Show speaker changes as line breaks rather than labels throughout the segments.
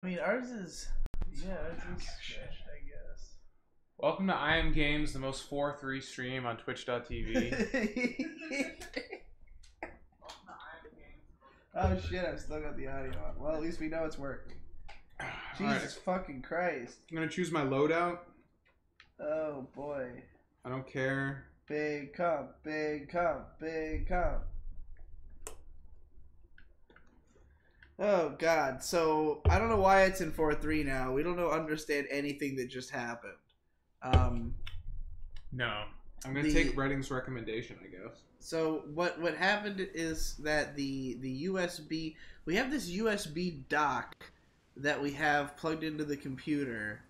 I mean, ours is, yeah, ours is shit, I guess.
Welcome to I Am Games, the most 4-3 stream on twitch.tv.
Oh shit, I've still got the audio on. Well, at least we know it's working. Jesus fucking Christ.
I'm gonna choose my loadout.
Oh boy.
I don't care.
Big cup, big cup, big cup. Oh god, so I don't know why it's in 4-3 now. We don't understand anything that just happened.
No. I'm gonna take Redding's recommendation, I guess.
So what happened is that the USB, we have this USB dock that we have plugged into the computer,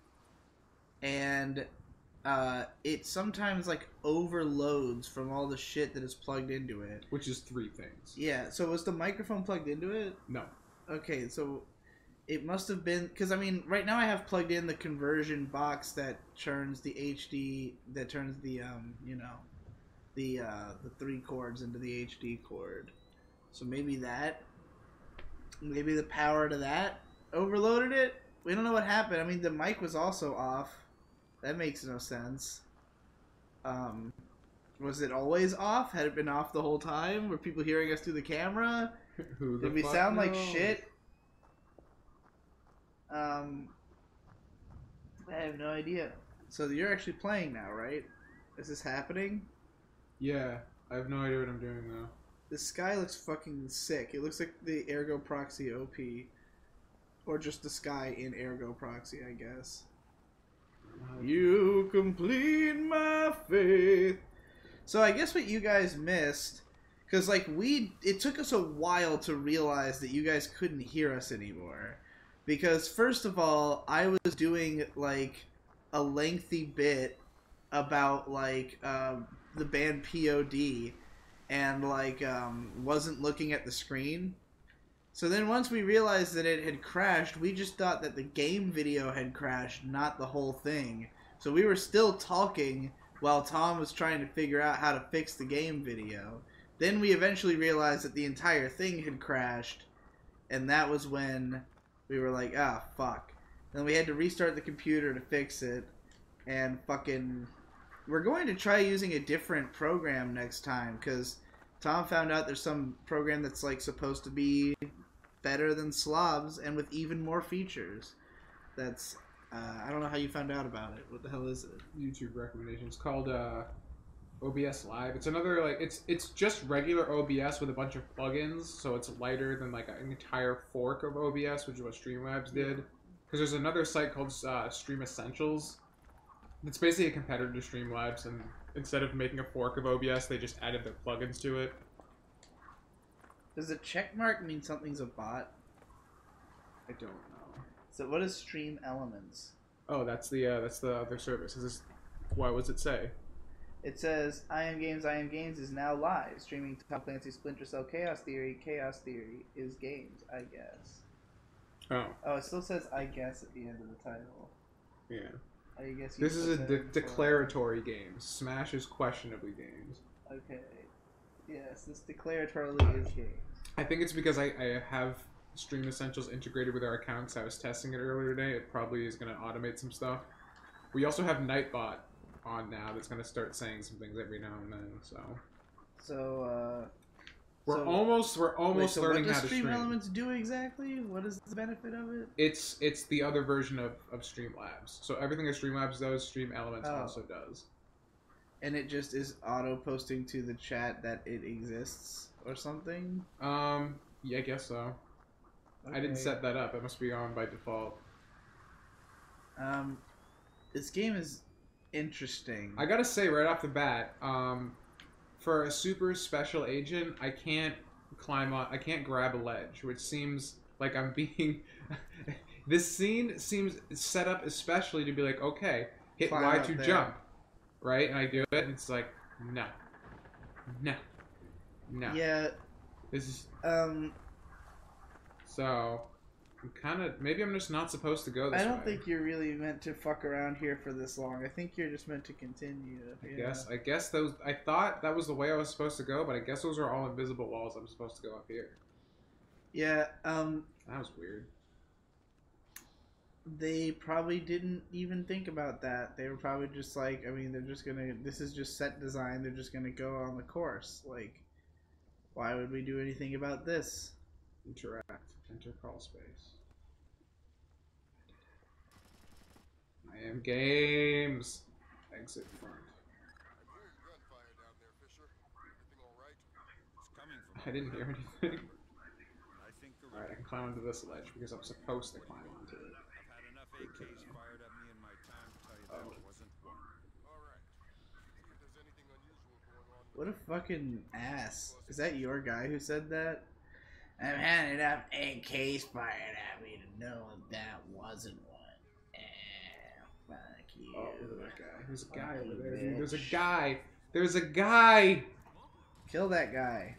and it sometimes like overloads from all the shit that is plugged into it.
Which is 3 things.
Yeah, so was the microphone plugged into it?
No.
Okay, so it must have been, because I mean, right now I have plugged in the conversion box that turns the HD, that turns the the 3 chords into the HD chord. So maybe the power to that overloaded it. We don't know what happened. I mean, the mic was also off. That makes no sense. Was it always off? Had it been off the whole time? Were people hearing us through the camera? Did we sound like shit? I have no idea. So you're actually playing now, right? Is this happening?
Yeah, I have no idea what I'm doing though.
This sky looks fucking sick. It looks like the Ergo Proxy OP. Or just the sky in Ergo Proxy, I guess. You complete my faith. So I guess what you guys missed, because like it took us a while to realize that you guys couldn't hear us anymore. Because first of all, I was doing like a lengthy bit about like the band POD and like wasn't looking at the screen. So then once we realized that it had crashed, we just thought that the game video had crashed, not the whole thing. So we were still talking while Tom was trying to figure out how to fix the game video. Then we eventually realized that the entire thing had crashed, and that was when we were like, ah, fuck. Then we had to restart the computer to fix it, and fucking... We're going to try using a different program next time, because Tom found out there's some program that's like supposed to be better than Slobs and with even more features. That's I don't know how you found out about it. What the hell is it?
YouTube recommendation. It's called OBS Live. It's another like it's just regular OBS with a bunch of plugins, so it's lighter than like an entire fork of OBS, which is what Streamlabs did. Because there's another site called Stream Essentials. It's basically a competitor to Streamlabs, and instead of making a fork of OBS, they just added their plugins to it.
Does a check mark mean something's a bot?
I don't know.
So what is Stream Elements?
Oh, that's the other service. Is this? What does it say?
It says I Am Games is now live, streaming Tom Clancy's Splinter Cell Chaos Theory. Chaos Theory is games, I guess.
Oh.
Oh, it still says I guess at the end of the title.
Yeah.
I guess
this is a declaratory game. Smash is questionably games.
Okay. Yes, this declaratorily is games.
I think it's because I have Stream Essentials integrated with our account because I was testing it earlier today. It probably is going to automate some stuff. We also have Nightbot on now that's going to start saying some things every now and then.
So
we're almost learning how to stream.
What does Stream Elements do exactly? What is the benefit of it?
It's the other version of Streamlabs. So everything that Streamlabs does, Stream Elements also does.
And it just is auto-posting to the chat that it exists or something?
Yeah, I guess so. Okay. I didn't set that up. It must be on by default.
This game is interesting.
I gotta say right off the bat, for a super special agent, I can't grab a ledge, which seems like I'm being... This scene seems set up especially to be like, okay, hit Y to jump. Right? And I do it, and it's like, no. No. No.
Yeah.
This is... So, I'm kind of... Maybe I'm just not supposed to go this way.
I don't think you're really meant to fuck around here for this long. I think you're just meant to continue.
I guess those... I thought that was the way I was supposed to go, but I guess those are all invisible walls. I'm supposed to go up here.
Yeah,
That was weird.
They probably didn't even think about that. They were probably just like, I mean, they're just gonna. This is just set design. They're just gonna go on the course. Like, why would we do anything about this?
Interact. Enter crawl space. I am games. Exit front. I didn't hear anything. Alright, I can climb onto this ledge because I'm supposed to climb onto it.
What a fucking ass. Is that your guy who said that? I'm having enough AKs fired at me to know that wasn't one. Fuck you.
Oh, look at that guy. There's a guy over there, dude. There's a guy. There's a guy.
Kill that guy.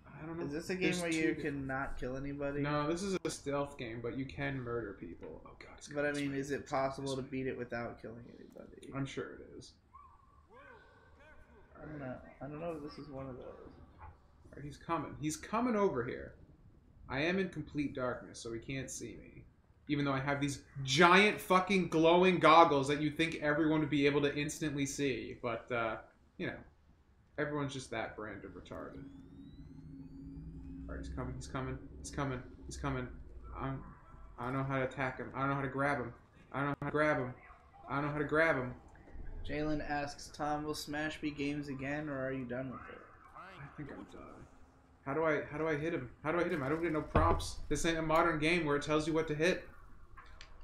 I don't know.
Is this a game where you cannot kill anybody?
No, this is a stealth game, but you can murder people. Oh god.
But I mean, is it possible to beat it without killing anybody?
I'm sure it is.
I don't know. I don't know if this is one of those.
Alright, he's coming. He's coming over here. I am in complete darkness, so he can't see me. Even though I have these giant fucking glowing goggles that you think everyone would be able to instantly see. But, you know, everyone's just that brand of retarded. Alright, he's coming, he's coming, he's coming, he's coming. I don't know how to attack him. I don't know how to grab him. I don't know how to grab him. I don't know how to grab him.
Jalen asks, Tom, will Smash be games again, or are you done with it?
I think I'm done. How do I hit him? How do I hit him? I don't get no prompts. This ain't a modern game where it tells you what to hit.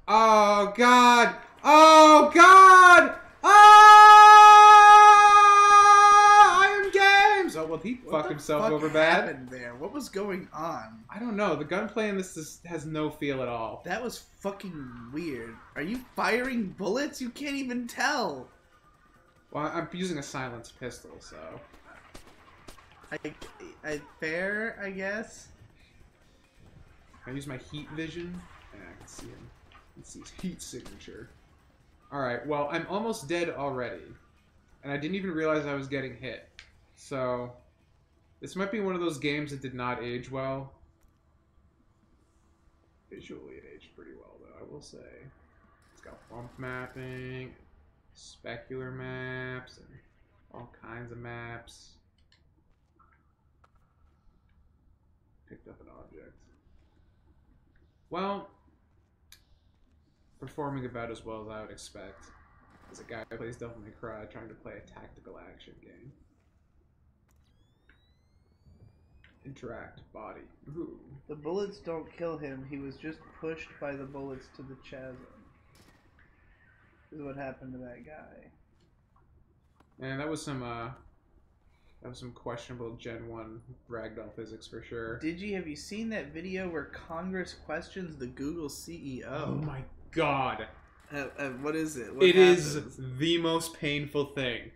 Oh god! Oh god! I am games! Oh well, he fucked himself over bad.
What happened there? What was going on?
I don't know. The gunplay in this has no feel at all.
That was fucking weird. Are you firing bullets? You can't even tell.
Well, I'm using a silenced pistol, so...
fair, I guess.
I use my heat vision, and I can see him. I can see his heat signature. Alright, well, I'm almost dead already. And I didn't even realize I was getting hit. So, this might be one of those games that did not age well. Visually, it aged pretty well, though, I will say. It's got bump mapping, specular maps, and all kinds of maps. Picked up an object. Well, performing about as well as I would expect as a guy who plays Devil May Cry trying to play a tactical action game. Interact, body. Ooh.
The bullets don't kill him. He was just pushed by the bullets to the chasm. This is what happened to that guy.
Man, that was some questionable Gen 1 ragdoll physics for sure.
Have you seen that video where Congress questions the Google CEO?
Oh my god.
What is it?
It is the most painful thing.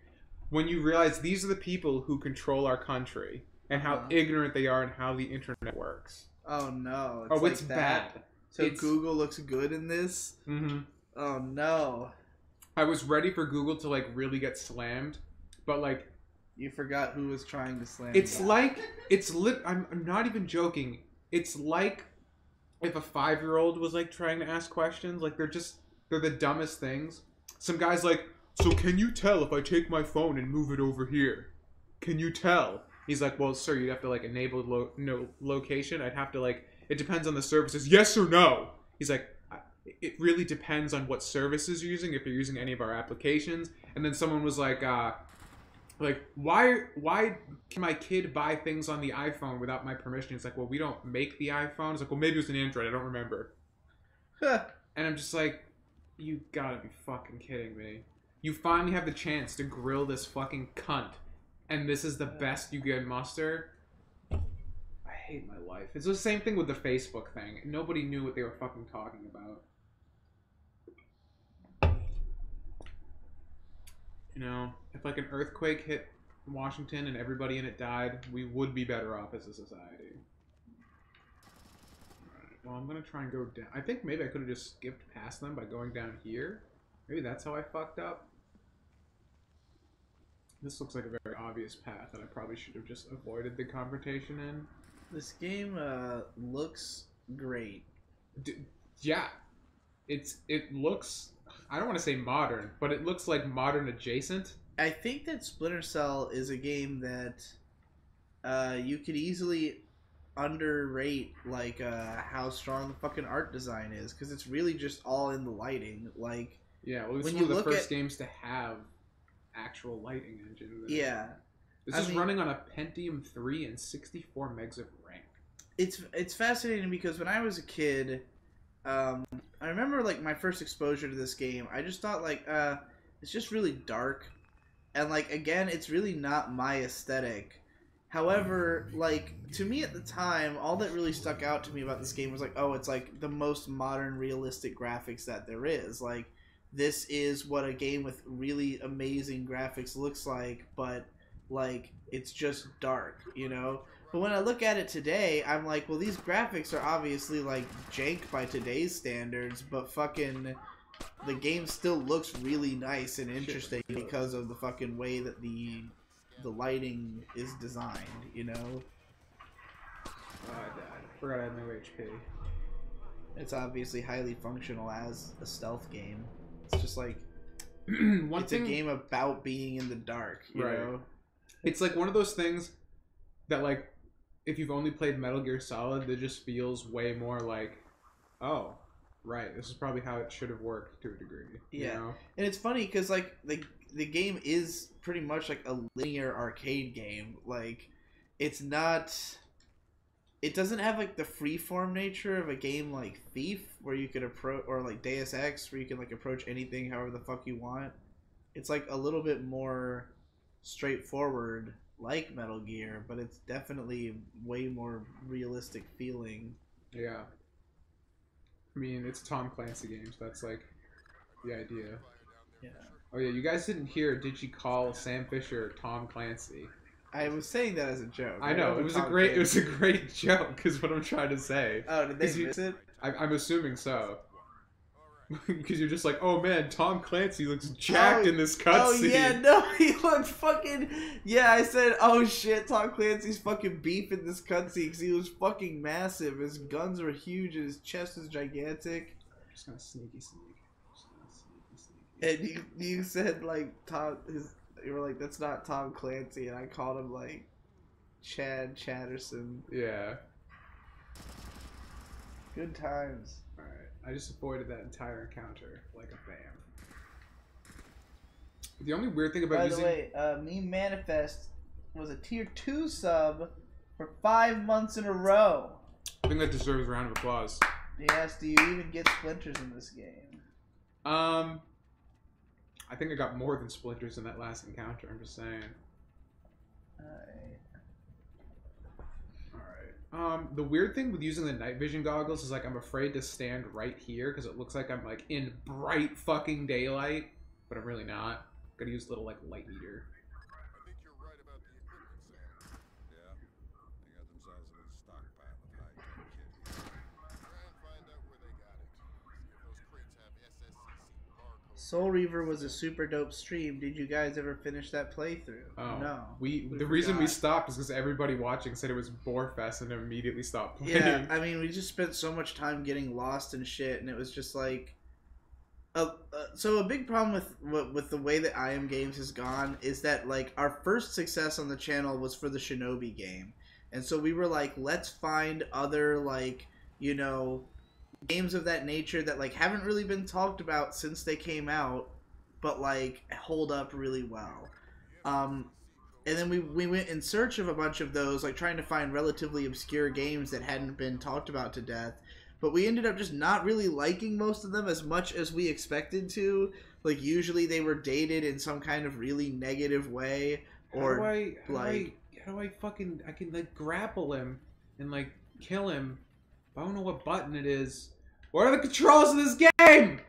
When you realize these are the people who control our country and how ignorant they are and how the internet works.
Oh no.
It's bad.
So Google looks good in this?
Mm-hmm.
Oh no.
I was ready for Google to like really get slammed, but like
you forgot who was trying to slam.
I'm not even joking. It's like if a 5-year-old was like trying to ask questions. Like they're the dumbest things. Some guy's like, so can you tell if I take my phone and move it over here? Can you tell? He's like, well, sir, you'd have to like enable location. I'd have to like, it depends on the services. Yes or no? He's like, it really depends on what services you're using. If you're using any of our applications. And then someone was like, why can my kid buy things on the iPhone without my permission? It's like, well, we don't make the iPhone. It's like, well, maybe it was an Android. I don't remember. And I'm just like, you gotta be fucking kidding me. You finally have the chance to grill this fucking cunt, and this is the best you can muster? I hate my life. It's the same thing with the Facebook thing. Nobody knew what they were fucking talking about. You know, if like an earthquake hit Washington and everybody in it died, we would be better off as a society. Alright, well, I'm gonna try and go down. I think maybe I could have just skipped past them by going down here. Maybe that's how I fucked up. This looks like a very obvious path that I probably should have just avoided the confrontation in. This
game looks great.
Yeah. it looks, I don't want to say modern, but it looks like modern adjacent.
I think that Splinter Cell is a game that you could easily underrate like how strong the fucking art design is, because it's really just all in the lighting. Like,
yeah, well, it's
when
one
you
of the
look
first
at
games to have actual lighting engine.
yeah,
This is running on a Pentium 3 and 64 megs of RAM.
it's fascinating because when I was a kid, I remember like my first exposure to this game. I just thought like it's just really dark, and like again, it's really not my aesthetic. However, like, to me at the time, all that really stuck out to me about this game was like, oh, it's like the most modern, realistic graphics that there is. Like, this is what a game with really amazing graphics looks like, but like it's just dark, you know? But when I look at it today, I'm like, well, these graphics are obviously like jank by today's standards, but fucking the game still looks really nice and interesting because of the fucking way that the lighting is designed, you know?
Oh, I died. I forgot I had no HP.
It's obviously highly functional as a stealth game. It's just like it's a game about being in the dark, you know?
It's like one of those things that, like, if you've only played Metal Gear Solid, it just feels way more like, oh, right, this is probably how it should have worked to a degree.
Yeah.
You know?
And it's funny because like the game is pretty much like a linear arcade game. Like, it's not, it doesn't have like the freeform nature of a game like Thief, where you could approach, or like Deus Ex, where you can like approach anything however the fuck you want. It's like a little bit more straightforward, like Metal Gear, but it's definitely way more realistic feeling.
Yeah. I mean, it's a Tom Clancy game, so that's like the idea.
Yeah.
Oh yeah, you guys didn't hear, did she call Sam Fisher Tom Clancy?
I was saying that as a joke.
I know, it was a great joke, is what I'm trying to say.
Oh, did they miss it?
I'm assuming so. Because you're just like, oh man, Tom Clancy looks jacked in this cutscene.
Oh yeah, no, he looked fucking. Yeah, I said, oh shit, Tom Clancy's fucking beef in this cutscene because he was fucking massive. His guns were huge and his chest is gigantic.
I'm just gonna sneaky.
And you said like you were like, that's not Tom Clancy, and I called him like Chad Chatterson.
Yeah.
Good times.
Alright, I just avoided that entire encounter like a bam. The only weird thing about using...
By the way, Me Manifest was a tier 2 sub for 5 months in a row.
I think that deserves a round of applause.
Yes, do you even get splinters in this game?
I think I got more than splinters in that last encounter, I'm just saying. Alright. The weird thing with using the night vision goggles is like I'm afraid to stand right here because it looks like I'm like in bright fucking daylight, but I'm really not. Gotta use a little like light meter.
I think you're right about the equipment, Sam. Yeah, they got themselves a little stockpile of high-tech kit. Try and find out where they got it. See if those crates have SSCC barcodes.
Soul Reaver was a super dope stream. Did you guys ever finish that playthrough?
Oh,
no.
The reason we stopped is because everybody watching said it was Borefest and immediately stopped playing.
Yeah, I mean, we just spent so much time getting lost and shit, and it was just like... so a big problem with the way that IM Games has gone is that like our first success on the channel was for the Shinobi game, and so we were like, let's find other like, you know, games of that nature that like haven't really been talked about since they came out, but like hold up really well. And then we went in search of a bunch of those, like trying to find relatively obscure games that hadn't been talked about to death. But we ended up just not really liking most of them as much as we expected to. Like, usually they were dated in some kind of really negative way. Or,
how do I fucking... I can, like, grapple him and, like, kill him. But I don't know what button it is. What are the controls of this game?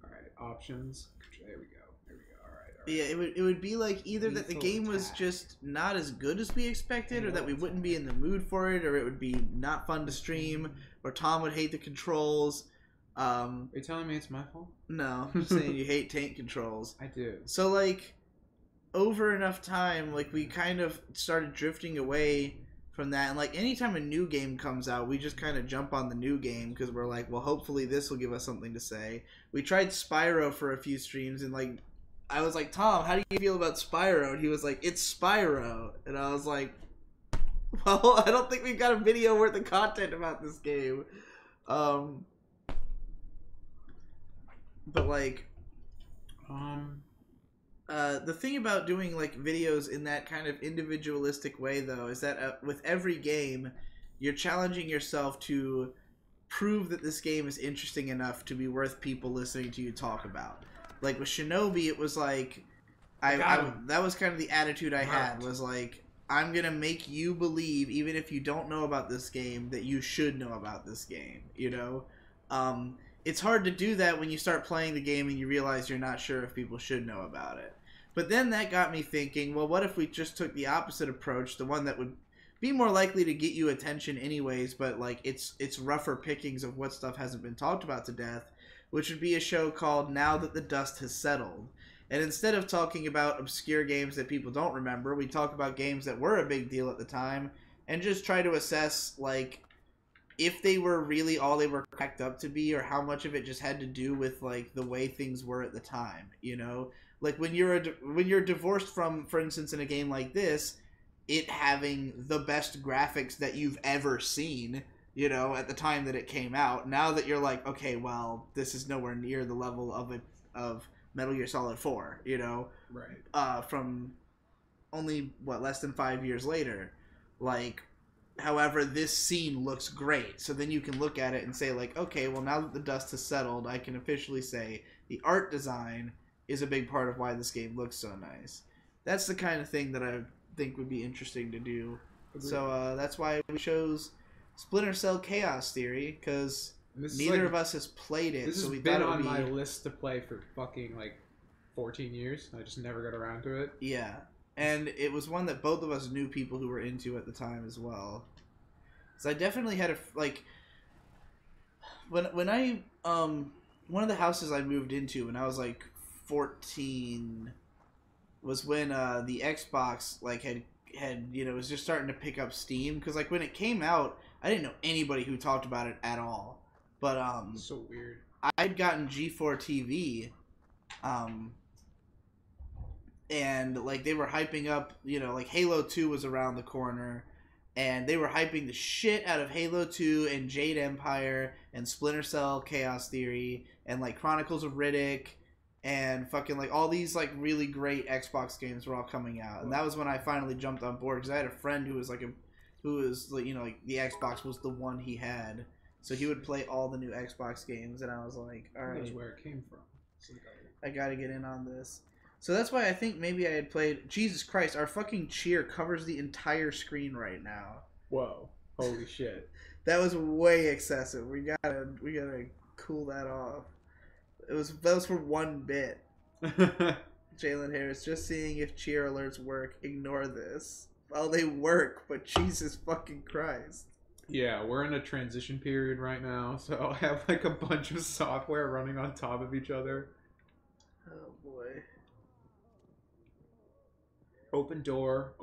Alright, options. There we go. Alright.
Yeah, it would be like either that the game was just not as good as we expected, or that we wouldn't be in the mood for it, or it would be not fun to stream, or Tom would hate the controls.
Are you telling me it's my fault?
No, I'm just saying you hate tank controls.
I do.
So, like, over enough time, like, we kind of started drifting away from that. And like anytime a new game comes out, we just kind of jump on the new game because we're like, well, hopefully this will give us something to say. We tried Spyro for a few streams, and like I was like, Tom, how do you feel about Spyro? And he was like, it's Spyro. And I was like, well, I don't think we've got a video worth of content about this game. But like, the thing about doing like videos in that kind of individualistic way, though, is that with every game, you're challenging yourself to prove that this game is interesting enough to be worth people listening to you talk about. Like with Shinobi, it was like, that was kind of the attitude I had, was like, I'm gonna make you believe, even if you don't know about this game, that you should know about this game, you know? It's hard to do that when you start playing the game and you realize you're not sure if people should know about it. But then that got me thinking, well, what if we just took the opposite approach, the one that would be more likely to get you attention anyways, but like it's rougher pickings of what stuff hasn't been talked about to death, which would be a show called Now That the Dust Has Settled. And instead of talking about obscure games that people don't remember, we talk about games that were a big deal at the time and just try to assess like if they were really all they were cracked up to be, or how much of it just had to do with like the way things were at the time, you know? Like when you're divorced from, for instance, in a game like this, it having the best graphics that you've ever seen, you know, at the time that it came out. Now that you're like, okay, well, this is nowhere near the level of Metal Gear Solid 4, you know?
Right.
From only, less than 5 years later. Like, however, this scene looks great. So then you can look at it and say, like, okay, well, now that the dust has settled, I can officially say the art design is a big part of why this game looks so nice. That's the kind of thing that I think would be interesting to do. Agreed. So that's why we chose Splinter Cell Chaos Theory, because neither of us has played it.
This
so
has
we
been
thought
on my list to play for fucking like 14 years. I just never got around to it.
Yeah. And it was one that both of us knew people who were into at the time as well. So I definitely had when I one of the houses I moved into when I was like 14 was when the Xbox like had you know, was just starting to pick up steam, because like when it came out, I didn't know anybody who talked about it at all. But
so weird.
I'd gotten G4 TV, and like they were hyping up, you know, like Halo 2 was around the corner, and they were hyping the shit out of Halo 2 and Jade Empire and Splinter Cell Chaos Theory and like Chronicles of Riddick and fucking like all these like really great Xbox games were all coming out. And that was when I finally jumped on board, because I had a friend who was like you know, like the Xbox was the one he had, so he would play all the new Xbox games, and I was like, all right,
that's where it came from.
I gotta get in on this. So that's why I think maybe I had played. Jesus Christ, our fucking cheer covers the entire screen right now.
Whoa, holy shit.
That was way excessive. We gotta cool that off. That was for 1 bit. Jalen Harris, just seeing if cheer alerts work. Ignore this. Well, they work, but Jesus fucking Christ.
Yeah, we're in a transition period right now, so I have like a bunch of software running on top of each other.
Oh boy.
Open door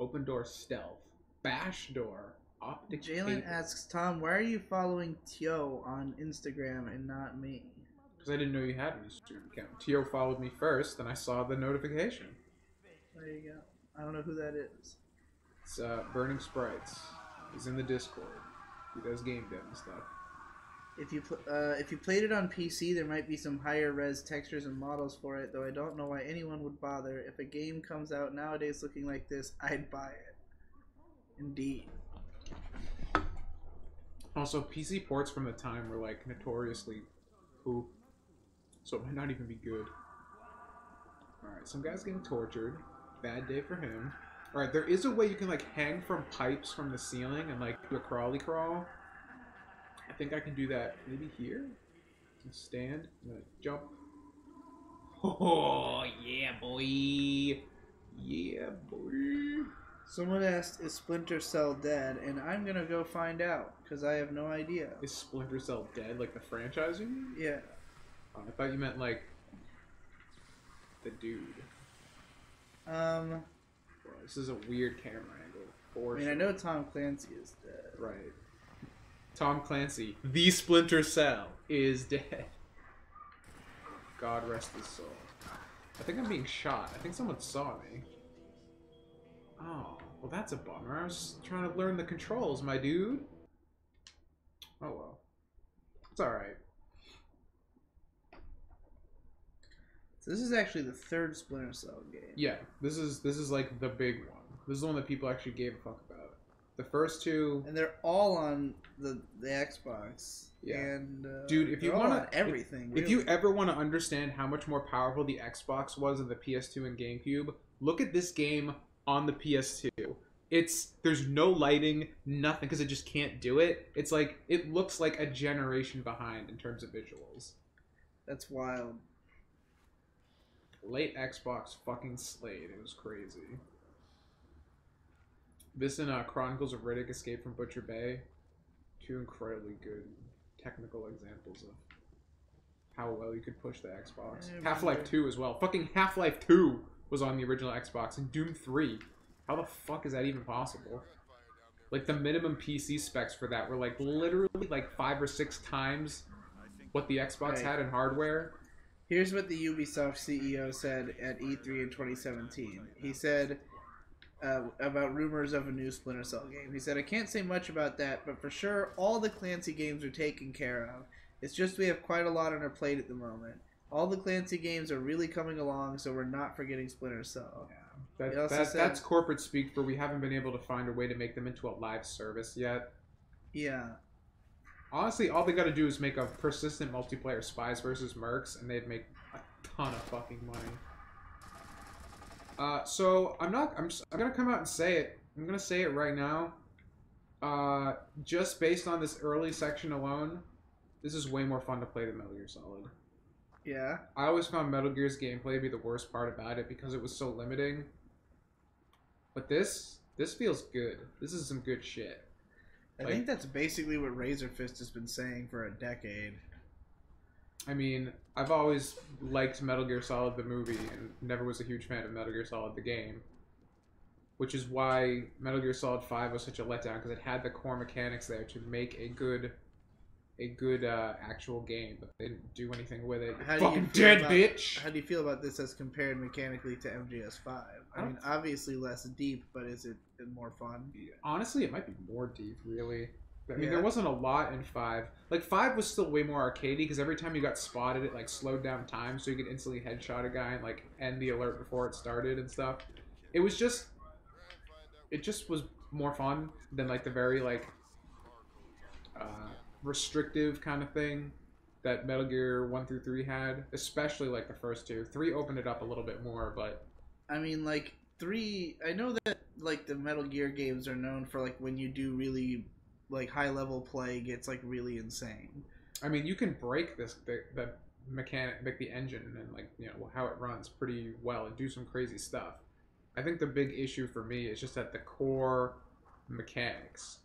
stealth. Bash door. Optic
Jalen asks, Tom, why are you following Tio on Instagram and not me?
Because I didn't know you had an Instagram account. Tio followed me first, then I saw the notification.
There you go. I don't know who that is.
It's Burning Sprites. He's in the Discord. He does game dev and stuff.
If you played it on PC, there might be some higher res textures and models for it, though I don't know why anyone would bother. If a game comes out nowadays looking like this, I'd buy it. Indeed.
Also, PC ports from the time were like notoriously poop, so it might not even be good. Alright, some guy's getting tortured. Bad day for him. Alright, there is a way you can like hang from pipes from the ceiling and like do a crawly crawl. I think I can do that maybe here. Stand. I'm gonna jump. Oh yeah, boy. Yeah, boy.
Someone asked, is Splinter Cell dead? And I'm gonna go find out, because I have no idea.
Is Splinter Cell dead, like the franchise? You mean?
Yeah.
Oh, I thought you meant like the dude.
Well,
this is a weird camera angle. For
I mean,
sure.
I know Tom Clancy is dead.
Right. Tom Clancy, the Splinter Cell, is dead. God rest his soul. I think I'm being shot. I think someone saw me. Oh, well that's a bummer. I was just trying to learn the controls, my dude. Oh well. It's alright.
So this is actually the third Splinter Cell game.
Yeah, this is like the big one. This is the one that people actually gave a fuck about. The first two,
And they're all on the Xbox.
Yeah.
And
dude, if you want
everything,
if you ever want to understand how much more powerful the Xbox was than the PS2 and GameCube, look at this game on the PS2. There's no lighting, nothing, because it just can't do it. It's like it looks like a generation behind in terms of visuals.
That's wild.
Late Xbox fucking slayed. It was crazy. This and Chronicles of Riddick: Escape from Butcher Bay, two incredibly good technical examples of how well you could push the Xbox.
Yeah,
Half-Life 2 as well. Fucking Half-Life 2 was on the original Xbox, and Doom 3. How the fuck is that even possible? Like, the minimum PC specs for that were like literally like 5 or 6 times what the Xbox had in hardware.
Here's what the Ubisoft CEO said at E3 in 2017. He said about rumors of a new Splinter Cell game. He said, "I can't say much about that, but for sure all the Clancy games are taken care of. It's just we have quite a lot on our plate at the moment. All the Clancy games are really coming along, so we're not forgetting Splinter Cell."
Yeah, that's corporate speak for we haven't been able to find a way to make them into a live service yet.
Yeah.
Honestly, all they got to do is make a persistent multiplayer Spies versus Mercs, and they'd make a ton of fucking money. So I'm gonna come out and say it. I'm gonna say it right now. Just based on this early section alone, this is way more fun to play than Metal Gear Solid.
Yeah.
I always found Metal Gear's gameplay to be the worst part about it because it was so limiting. But this feels good. This is some good shit.
I think that's basically what Razor Fist has been saying for a decade.
I mean, I've always liked Metal Gear Solid the movie and never was a huge fan of Metal Gear Solid the game. Which is why Metal Gear Solid 5 was such a letdown, because it had the core mechanics there to make a good actual game, but they didn't do anything with it. Fucking dead, bitch!
How do you feel about this as compared mechanically to MGS5? I mean, obviously less deep, but is it more fun?
Honestly, it might be more deep, really. I mean, there wasn't a lot in 5. Like, 5 was still way more arcadey, because every time you got spotted, it, like, slowed down time, so you could instantly headshot a guy and, like, end the alert before it started and stuff. It was just... It just was more fun than, like, the very, like... restrictive kind of thing that Metal Gear 1 through 3 had, especially like the first two. 3 opened it up a little bit more, but
I mean, like 3, I know that like the Metal Gear games are known for like when you do really like high level play gets like really insane.
I mean, you can break the mechanic, like the engine and like, you know, how it runs pretty well and do some crazy stuff. I think the big issue for me is just that the core mechanics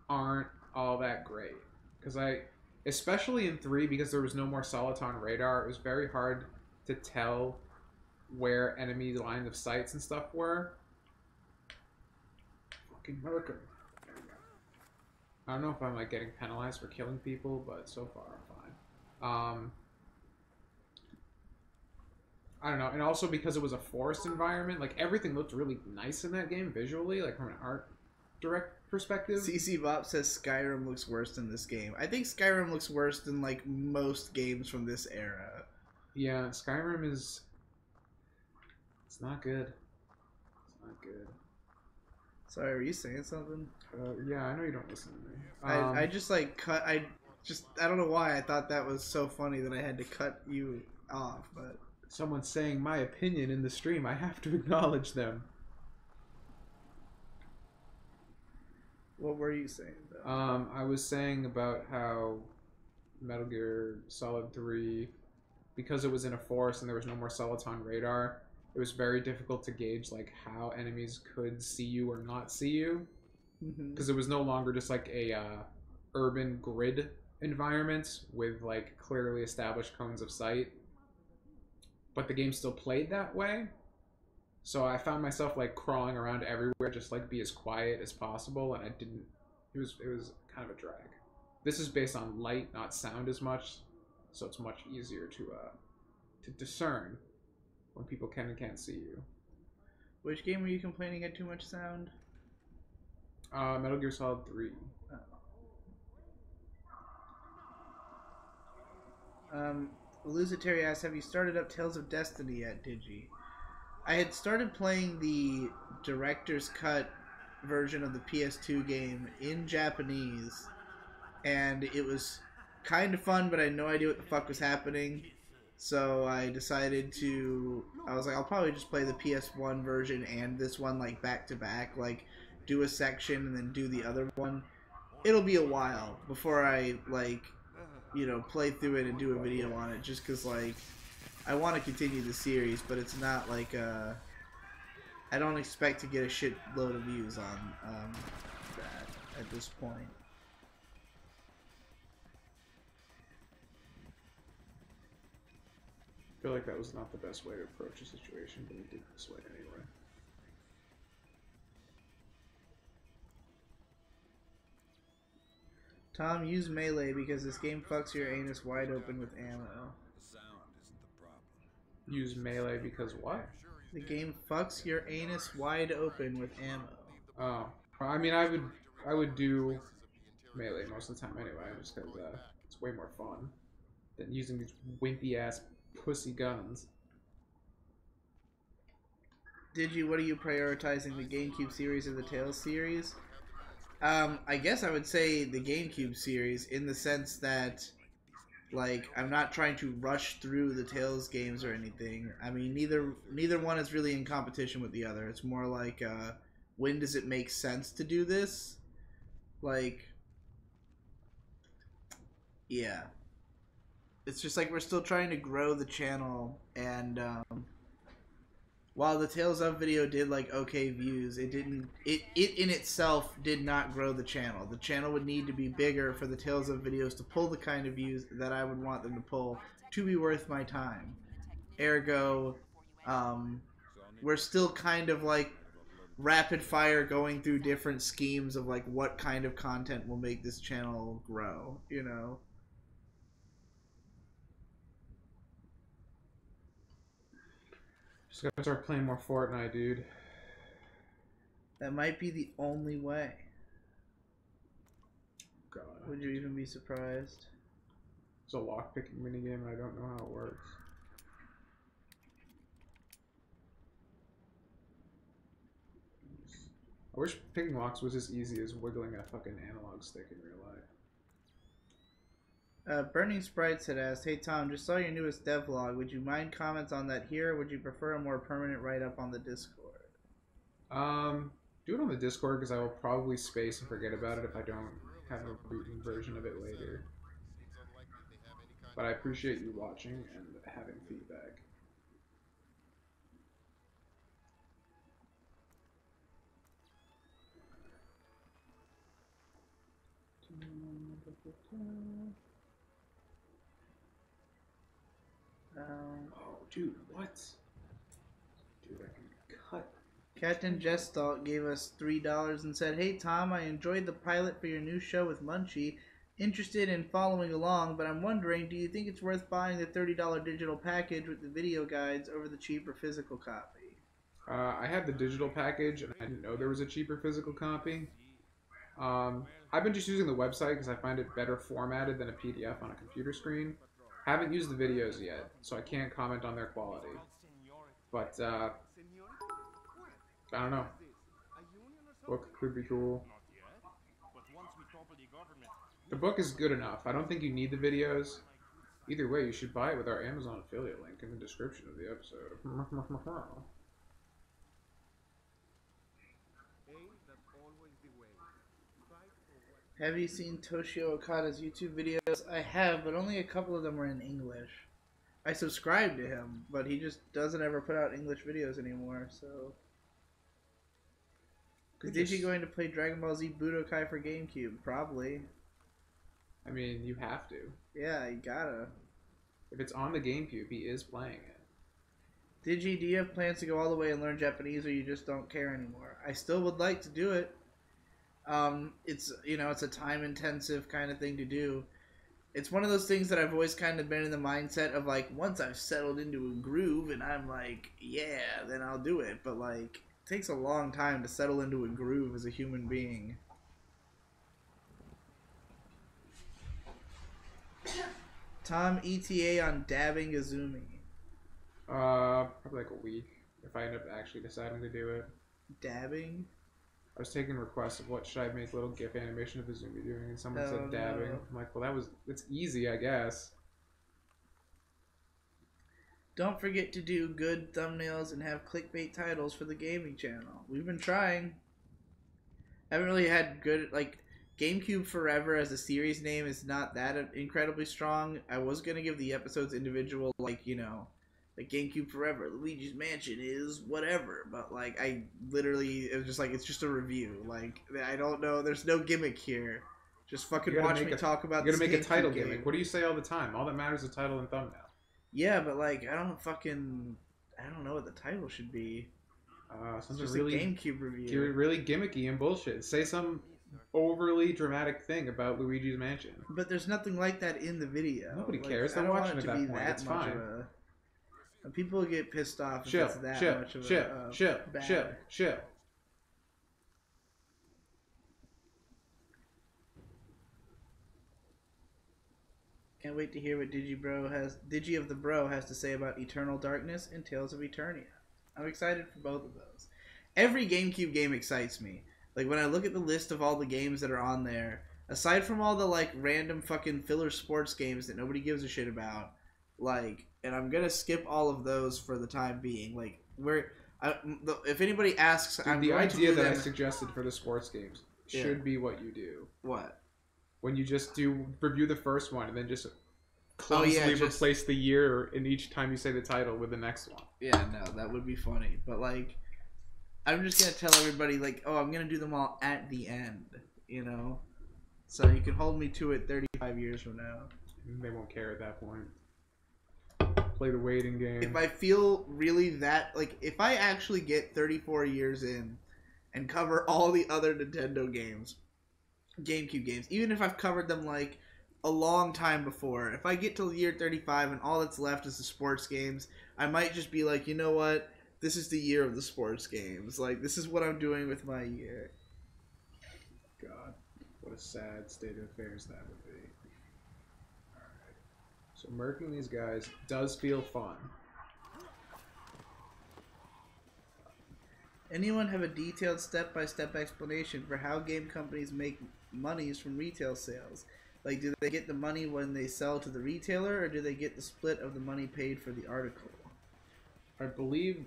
aren't all that great, because especially in 3, because there was no more Soliton radar, it was very hard to tell where enemy lines of sights and stuff were. Fucking America. There we go. I don't know if I'm like getting penalized for killing people, but so far I'm fine. I don't know, and also because it was a forest environment, like everything looked really nice in that game visually, like from an art direct perspective.
CC Bop says Skyrim looks worse than this game. I think Skyrim looks worse than like most games from this era.
Yeah, Skyrim is... It's not good. It's not good.
Sorry, were you saying something?
Yeah, I know you don't listen to me.
I just like cut... I don't know why I thought that was so funny that I had to cut you off, but...
Someone's saying my opinion in the stream. I have to acknowledge them.
What were you saying, though?
I was saying about how Metal Gear Solid 3, because it was in a forest and there was no more Soliton radar, it was very difficult to gauge like how enemies could see you or not see you, because it was no longer just like a urban grid environment with like clearly established cones of sight, but the game still played that way. So I found myself like crawling around everywhere, just like be as quiet as possible, and I didn't. It was kind of a drag. This is based on light, not sound as much, so it's much easier to discern when people can and can't see you.
Which game were you complaining had too much sound?
Metal Gear Solid 3.
Elusitary asks, have you started up Tales of Destiny yet, Digi? I had started playing the director's cut version of the PS2 game in Japanese, and it was kind of fun, but I had no idea what the fuck was happening. So I decided I was like, I'll probably just play the PS1 version and this one like back to back, like do a section and then do the other one. It'll be a while before I like, play through it and do a video on it, just because like I want to continue the series, but it's not like I don't expect to get a shitload of views on that at this point.
I feel like that was not the best way to approach a situation, but we did it this way anyway.
Tom, use melee because this game fucks your anus wide open with ammo.
The sound isn't the problem.
Use melee because what?
The game fucks your anus wide open with ammo.
Oh, I mean, I would do melee most of the time anyway, just because it's way more fun than using these wimpy ass pussy guns.
What are you prioritizing, the GameCube series or the Tales series? I guess I would say the GameCube series, in the sense that, like, I'm not trying to rush through the Tales games or anything. I mean, neither one is really in competition with the other. It's more like, when does it make sense to do this? Like, yeah. It's just like we're still trying to grow the channel, and while the Tales of video did like okay views, it in itself did not grow the channel. The channel would need to be bigger for the Tales of videos to pull the kind of views that I would want them to pull to be worth my time. Ergo, we're still kind of like rapid fire going through different schemes of like what kind of content will make this channel grow, you know?
Just gotta start playing more Fortnite, dude.
That might be the only way.
God.
Would you even be surprised?
It's a lockpicking minigame and I don't know how it works. I wish picking locks was as easy as wiggling a fucking analog stick in real life.
Burning Sprites had asked, hey Tom, just saw your newest devlog. Would you mind comments on that here, or would you prefer a more permanent write-up on the Discord?
Do it on the Discord because I will probably space and forget about it if I don't have a written version of it later. But I appreciate you watching and having feedback. Oh, dude, what? Dude, I can cut.
Captain Jestalt gave us $3 and said, hey Tom, I enjoyed the pilot for your new show with Munchie. Interested in following along, but I'm wondering, do you think it's worth buying the $30 digital package with the video guides over the cheaper physical copy?
I had the digital package and I didn't know there was a cheaper physical copy. I've been just using the website because I find it better formatted than a PDF on a computer screen. Haven't used the videos yet, so I can't comment on their quality. But, I don't know. Book could be cool. The book is good enough. I don't think you need the videos. Either way, you should buy it with our Amazon affiliate link in the description of the episode.
Have you seen Toshio Okada's YouTube videos? I have, but only a couple of them were in English. I subscribe to him, but he just doesn't ever put out English videos anymore, so... Is Digi going to play Dragon Ball Z Budokai for GameCube? Probably.
I mean, you have to.
Yeah, you gotta.
If it's on the GameCube, he is playing it.
Digi, do you have plans to go all the way and learn Japanese, or you just don't care anymore? I still would like to do it. It's it's a time intensive kind of thing to do. It's one of those things that I've always kind of been in the mindset of like, once I've settled into a groove and I'm like, yeah, then I'll do it. But like, it takes a long time to settle into a groove as a human being. Tom ETA on dabbing Azumi.
Probably like a week if I end up actually deciding to do it.
Dabbing?
I was taking requests of what should I make little GIF animation of Azumi doing, and someone said dabbing.
No.
I'm like, well, it's easy, I guess.
Don't forget to do good thumbnails and have clickbait titles for the gaming channel. We've been trying. Haven't really had good, like, GameCube Forever as a series name is not that incredibly strong. I was going to give the episodes individual, like, like GameCube Forever, Luigi's Mansion is whatever, but like I literally, it was just like, it's just a review. Like, I don't know, there's no gimmick here. Just fucking watch me talk about this.
You gotta make a title
game.
gimmick. What do you say all the time? All that matters is title and thumbnail.
Yeah, but like, I don't know what the title should be.
Something
just
really
a GameCube review.
You're really gimmicky and bullshit. Say some overly dramatic thing about Luigi's Mansion.
But there's nothing like that in the video.
Nobody
like,
cares. They're watching at that point. It's fine.
People get pissed off if
chill,
it's that
chill,
much of
chill,
a
chill,
bad.
chill.
Can't wait to hear what Digi of the Bro has to say about Eternal Darkness and Tales of Eternia. I'm excited for both of those. Every GameCube game excites me. Like, when I look at the list of all the games that are on there, aside from all the like random fucking filler sports games that nobody gives a shit about, like, and I'm gonna skip all of those for the time being. Like, if anybody asks,
Dude,
I'm
the
going
idea
to
that I suggested for the sports games should be what you do.
What?
When you just review the first one and then just clumsily replace the year in each time you say the title with the next one.
Yeah, no, that would be funny. But like, I'm just gonna tell everybody like, oh, I'm gonna do them all at the end, so you can hold me to it 35 years from now.
They won't care at that point. Play the waiting game.
If I feel really that, like, if I actually get 34 years in and cover all the other Nintendo games, GameCube games, even if I've covered them like a long time before, if I get to the year 35 and all that's left is the sports games, I might just be like, you know what? This is the year of the sports games. Like, this is what I'm doing with my year.
God, what a sad state of affairs that would be. So murking these guys does feel fun.
Anyone have a detailed step-by-step explanation for how game companies make monies from retail sales? Like, do they get the money when they sell to the retailer, or do they get the split of the money paid for the article?
I believe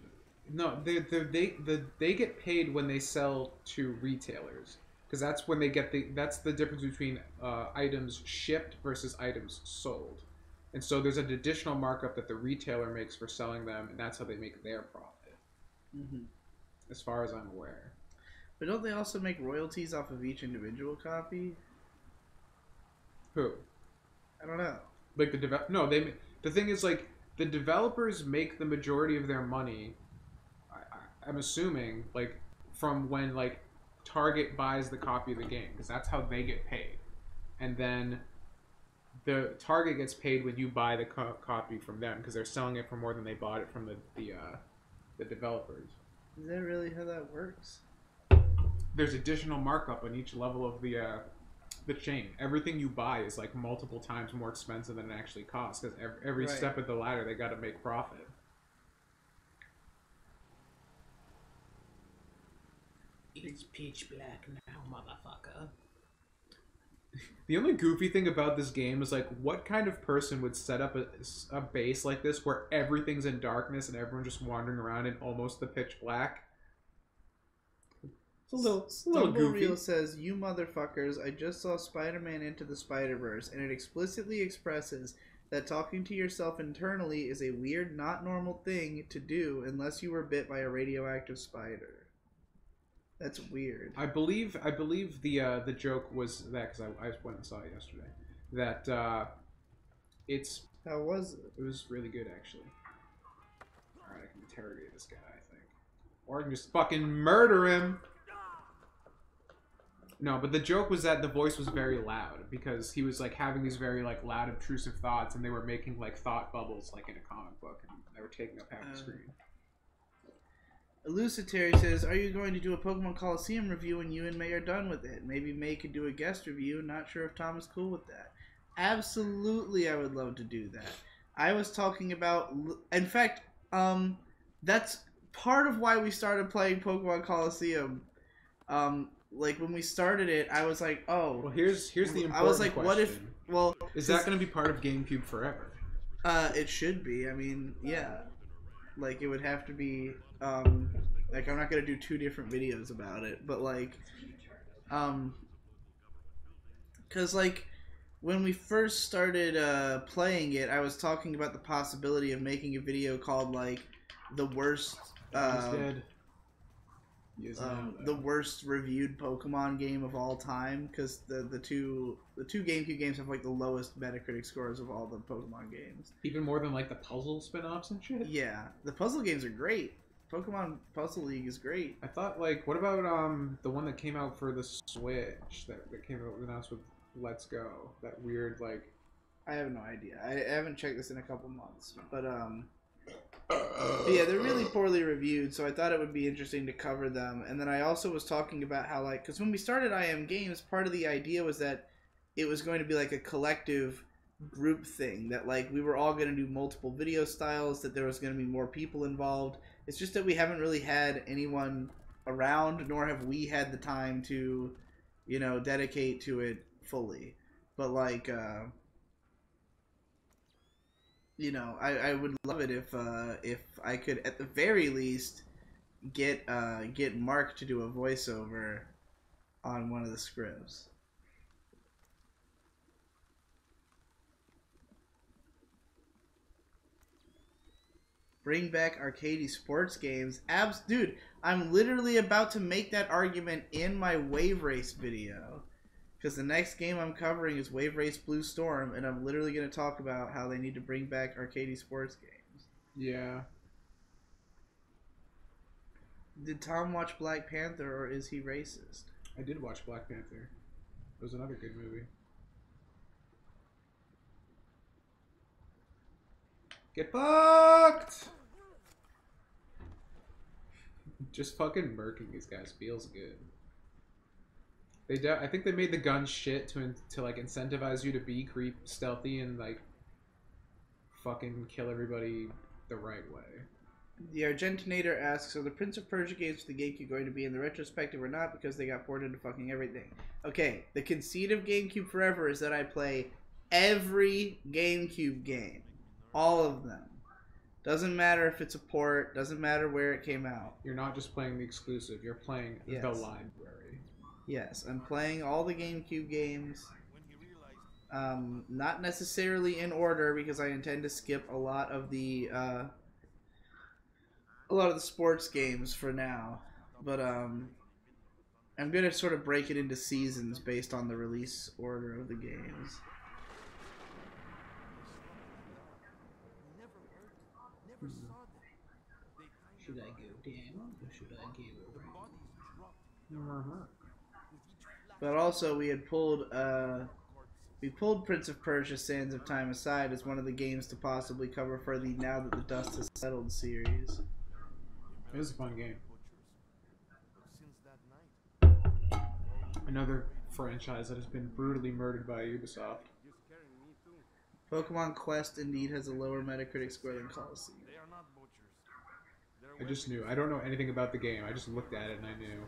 no, they get paid when they sell to retailers, because that's when they get that's the difference between items shipped versus items sold. And so there's an additional markup that the retailer makes for selling them, and that's how they make their profit.
Mm-hmm.
As far as I'm aware.
But don't they also make royalties off of each individual copy?
Who?
I don't know.
Like the thing is, like, the developers make the majority of their money, I'm assuming, like, from when, like, Target buys the copy of the game, because that's how they get paid. And then the Target gets paid when you buy the copy from them, because they're selling it for more than they bought it from the developers.
Is that really how that works?
There's additional markup on each level of the chain. Everything you buy is like multiple times more expensive than it actually costs, because every step of the ladder they got to make profit.
It's pitch black now, motherfucker.
The only goofy thing about this game is, like, what kind of person would set up a base like this where everything's in darkness and everyone's just wandering around in almost the pitch black? It's a little goofy.
Real says, "You motherfuckers, I just saw Spider-Man Into the Spider-Verse, and it explicitly expresses that talking to yourself internally is a weird, not normal thing to do unless you were bit by a radioactive spider." That's weird.
I believe the joke was that, because I went and saw it yesterday, that it's...
How was it?
It was really good, actually. Alright, Alright, I can interrogate this guy, I think. Or I can just fucking murder him! No, but the joke was that the voice was very loud, because he was, like, having these very, like, loud, obtrusive thoughts, and they were making, like, thought bubbles, like, in a comic book, and they were taking up half the screen.
Elusitary says, are you going to do a Pokemon Coliseum review when you and May are done with it? Maybe May could do a guest review. Not sure if Tom is cool with that. Absolutely, I would love to do that. I was talking about... In fact, that's part of why we started playing Pokemon Coliseum. Like, when we started it, I was like, oh...
Well, here's the important
I was like,
question.
what if... Well...
Is that going to be part of GameCube forever?
It should be. I mean, yeah. Like, it would have to be... like, I'm not going to do 2 different videos about it, but, like... Because, like, when we first started playing it, I was talking about the possibility of making a video called, like, the worst...
He's dead.
the worst reviewed Pokemon game of all time, because the two GameCube games have like the lowest Metacritic scores of all the Pokemon games.
Even more than like the puzzle spin-offs and shit.
Yeah, the puzzle games are great. Pokemon Puzzle League is great.
I thought like, what about the one that came out for the Switch that came out announced with Let's Go? That weird like.
I have no idea. I haven't checked this in a couple months, but yeah, they're really poorly reviewed, so I thought it would be interesting to cover them. And then I also was talking about how, like, because when we started IM Games, part of the idea was that it was going to be like a collective group thing, that like we were all going to do multiple video styles, that there was going to be more people involved. It's just that we haven't really had anyone around, nor have we had the time to, you know, dedicate to it fully. But like, you know, I would love it if I could at the very least get Mark to do a voiceover on one of the scripts. Bring back arcade sports games. Dude, I'm literally about to make that argument in my Wave Race video. Because the next game I'm covering is Wave Race Blue Storm, and I'm literally going to talk about how they need to bring back arcade sports games.
Yeah.
Did Tom watch Black Panther, or is he racist?
I did watch Black Panther. It was another good movie. Get fucked! Just fucking murking these guys feels good. I think they made the gun shit to like incentivize you to be stealthy and like fucking kill everybody the right way.
The Argentinator asks, are the Prince of Persia games for the GameCube going to be in the retrospective or not, because they got ported into fucking everything? Okay, the conceit of GameCube Forever is that I play every GameCube game. All of them. Doesn't matter if it's a port, doesn't matter where it came out.
You're not just playing the exclusive, you're playing the library.
Yes, I'm playing all the GameCube games. Not necessarily in order, because I intend to skip a lot of the sports games for now. But I'm gonna sort of break it into seasons based on the release order of the games.
Should I go down or should I go right?
But also, we had pulled Prince of Persia: Sands of Time aside as one of the games to possibly cover for the Now That the Dust Has Settled series.
It was a fun game. Another franchise that has been brutally murdered by Ubisoft.
Pokemon Quest indeed has a lower Metacritic score than Coliseum.
I just knew. I don't know anything about the game. I just looked at it and I knew.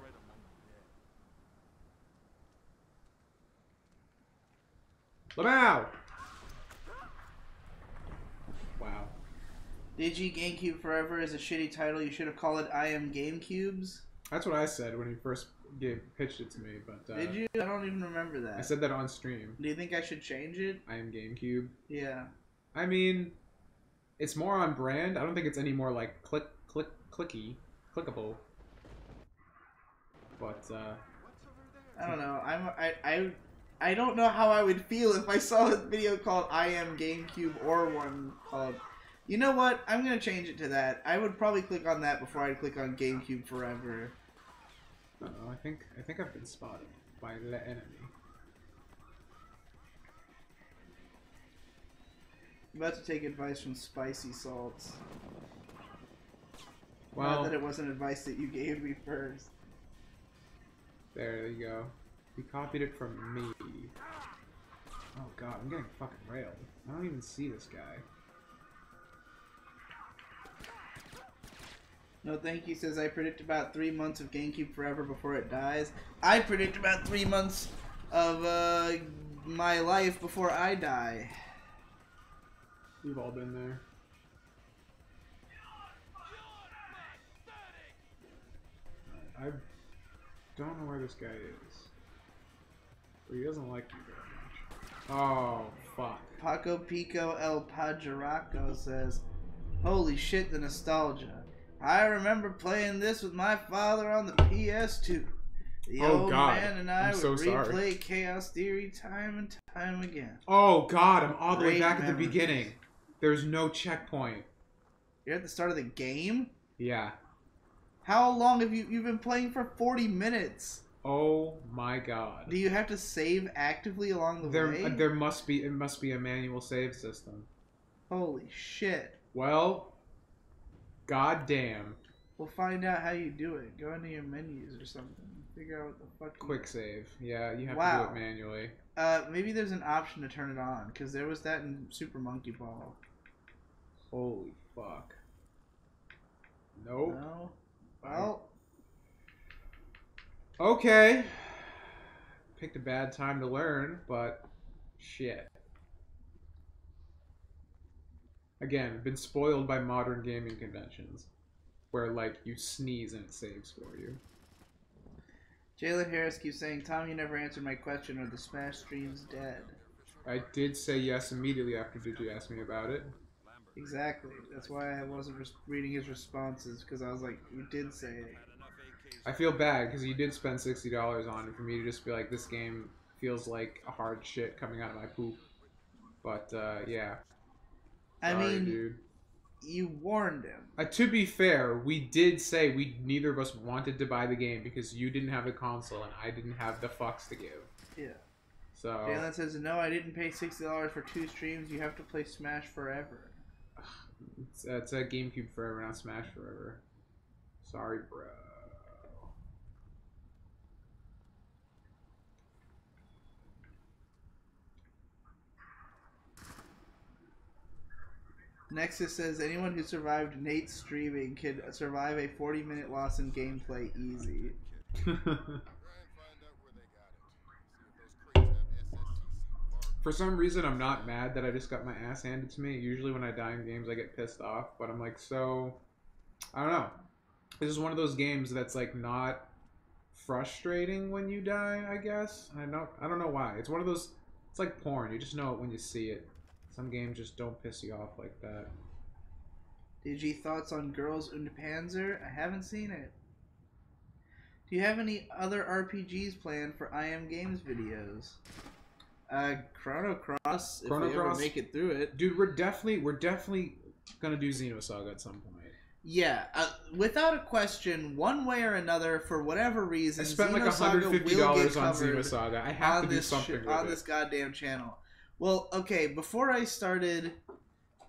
Lamau! Wow.
Digi GameCube Forever is a shitty title. You should have called it I Am GameCubes.
That's what I said when he first pitched it to me. But
did you? I don't even remember that.
I said that on stream.
Do you think I should change it?
I Am GameCube.
Yeah.
I mean, it's more on brand. I don't think it's any more like clickable. But
I don't know. I don't know how I would feel if I saw a video called I Am GameCube or one called... You know what? I'm gonna change it to that. I would probably click on that before I'd click on GameCube Forever.
Uh-oh, I think I've been spotted by the enemy.
I'm about to take advice from Spicy Salts.
Well,
Not that it wasn't advice that you gave me first.
there you go. He copied it from me. Oh god, I'm getting fucking railed. I don't even see this guy.
No thank you says I predict about 3 months of GameCube Forever before it dies. I predict about 3 months of my life before I die.
We've all been there. I don't know where this guy is. But he doesn't like me very much. Oh, fuck.
Paco Pico El Pajaraco says, holy shit, the nostalgia. I remember playing this with my father on the PS2. The old man and I would replay Chaos Theory time and time again.
Oh god, I'm all the way
Great
back at the
memories.
beginning. There's no checkpoint.
You're at the start of the game?
Yeah.
How long have you've been playing for 40 minutes?
Oh my god.
Do you have to save actively along the way?
There must be, it must be a manual save system.
Holy shit.
Well, goddamn.
We'll find out how you do it. Go into your menus or something. Figure out what the fuck you...
Quick save. Yeah, you have
Wow.
to do it manually.
Maybe there's an option to turn it on, because there was that in Super Monkey Ball.
Holy fuck. Nope.
No? Well...
Okay. Picked a bad time to learn, but shit. Again, been spoiled by modern gaming conventions. Where, like, you sneeze and it saves for you.
Jalen Harris keeps saying, Tom, you never answered my question. Are the Smash streams dead?
I did say yes immediately after did you ask me about it.
Exactly. That's why I wasn't reading his responses, because I was like, you did say it.
I feel bad because you did spend $60 on it for me to just be like, this game feels like a hard shit coming out of my poop. But, yeah.
I
Sorry,
mean,
dude.
you warned him.
To be fair, we did say neither of us wanted to buy the game because you didn't have the console and I didn't have the fucks to give.
Yeah.
So
Jalen says, no, I didn't pay $60 for 2 streams. You have to play Smash forever.
it's a GameCube Forever, not Smash Forever. Sorry, bro.
Nexus says, anyone who survived Nate's streaming can survive a 40-minute loss in gameplay easy.
For some reason, I'm not mad that I just got my ass handed to me. Usually when I die in games, I get pissed off. But I'm like, so... I don't know. This is one of those games that's, like, not frustrating when you die, I guess. I don't know why. It's one of those... It's like porn. You just know it when you see it. Some games just don't piss you off like that.
DG, thoughts on Girls und Panzer? I haven't seen it. Do you have any other RPGs planned for IM Games videos? Chrono Cross, if we ever make it through it.
Dude, we're definitely gonna do Xenosaga at some point.
Yeah, without a question, one way or another, for whatever reason,
I spent like
$150
on Xenosaga. I have to do something with
on
it.
this goddamn channel. Well, okay, before I started...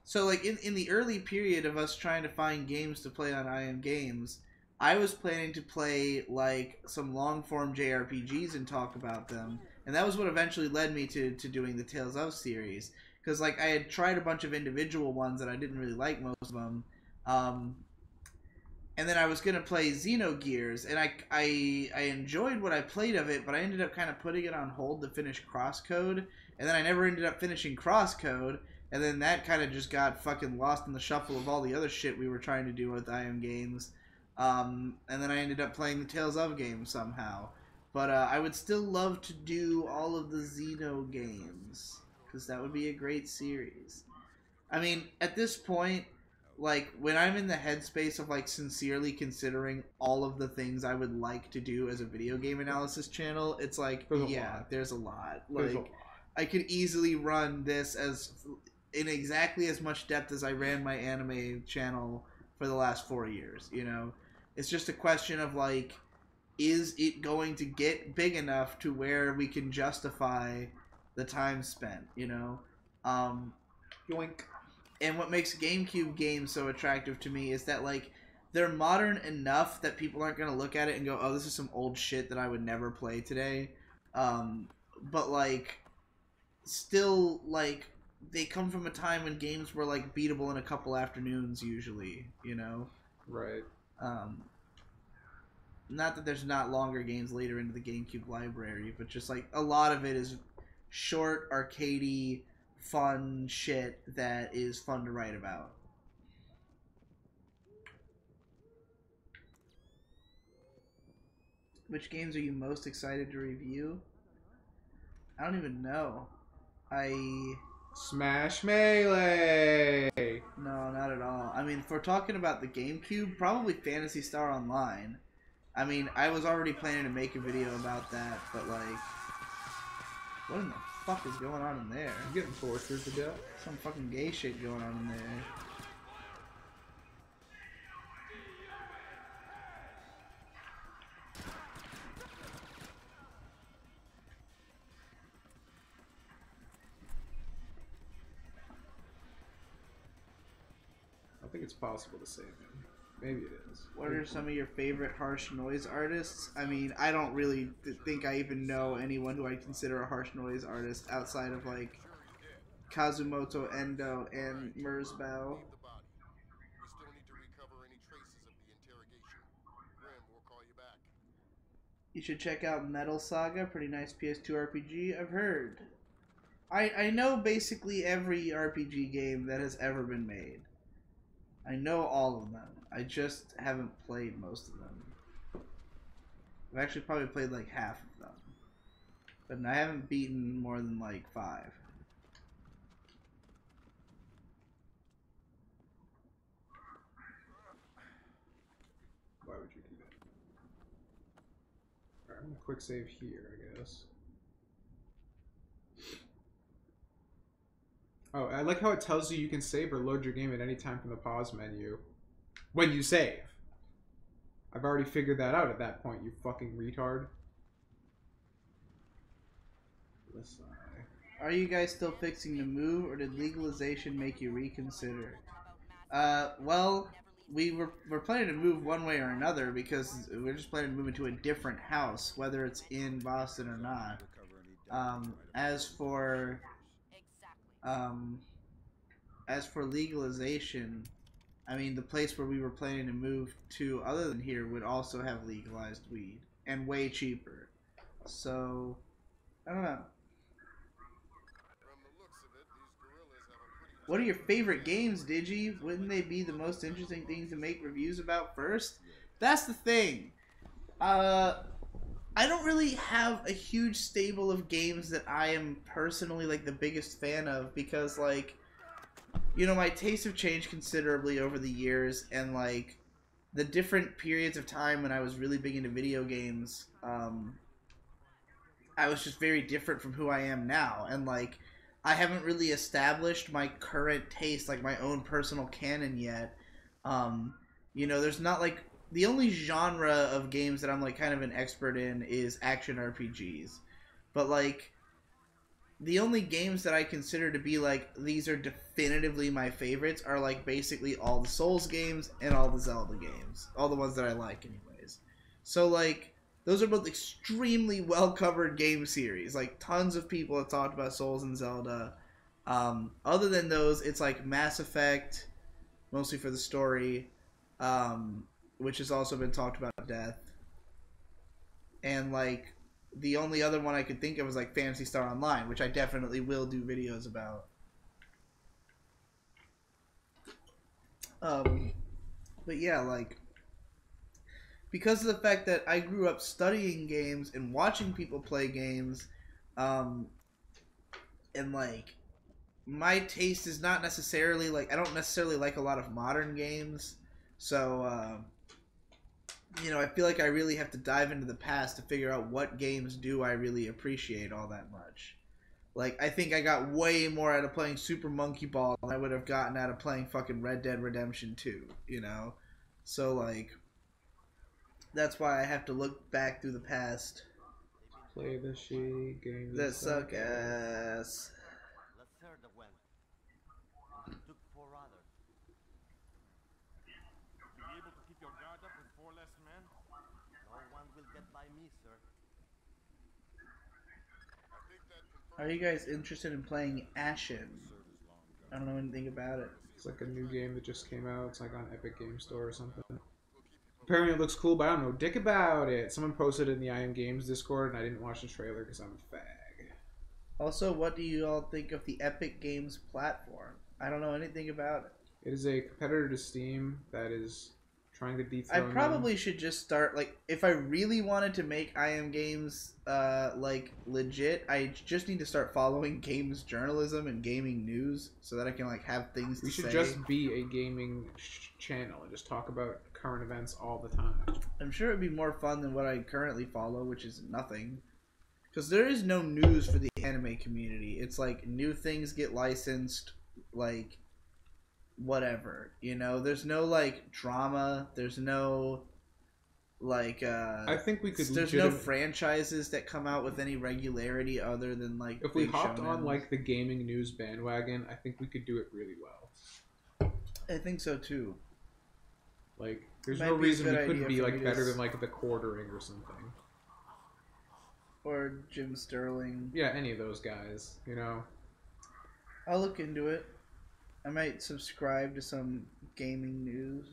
So, like, in the early period of us trying to find games to play on IM Games, I was planning to play, like, some long-form JRPGs and talk about them. And that was what eventually led me to doing the Tales of series. Because, like, I had tried a bunch of individual ones and I didn't really like most of them. And then I was going to play Xenogears, and I enjoyed what I played of it, but I ended up kind of putting it on hold to finish Crosscode. And then I never ended up finishing Crosscode, and then that kind of just got fucking lost in the shuffle of all the other shit we were trying to do with IM Games. And then I ended up playing the Tales of games somehow. But I would still love to do all of the Xeno games, because that would be a great series. I mean, at this point, like, when I'm in the headspace of, like, sincerely considering all of the things I would like to do as a video game analysis channel, it's like, there's a lot. Like, I could easily run this as in exactly as much depth as I ran my anime channel for the last 4 years. You know, it's just a question of like, is it going to get big enough to where we can justify the time spent? You know,
Yoink.
and what makes GameCube games so attractive to me is that like they're modern enough that people aren't gonna look at it and go, "Oh, this is some old shit that I would never play today." But like, still like they come from a time when games were like beatable in a couple afternoons usually. You know,
Right.
um, not that there's not longer games later into the GameCube library, but just like a lot of it is short, arcadey, fun shit that is fun to write about. Which games are you most excited to review? I don't even know.
Smash Melee!
No, not at all. I mean, if we're talking about the GameCube, probably Phantasy Star Online. I mean, I was already planning to make a video about that, but like, what in the fuck is going on in there?
I'm getting tortured to death.
Some fucking gay shit going on in there.
I think it's possible to save him. Maybe it is.
What are some of your favorite harsh noise artists? I mean, I don't really think I even know anyone who I consider a harsh noise artist outside of like Kazumoto Endo and Merzbow.
Leave the body. We still need to recover any traces of the interrogation. Grim will call you back.
You should check out Metal Saga, pretty nice PS2 RPG, I've heard. I know basically every RPG game that has ever been made. I know all of them. I just haven't played most of them. I've actually probably played like half of them. But I haven't beaten more than like 5.
Why would you do that? Alright, I'm gonna quick save here, I guess. Oh, I like how it tells you can save or load your game at any time from the pause menu when you save. I've already figured that out at that point, you fucking retard. Listen.
Are you guys still fixing the move, or did legalization make you reconsider? Well, we're planning to move one way or another because we're just planning to move into a different house, whether it's in Boston or not. As for legalization, I mean, the place where we were planning to move to, other than here, would also have legalized weed and way cheaper. So, I don't know.
From the looks of it, these gorillas have a pretty...
What are your favorite games, Digi? Wouldn't they be the most interesting thing to make reviews about first? That's the thing. I don't really have a huge stable of games that I am personally like the biggest fan of because like, you know, my tastes have changed considerably over the years, and like the different periods of time when I was really big into video games, I was just very different from who I am now, and like I haven't really established my current taste, like my own personal canon yet. You know, there's not like the only genre of games that I'm like kind of an expert in is action RPGs. But like the only games that I consider to be like these are definitively my favorites are like basically all the Souls games and all the Zelda games. All the ones that I like anyways. So like those are both extremely well covered game series. Like tons of people have talked about Souls and Zelda. Other than those, it's like Mass Effect, mostly for the story. Which has also been talked about death. And like the only other one I could think of is like Phantasy Star Online, which I definitely will do videos about. But yeah, like because of the fact that I grew up studying games and watching people play games, and like my taste is not necessarily like I don't necessarily like a lot of modern games, so you know, I feel like I really have to dive into the past to figure out what games do I really appreciate all that much. Like, I think I got way more out of playing Super Monkey Ball than I would have gotten out of playing fucking Red Dead Redemption 2, you know? So, like, that's why I have to look back through the past.
Play the shitty game.
That suck ass.
The third went, and took 4 others.
You be able to keep your guard up with 4 less men?
No one will get by me, sir.
I think that confirms
Are you guys interested in playing Ashen? I don't know anything about it.
It's like a new game that just came out. It's like on Epic Game Store or something. Apparently it looks cool, but I don't know dick about it. Someone posted it in the I Am Games Discord, and I didn't watch the trailer because I'm a fag.
Also, what do you all think of the Epic Games platform? I don't know anything about it.
It is a competitor to Steam that is trying to
I
dethrone
probably should just start, like, if I really wanted to make I Am Games, like, legit, I just need to start following games journalism and gaming news so that I can, like, have things
We
to
should
say.
just be a gaming channel and just talk about current events all the time.
I'm sure it'd be more fun than what I currently follow, which is nothing. Because there is no news for the anime community. It's like new things get licensed, like whatever, you know. There's no like drama. There's no like.
I think we could.
There's no franchises that come out with any regularity other than like.
If we
big
hopped on
shonens.
like the gaming news bandwagon, I think we could do it really well.
I think so too.
Like, there's
Might
no
be a
reason we
good
couldn't
idea
be
for
like
me to
better
s-
than like the Quartering or something.
Or Jim Sterling.
Yeah, any of those guys, you know.
I'll look into it. I might subscribe to some gaming news.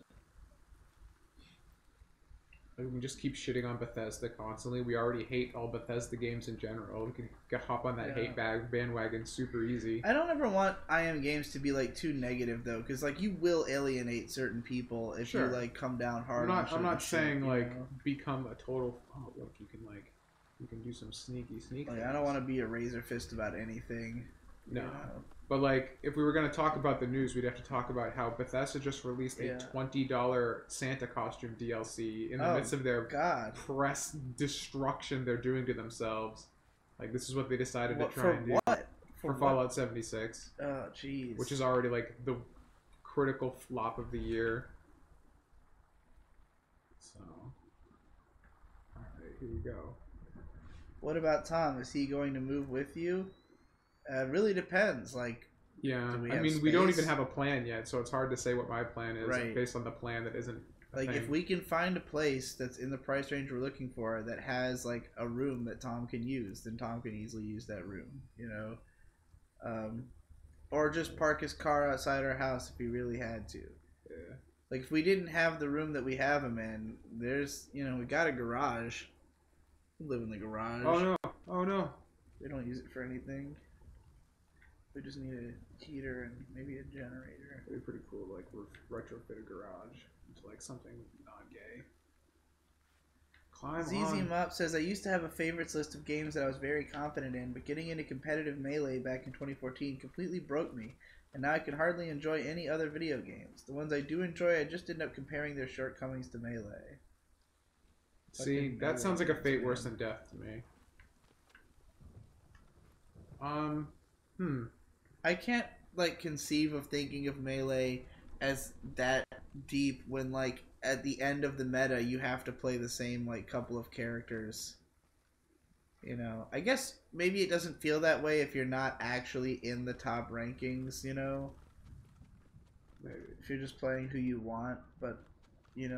Like, we can just keep shitting on Bethesda constantly. We already hate all Bethesda games in general. We can hop on that
Yeah.
hate bandwagon super easy.
I don't ever want I Am Games to be like too negative though, because like you will alienate certain people if
Sure.
you like come down hard.
I'm
on
not. I'm not
certain
saying
shit, you
like
know?
become a total. Oh look, you can do some sneaky
Like,
things.
I don't want to be a razor fist about anything.
No.
You know?
But like, if we were gonna talk about the news, we'd have to talk about how Bethesda just released a
Yeah.
$20 Santa costume DLC in the
Oh,
midst of their
God.
press destruction they're doing to themselves. Like, this is what they decided
What,
to try
for
and do
what?
for
what?
Fallout 76,
Oh, jeez.
which is already like the critical flop of the year. So, all right, here we go.
What about Tom? Is he going to move with you? Really depends. Like,
Yeah,
Do we
I
have
mean, we don't
space?
even have a plan yet, so it's hard to say what my plan is
Right.
based on the plan that isn't. a
like if
thing.
we can find a place that's in the price range we're looking for that has like a room that Tom can use, then Tom can easily use that room, you know. Or just park his car outside our house if he really had to.
Yeah.
Like if we didn't have the room that we have him in, there's we got a garage. We live in the garage.
Oh no! Oh no!
We don't use it for anything. We just need a heater and maybe a generator.
It'd be pretty cool to like retrofit a garage into like something non-gay. Climb
ZZ
on.
Mop says, I used to have a favorites list of games that I was very confident in, but getting into competitive Melee back in 2014 completely broke me, and now I can hardly enjoy any other video games. The ones I do enjoy, I just end up comparing their shortcomings to Melee.
See,
Fucking
that sounds like a fate
man.
worse than death to me.
I can't, like, conceive of thinking of Melee as that deep when, like, at the end of the meta, you have to play the same, like, couple of characters. You know, I guess maybe it doesn't feel that way if you're not actually in the top rankings, you know?
Maybe.
If you're just playing who you want, but,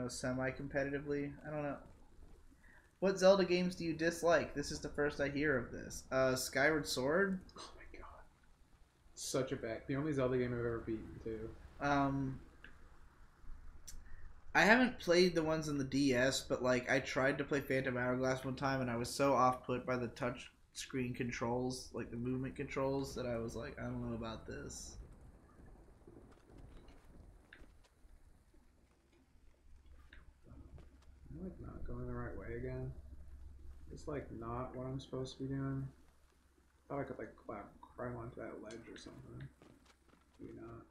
semi-competitively. I don't know. What Zelda games do you dislike? This is the first I hear of this. Skyward Sword?
Oh my god. Such a bad. The only Zelda game I've ever beaten too.
I haven't played the ones on the DS, but like I tried to play Phantom Hourglass one time, and I was so off put by the touch screen controls, like the movement controls, that I was like, I don't know about this.
I'm like not going the right way again. It's like not what I'm supposed to be doing. Thought I could like climb onto that ledge or something. Maybe not.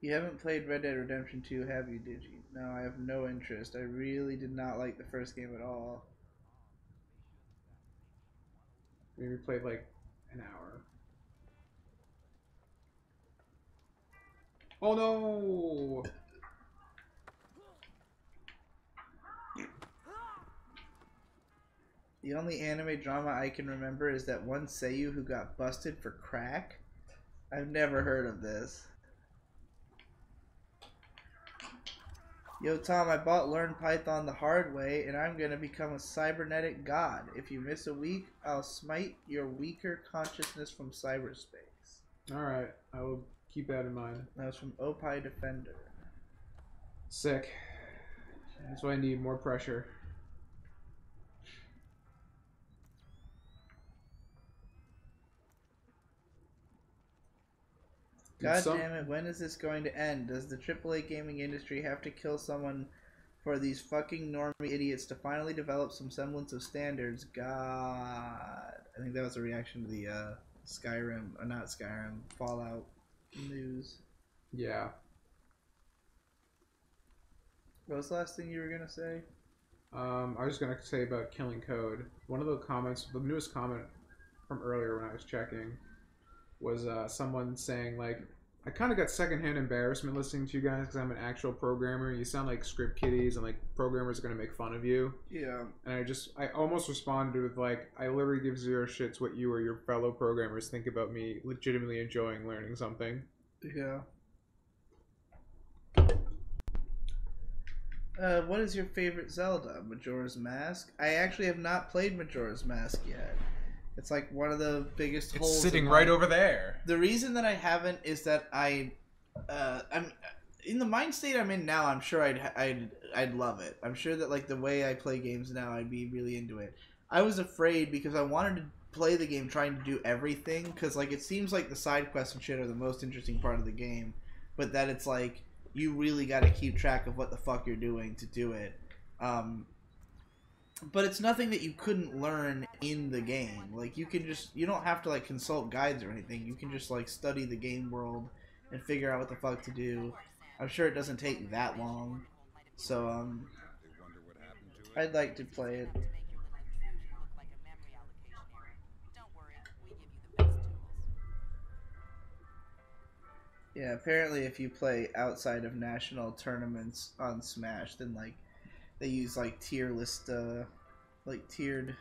You haven't played Red Dead Redemption 2, have you, did you? No, I have no interest. I really did not like the first game at all.
Maybe played like an hour. Oh no!
The only anime drama I can remember is that one Seiyu who got busted for crack. I've never heard of this. Yo, Tom, I bought Learn Python the hard way, and I'm gonna become a cybernetic god. If you miss a week, I'll smite your weaker consciousness from cyberspace.
Alright, I will keep that in mind.
That was from Opie Defender.
Sick. That's why I need more pressure.
God damn it, when is this going to end? Does the AAA gaming industry have to kill someone for these fucking normie idiots to finally develop some semblance of standards? God. I think that was a reaction to the Skyrim, or not Skyrim, Fallout news.
Yeah.
What was the last thing you were gonna say?
I was gonna say about killing code. One of the comments, the newest comment from earlier when I was checking, was someone saying, like, I kind of got secondhand embarrassment listening to you guys because I'm an actual programmer. You sound like script kiddies and like programmers are going to make fun of you.
Yeah.
And I almost responded with, like, I literally give zero shits what you or your fellow programmers think about me legitimately enjoying learning something.
Yeah. What is your favorite Zelda? Majora's Mask? I actually have not played Majora's Mask yet. It's like one of the biggest holes.
It's sitting right over there.
The reason that I haven't is that I'm in the mind state I'm in now. I'm sure I'd love it. I'm sure that like the way I play games now, I'd be really into it. I was afraid because I wanted to play the game trying to do everything because like it seems like the side quests and shit are the most interesting part of the game, but that it's like you really got to keep track of what the fuck you're doing to do it. But it's nothing that you couldn't learn in the game. Like, you don't have to, like, consult guides or anything. You can just, like, study the game world and figure out what the fuck to do. I'm sure it doesn't take that long. So, I'd like to play it. Yeah, apparently if you play outside of national tournaments on Smash, then, like, they use like tier list, like tiered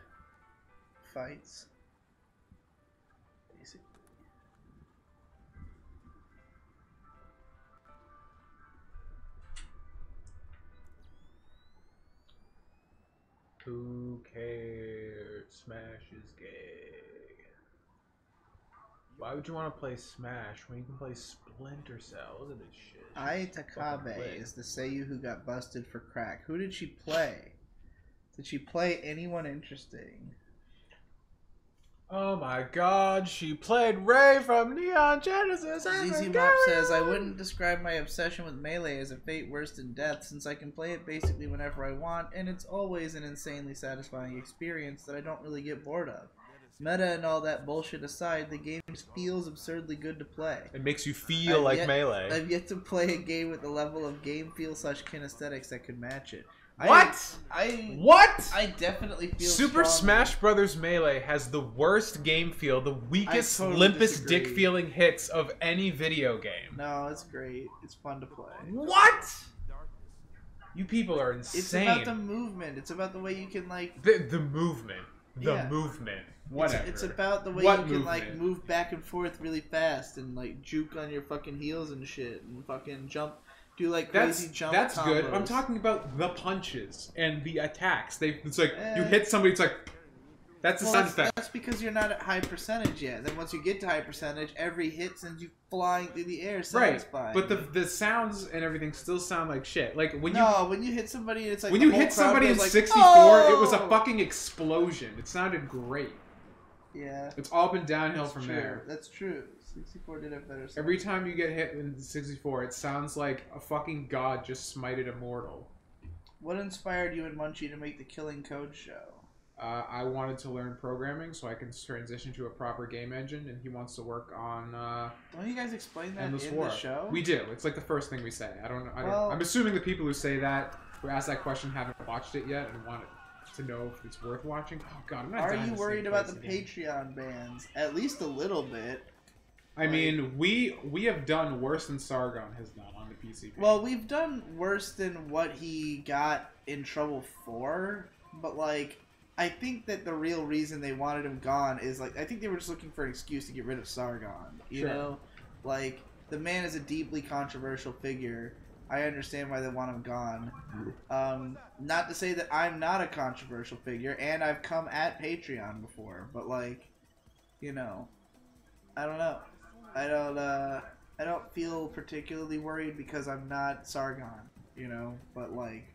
fights. Basically.
Who cares? Smash is gay. Why would you want to play Smash when you can play Splinter Cell? Look at this shit.
Ai Takabe is the Seiyu who got busted for crack. Who did she play? Did she play anyone interesting?
Oh my god, she played Ray from Neon Genesis!
ZZ Mop says, I wouldn't describe my obsession with Melee as a fate worse than death, since I can play it basically whenever I want, and it's always an insanely satisfying experience that I don't really get bored of. Meta and all that bullshit aside, the game just feels absurdly good to play.
It makes you feel like Melee.
I've yet to play a game with the level of game feel / kinesthetics that could match it.
What?
I definitely feel
Super
strongly.
Smash Brothers Melee has the worst game feel, the weakest, limpest dick feeling hits of any video game.
No, it's great. It's fun to play.
What? You people are insane.
It's about the movement. It's about the way you can like
the movement.
Yeah.
Movement. Whatever.
It's about the way
What
you can
movement?
like move back and forth really fast and like juke on your fucking heels and shit and fucking jump, do like crazy jump.
That's
combos.
good. I'm talking about the punches and the attacks. It's like you hit somebody. It's like that's the sound effect.
That's because you're not at high percentage yet. Then once you get to high percentage, every hit sends you flying through the air. Satisfying.
Right, but the sounds and everything still sound like shit. Like when
when you hit somebody, it's like
when
the
you
whole
hit
crowd
somebody in
goes like,
64,
oh!
it was a fucking explosion. It sounded great.
Yeah.
It's all been downhill
That's
from
true.
there.
That's true. 64 did have better sound.
Every time you get hit in 64, it sounds like a fucking god just smited a mortal.
What inspired you and Munchie to make the Killing Code show?
I wanted to learn programming so I can transition to a proper game engine, and he wants to work on
Don't you guys explain that
Endless
in
War.
the show?
We do. It's like the first thing we say. I don't know.
Well-
I'm assuming the people who say that, who ask that question, haven't watched it yet and want it. to know if it's worth watching. Oh god, I'm not.
Are you worried about the Patreon bans? At least a little bit.
I mean, we have done worse than Sargon has done on the PC.
Well, we've done worse than what he got in trouble for, but like, I think that the real reason they wanted him gone is like, I think they were just looking for an excuse to get rid of Sargon. You know, like the man is a deeply controversial figure. I understand why they want him gone. Not to say that I'm not a controversial figure, and I've come at Patreon before, but like, you know, I don't know. I don't feel particularly worried because I'm not Sargon, you know, but like,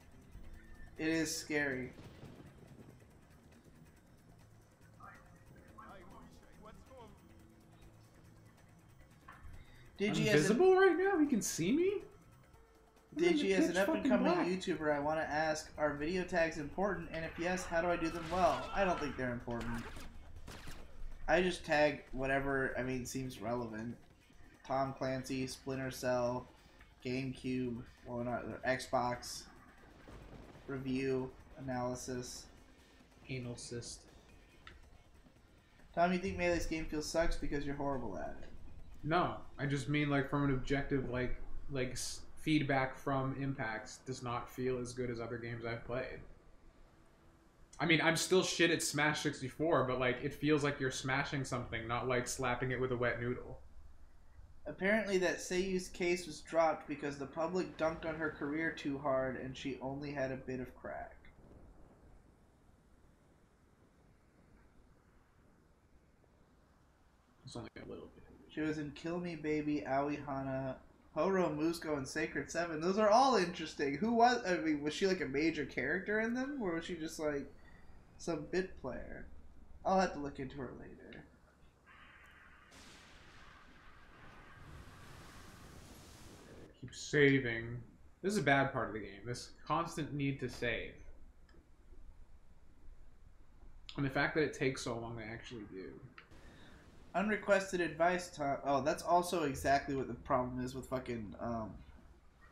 it is scary.
Digi, invisible right now? He can see me?
Digi, as an up-and-coming YouTuber, I want to ask, are video tags important? And if yes, how do I do them well? I don't think they're important. I just tag whatever, I mean, seems relevant. Tom Clancy, Splinter Cell, GameCube, well, not Xbox, review, analysis.
Anal cyst.
Tom, you think Melee's game feels sucks because you're horrible at it?
No, I just mean like from an objective, like feedback from impacts does not feel as good as other games I've played. I mean, I'm still shit at Smash 64, but like it feels like you're smashing something, not like slapping it with a wet noodle.
Apparently that Seiyu's case was dropped because the public dunked on her career too hard and she only had a bit of crack.
It's only a little bit.
She was in Kill Me Baby, Aoi Hana, Horo Musco, and Sacred 7. Those are all interesting. Who was... I mean, was she like a major character in them? Or was she just like some bit player? I'll have to look into her later.
Keep saving. This is a bad part of the game. This constant need to save. And the fact that it takes so long to actually do.
Unrequested advice, Tom. Oh, that's also exactly what the problem is with fucking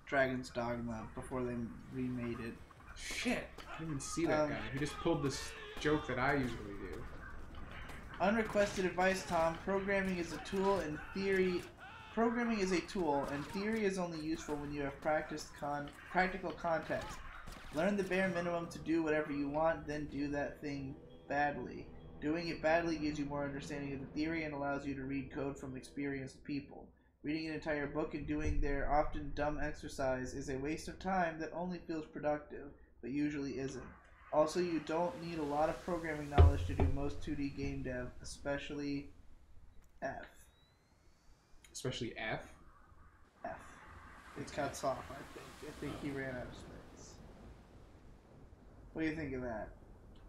Dragon's Dogma before they remade it.
Shit! I didn't even see that guy. He just pulled this joke that I usually do.
Unrequested advice, Tom. Programming is a tool, and theory... Programming is a tool, and theory is only useful when you have practical context. Learn the bare minimum to do whatever you want, then do that thing badly. Doing it badly gives you more understanding of the theory and allows you to read code from experienced people. Reading an entire book and doing their often dumb exercise is a waste of time that only feels productive, but usually isn't. Also, you don't need a lot of programming knowledge to do most 2D game dev, especially F.
Especially F?
F. It's cuts off, I think. I think he ran out of space. What do you think of that?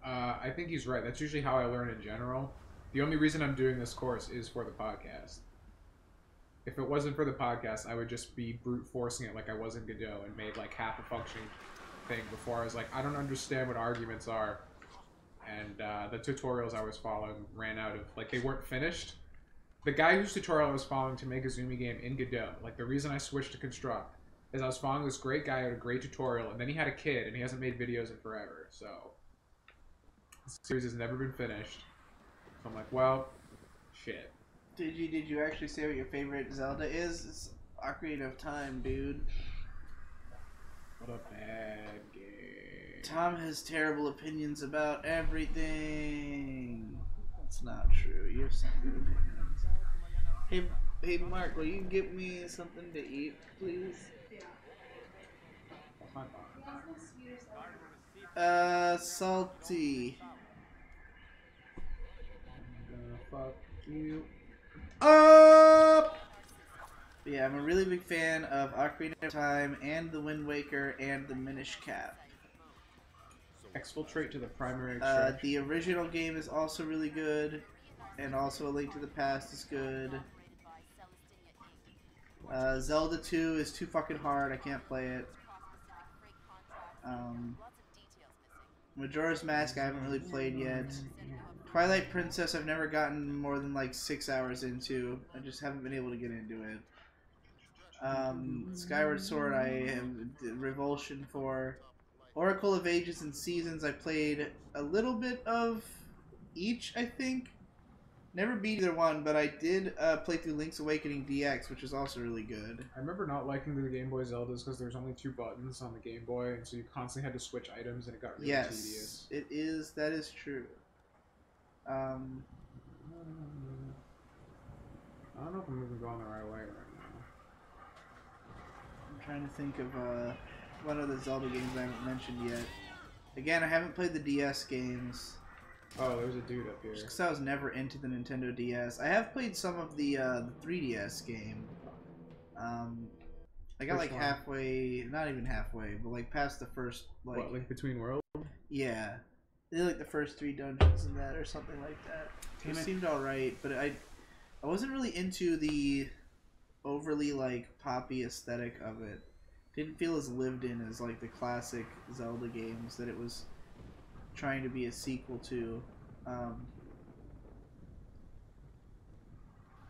I think he's right. That's usually how I learn in general. The only reason I'm doing this course is for the podcast. If it wasn't for the podcast, I would just be brute forcing it like I was in Godot and made like half a functioning thing before I was like, I don't understand what arguments are. And the tutorials I was following ran out of, like, they weren't finished. The guy whose tutorial I was following to make a Zumi game in Godot, like the reason I switched to Construct, is I was following this great guy who had a great tutorial, and then he had a kid, and he hasn't made videos in forever, so... This series has never been finished. So I'm like, well, shit.
Did you actually say what your favorite Zelda is? It's Ocarina of Time, dude.
What a bad game.
Tom has terrible opinions about everything. That's not true. You have some good opinions. Hey, Mark, will you get me something to eat, please? Salty.
Fuck you.
Up! Yeah, I'm a really big fan of Ocarina of Time and the Wind Waker and the Minish Cap.
Exfiltrate to the primary extraction.
The original game is also really good, and also A Link to the Past is good. Zelda 2 is too fucking hard, I can't play it. Majora's Mask I haven't really played yet. Twilight Princess I've never gotten more than like 6 hours into. I just haven't been able to get into it. Skyward Sword I have revulsion for. Oracle of Ages and Seasons, I played a little bit of each, I think. Never beat either one, but I did play through Link's Awakening DX, which is also really good.
I remember not liking the Game Boy Zeldas because there's only 2 buttons on the Game Boy, and so you constantly had to switch items, and it got really tedious.
Yes, it is. That is true.
I don't know if I'm even going the right way right now.
I'm trying to think of one of the Zelda games I haven't mentioned yet. Again, I haven't played the DS games.
Oh, there's a dude up here.
Just because I was never into the Nintendo DS. I have played some of the 3DS game. I got like halfway, not even halfway, but like past the first like.
What, Link Between Worlds?
Yeah, they did like the first 3 dungeons in that or something like that. It seemed alright, but I wasn't really into the overly like poppy aesthetic of it. Didn't feel as lived in as like the classic Zelda games that it was trying to be a sequel to.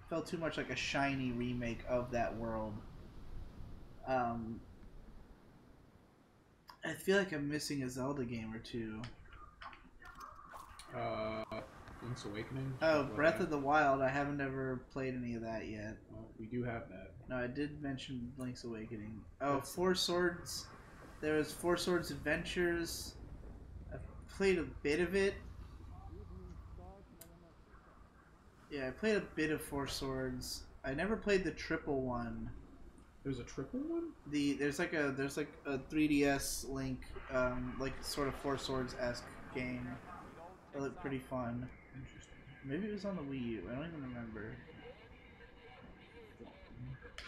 Felt too much like a shiny remake of that world. I feel like I'm missing a Zelda game or two.
Link's Awakening?
Oh, Breath of the Wild. I haven't ever played any of that yet.
Well, we do have that.
No, I did mention Link's Awakening. Oh, Four Swords. There was Four Swords Adventures. I've played a bit of it. Yeah, I played a bit of Four Swords. I never played the triple one.
There's a triple one?
There's like a 3DS Link, like sort of Four Swords-esque game. It looked pretty fun.
Interesting.
Maybe it was on the Wii U. I don't even remember.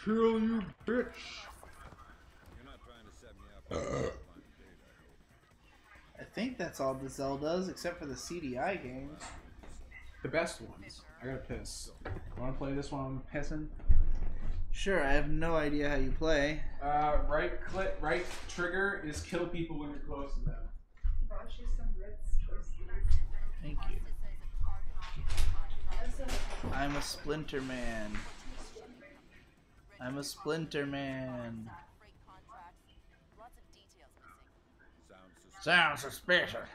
Kill you, bitch!
You're not trying to set me up on a blind date, I hope.
I think that's all the Zeldas, except for the CDI games.
The best ones. I gotta piss. Wanna play this one? I'm pissing.
Sure, I have no idea how you play.
Right trigger is kill people when you're close to them.
Thank you. I'm a Splinter Man. I'm a Splinter Man. Sounds suspicious.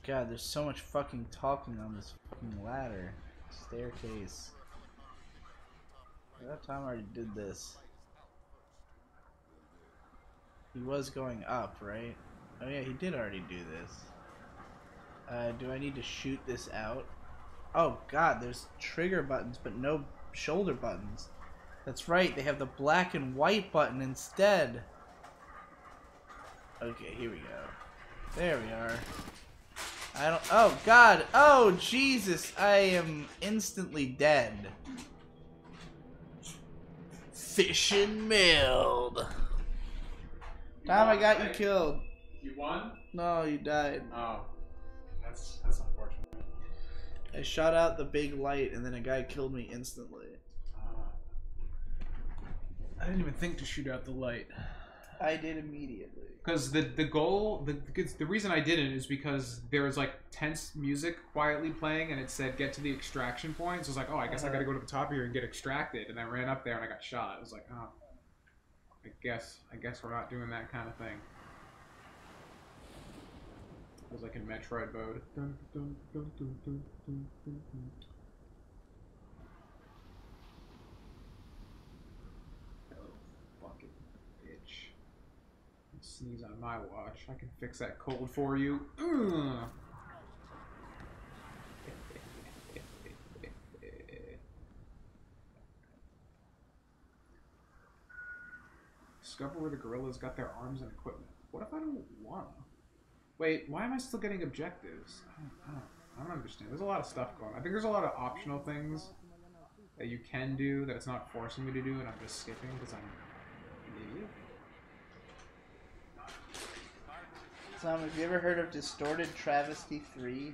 God, there's so much fucking talking on this fucking ladder. Staircase. That time I already did this. He was going up, right? Oh yeah, he did already do this. Do I need to shoot this out? Oh god, there's trigger buttons, but no shoulder buttons. That's right, they have the black and white button instead. Okay, here we go. There we are. I don't. Oh god! Oh Jesus! I am instantly dead. Fish and milled. Tom, I got you killed.
You won?
No, you died.
Oh. That's unfortunate.
I shot out the big light and then a guy killed me instantly.
I didn't even think to shoot out the light.
I did immediately.
Because the reason I didn't is because there was like tense music quietly playing and it said get to the extraction point. So I was like, oh, I guess I gotta go to the top here and get extracted. And I ran up there and I got shot. I was like, oh, I guess we're not doing that kind of thing. It was like in Metroid mode. Dun, dun, dun, dun, dun, dun, dun, dun. Oh, fucking bitch. Sneeze on my watch. I can fix that cold for you. Discover where the gorillas got their arms and equipment. What if I don't wanna? Wait, why am I still getting objectives? I don't understand. There's a lot of stuff going on. I think there's a lot of optional things that you can do that it's not forcing me to do, and I'm just skipping because I'm an idiot.
Tom, have you ever heard of Distorted Travesty 3?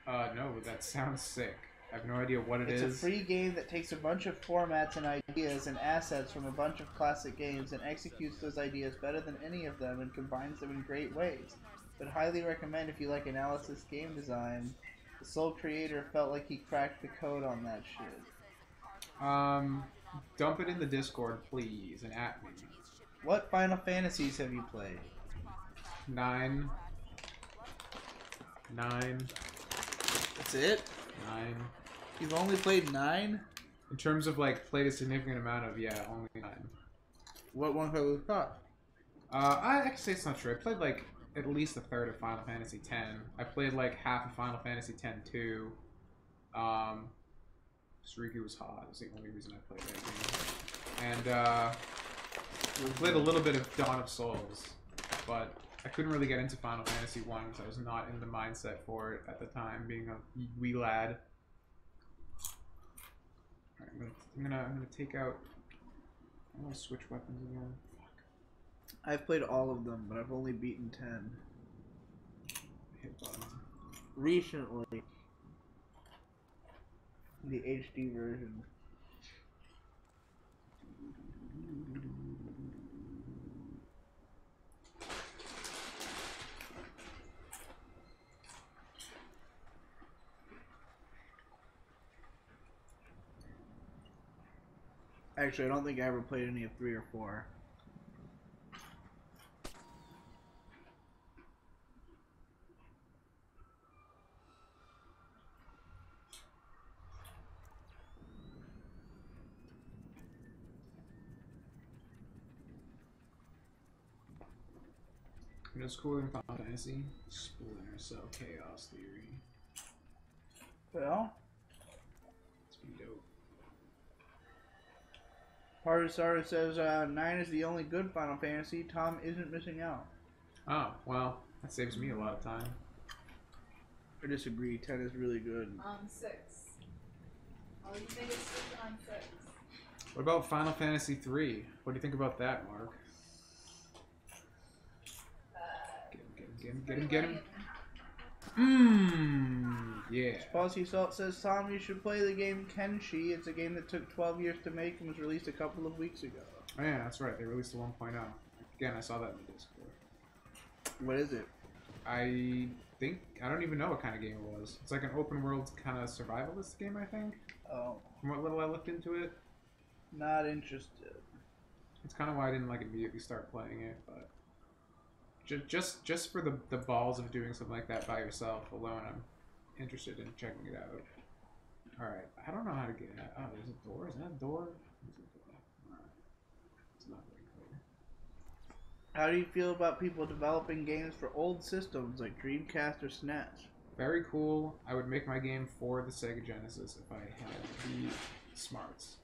No, but that sounds sick. I have no idea what
It's a free game that takes a bunch of formats and ideas and assets from a bunch of classic games and executes those ideas better than any of them and combines them in great ways. But highly recommend if you like analysis game design. The sole creator felt like he cracked the code on that shit.
dump it in the Discord, please, and at me.
What Final Fantasies have you played?
9.
That's it?
9.
You've only played 9?
In terms of like played a significant amount of, yeah, only 9.
What one have you got?
I can say it's not true. I played like at least a third of Final Fantasy X. I played like half of Final Fantasy X too. Surugi was hot. That's the only reason I played that game. And I played a little bit of Dawn of Souls, but I couldn't really get into Final Fantasy 1 because I was not in the mindset for it at the time, being a wee lad. Alright, I'm gonna take out. I'm gonna switch weapons again.
I've played all of them, but I've only beaten 10.
Hit button.
Recently. The HD version. Actually, I don't think I ever played any of 3 or 4.
You know, it's cooler than Final Fantasy. Splinter Cell Chaos Theory.
Well,
It's pretty dope.
Partisar says 9 is the only good Final Fantasy. Tom isn't missing out.
Oh, well, that saves me a lot of time.
I disagree. 10 is really good.
6. Oh, you think it's sleeping on 6?
What about Final Fantasy 3? What do you think about that, Mark? Get him. Yeah.
Spicy Salt says, Tom, you should play the game Kenshi. It's a game that took 12 years to make and was released a couple of weeks ago.
Oh yeah, that's right. They released the 1.0. Again, I saw that in the Discord.
What is it?
I don't even know what kind of game it was. It's like an open world kind of survivalist game, I think.
Oh.
From what little I looked into it.
Not interested.
It's kind of why I didn't like immediately start playing it, but just for the balls of doing something like that by yourself alone, I'm interested in checking it out. Alright, I don't know how to get out. Oh, there's a door? Is that a door? Alright. It's not very clear.
How do you feel about people developing games for old systems like Dreamcast or SNES?
Very cool. I would make my game for the Sega Genesis if I had the smarts,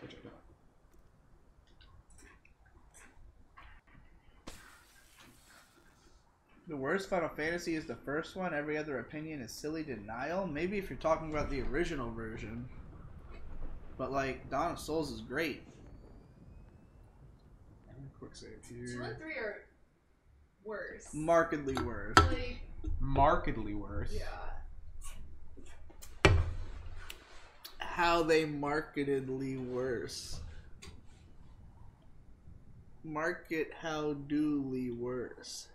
which I don't.
The worst Final Fantasy is the first one. Every other opinion is silly denial. Maybe if you're talking about the original version. But like, Dawn of Souls is great.
Quick save
2
here.
and 3 are worse.
Markedly worse.
Like,
Markedly worse.
yeah.
How they marketedly worse. Market how doly worse.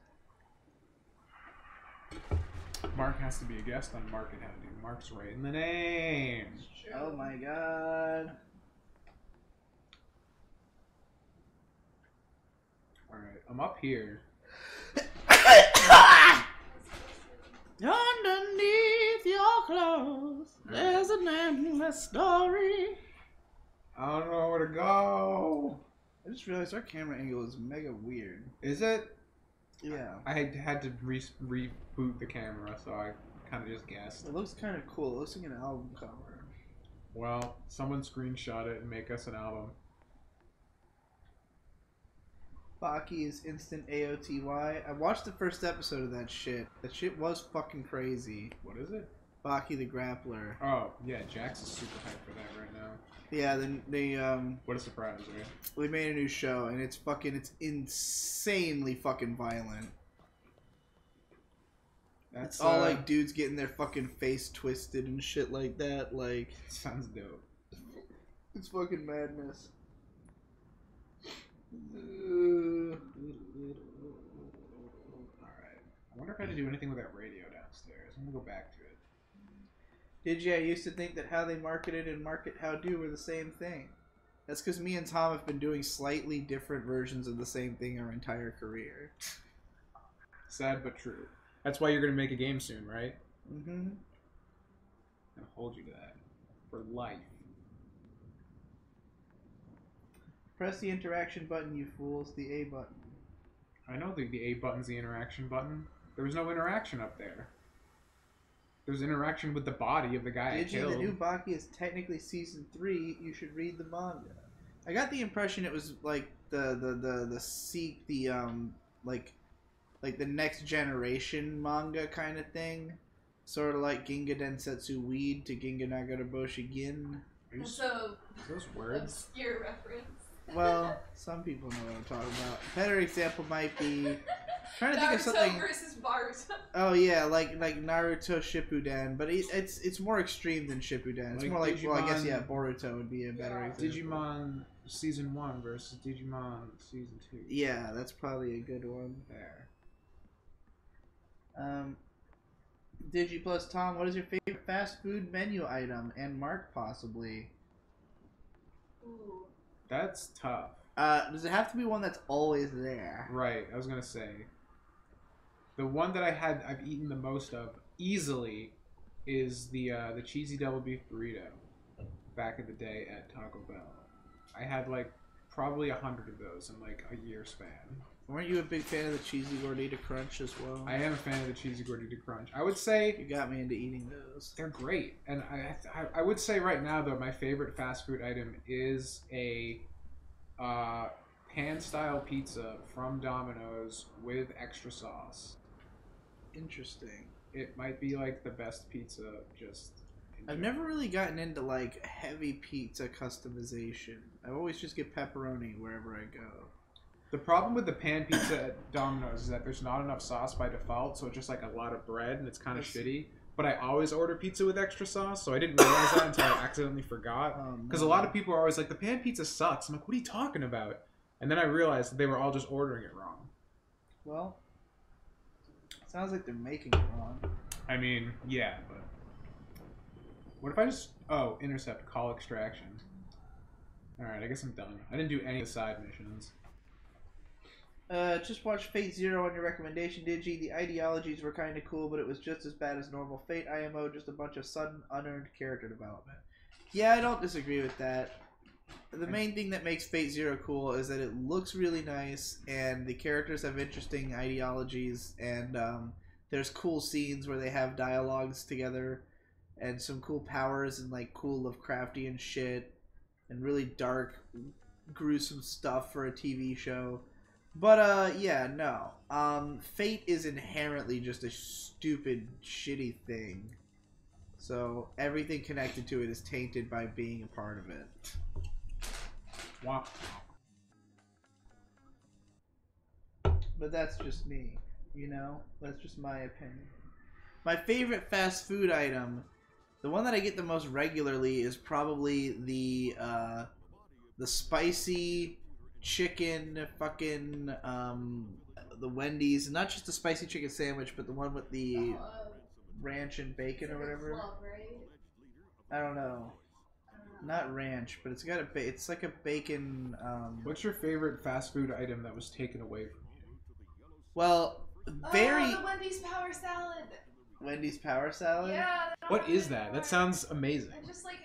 Mark has to be a guest on Market How to Do. Mark's right in the name.
True.
Oh my god.
Alright, I'm up here.
Underneath your clothes, there's an endless story.
I don't know where to go.
I just realized our camera angle is mega weird.
Is it?
Yeah.
I had to reboot the camera, so I kind of just guessed.
It looks kind of cool. It looks like an album cover.
Well, someone screenshot it and make us an album.
Baki is instant AOTY. I watched the first episode of that shit. That shit was fucking crazy.
What is it?
Baki the Grappler.
Oh, yeah, Jax is super hyped for that right now.
Yeah, then they
What a surprise, right?
we made a new show and it's insanely fucking violent.
That's
All like dudes getting their fucking face twisted and shit like that. Like,
sounds dope.
it's fucking madness.
Alright. I wonder if I had to do anything with that radio downstairs. I'm gonna go back to it.
Did you? I used to think that how they marketed and market how do were the same thing. That's because me and Tom have been doing slightly different versions of the same thing our entire career.
Sad but true. That's why you're gonna make a game soon, right?
Mm-hmm.
I'll hold you to that for life.
Press the interaction button, you fools. The A button.
I know the A button's the interaction button. There was no interaction up there. There's interaction with the body of the guy I
Digi,
killed.
the new Baki is technically season 3. You should read the manga. I got the impression it was like like the next generation manga kind of thing, sort of like Ginga Densetsu Weed to Ginga Nagaraboshi Gin.
That's a
Those words.
obscure reference.
Well, some people know what I'm talking about. A better example might be trying to think of
Naruto
something.
versus Boruto.
Oh yeah, like Naruto Shippuden, but it's more extreme than Shippuden. It's
Like
more like, well, I guess
Digimon-
yeah, Boruto would be a better example.
Digimon Season 1 versus Digimon Season 2.
Yeah, that's probably a good one.
There.
Digi plus Tom, what is your favorite fast food menu item? And Mark possibly.
Ooh.
That's tough.
Does it have to be one that's always there?
Right, I was gonna say. The one that I've eaten the most of, easily, is the cheesy double beef burrito. Back in the day at Taco Bell. I had like probably 100 of those in like a year span.
Weren't you a big fan of the cheesy gordita crunch as well?
I am a fan of the cheesy gordita crunch. I would say
You got me into eating those.
they're great, and I would say right now though my favorite fast food item is a pan style pizza from Domino's with extra sauce.
Interesting.
It might be like the best pizza. Just
I've never really gotten into like heavy pizza customization. I always just get pepperoni wherever I go.
The problem with the pan pizza at Domino's is that there's not enough sauce by default, so it's just like a lot of bread and it's kind of shitty. But I always order pizza with extra sauce, so I didn't realize that until I accidentally forgot. Because a lot of people are always like, the pan pizza sucks. I'm like, what are you talking about? And then I realized that they were all just ordering it wrong.
Well, sounds like they're making it wrong.
I mean, yeah, but... What if I just... Oh, intercept, call extraction. Alright, I guess I'm done. I didn't do any of the side missions.
Just watched Fate Zero on your recommendation, Digi. The ideologies were kind of cool, but it was just as bad as normal Fate IMO, just a bunch of sudden, unearned character development. Yeah, I don't disagree with that. The main thing that makes Fate Zero cool is that it looks really nice, and the characters have interesting ideologies, and there's cool scenes where they have dialogues together, and some cool powers, and like cool Lovecraftian shit, and really dark, gruesome stuff for a TV show. But, yeah, no. Fate is inherently just a stupid, shitty thing. So, everything connected to it is tainted by being a part of it.
Womp.
But that's just me, you know? That's just my opinion. My favorite fast food item, the one that I get the most regularly, is probably the spicy... chicken fucking the Wendy's, not just the spicy chicken sandwich, but the one with the ranch and bacon or whatever.
Club, right?
I don't know. Not ranch, but it's got it's like a bacon
What's your favorite fast food item that was taken away from you?
well, very
Oh, the Wendy's power salad.
Wendy's power salad?
Yeah.
What is that? That sounds amazing.
It just like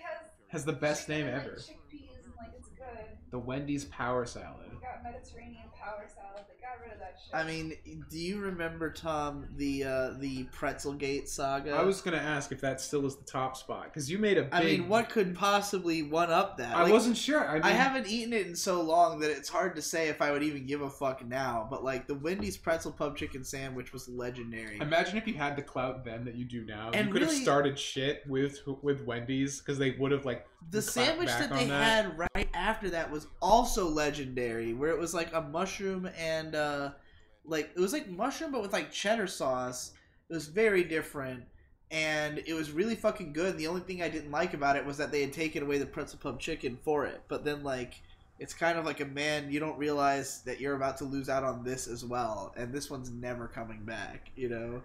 Has the best
chicken
name
and, like,
ever.
chickpeas and like it's good.
The Wendy's Power Salad.
We got Mediterranean power salad. They got rid of that shit.
I mean, do you remember, Tom, the Pretzelgate saga?
I was gonna ask if that still is the top spot because you made a big.
I mean, what could possibly one up that?
I
Like,
wasn't sure. I
I haven't eaten it in so long that it's hard to say if I would even give a fuck now. But like the Wendy's pretzel pub chicken sandwich was legendary.
Imagine if you had the clout then that you do now.
And
you could have
really-
started shit with Wendy's because they would have like
The
clapped
sandwich
back
that they
on
had right after that was also legendary, where it was like a mushroom and like it was like mushroom but with like cheddar sauce. It was very different, and it was really fucking good. And the only thing I didn't like about it was that they had taken away the pretzel pub chicken for it. But then like it's kind of like a man, you don't realize that you're about to lose out on this as well, and this one's never coming back, you know.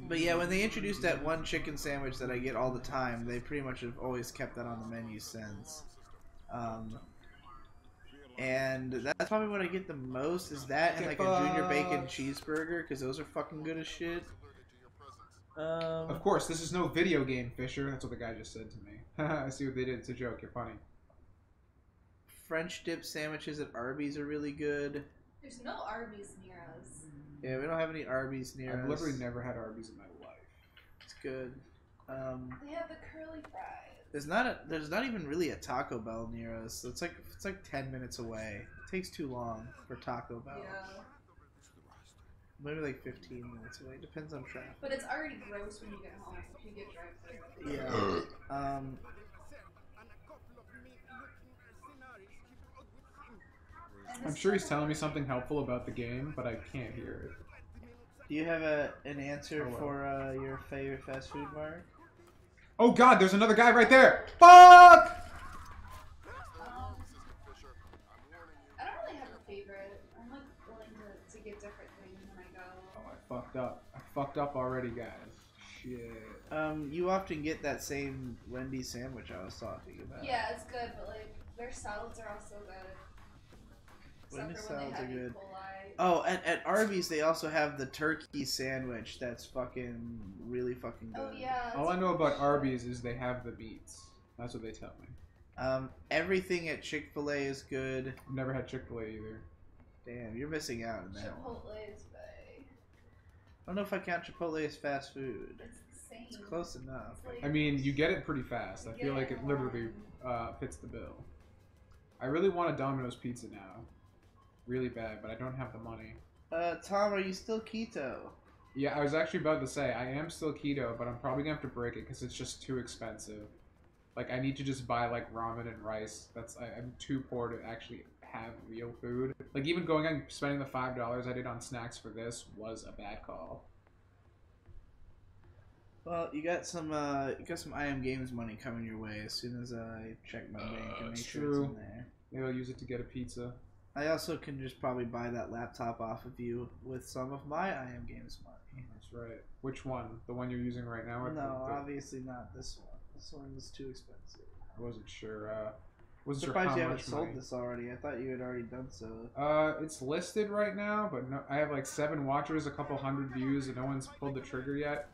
But yeah, when they introduced that one chicken sandwich that I get all the time, they pretty much have always kept that on the menu since. And that's probably what I get the most is that and like a junior bacon cheeseburger because those are fucking good as shit.
Of course, this is no video game, Fisher. That's what the guy just said to me. I see what they did. It's a joke. You're funny.
French dip sandwiches at Arby's are really good.
There's no Arby's near us.
Yeah, we don't have any Arby's near us.
I've literally never had Arby's in my life.
It's good.
They have the curly fries.
There's not even really a Taco Bell near us. So it's like 10 minutes away. It takes too long for Taco Bell.
Yeah.
Maybe like 15 minutes away. Depends on traffic.
But it's already gross when you get home. If you get drive-through.
Yeah.
I'm sure he's telling me something helpful about the game, but I can't hear it.
Do you have an answer for your favorite fast food, Mark?
Oh god, there's another guy right there! Fuck!
I don't really have a favorite. I'm like willing to get different things when I go.
Oh, I fucked up. I fucked up already, guys. Shit.
You often get that same Wendy's sandwich I was talking about.
Yeah, it's good, but like their salads are also good.
Wendy's
Except for when
salads
they
are
have
good.
E. coli.
Oh, at Arby's they also have the turkey sandwich that's fucking really fucking good.
Oh yeah.
All I know about Arby's is they have the meats. That's what they tell me.
Everything at Chick-fil-A is good.
I've never had Chick-fil-A either.
Damn, you're missing out on that one.
Chipotle is big.
I don't know if I count Chipotle as fast food.
It's the same.
It's close enough.
It's like,
I mean, you get it pretty fast. I
You
feel
get
like
it
it literally fits the bill. I really want a Domino's pizza now. Really bad, but I don't have the money.
Tom, are you still keto?
Yeah, I was actually about to say, I am still keto, but I'm probably gonna have to break it because it's just too expensive. Like, I need to just buy, like, ramen and rice. I'm too poor to actually have real food. Like, even going and spending the $5 I did on snacks for this was a bad call.
Well, you got some I Am Games money coming your way as soon as I check my bank and make sure it's in there.
Maybe I'll use it to get a pizza.
I also can just probably buy that laptop off of you with some of my I Am Games money.
That's right. Which one? The one you're using right now? Or
No, obviously not this one. This one is too expensive.
I wasn't sure.
I'm surprised you haven't sold this already. I thought you had already done so.
It's listed right now, but no, I have like 7 watchers, a couple hundred views, and no one's pulled the trigger yet.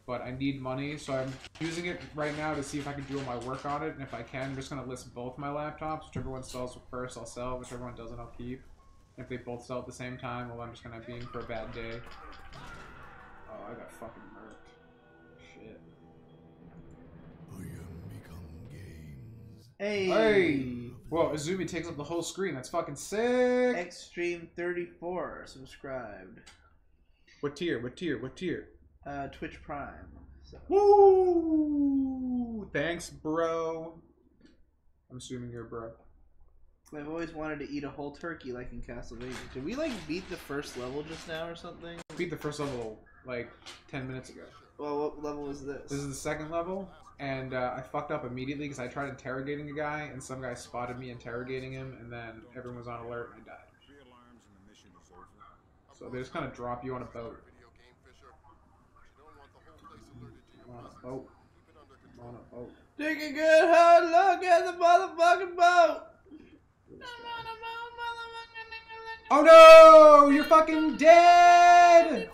But I need money, so I'm using it right now to see if I can do all my work on it. And if I can, I'm just going to list both my laptops. Whichever one sells first, I'll sell. Whichever one doesn't, I'll keep. And if they both sell at the same time, well, I'm just going to be in for a bad day. Oh, I got fucking murked. Shit.
Hey!
Hey! Whoa, Izumi takes up the whole screen. That's fucking sick!
Extreme 34 subscribed.
What tier? What tier? What tier?
Twitch Prime. So.
Woo! Thanks, bro. I'm assuming you're a bro.
I've always wanted to eat a whole turkey like in Castlevania. Did we like beat the first level just now or something?
Beat the first level like 10 minutes ago.
Well, what level was this?
This is the second level, and I fucked up immediately because I tried interrogating a guy, and some guy spotted me interrogating him, and then everyone was on alert, and I died. So they just kind of drop you on a boat. On a boat. On a boat.
Take a good hard look at the motherfucking boat!
Oh no! You're fucking dead!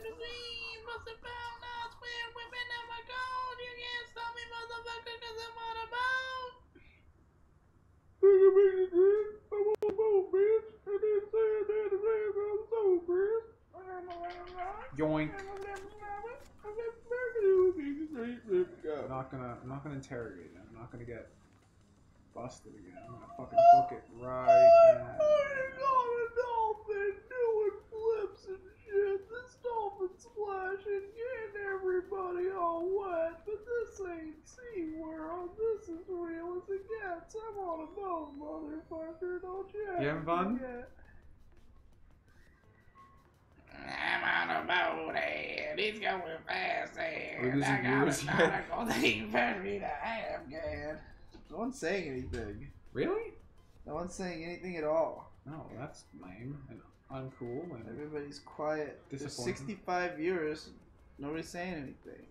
Yoink. I'm not gonna interrogate him. I'm not gonna get busted again. I'm gonna fucking book it right now.
A dolphin doing flips and shit. This dolphin splashing, getting everybody all wet. But this ain't SeaWorld. This is real as it gets. I'm on a boat, motherfucker. Don't you ever
You having fun?
forget. I'm on a boat and he's going fast
Are we
and
losing
I got
viewers
a
yet?
nautical thing for me to have, man. No one's saying anything.
Really?
No one's saying anything at all.
No, that's lame and uncool and
Everybody's quiet. There's
disappointing.
65 viewers. Nobody's saying anything.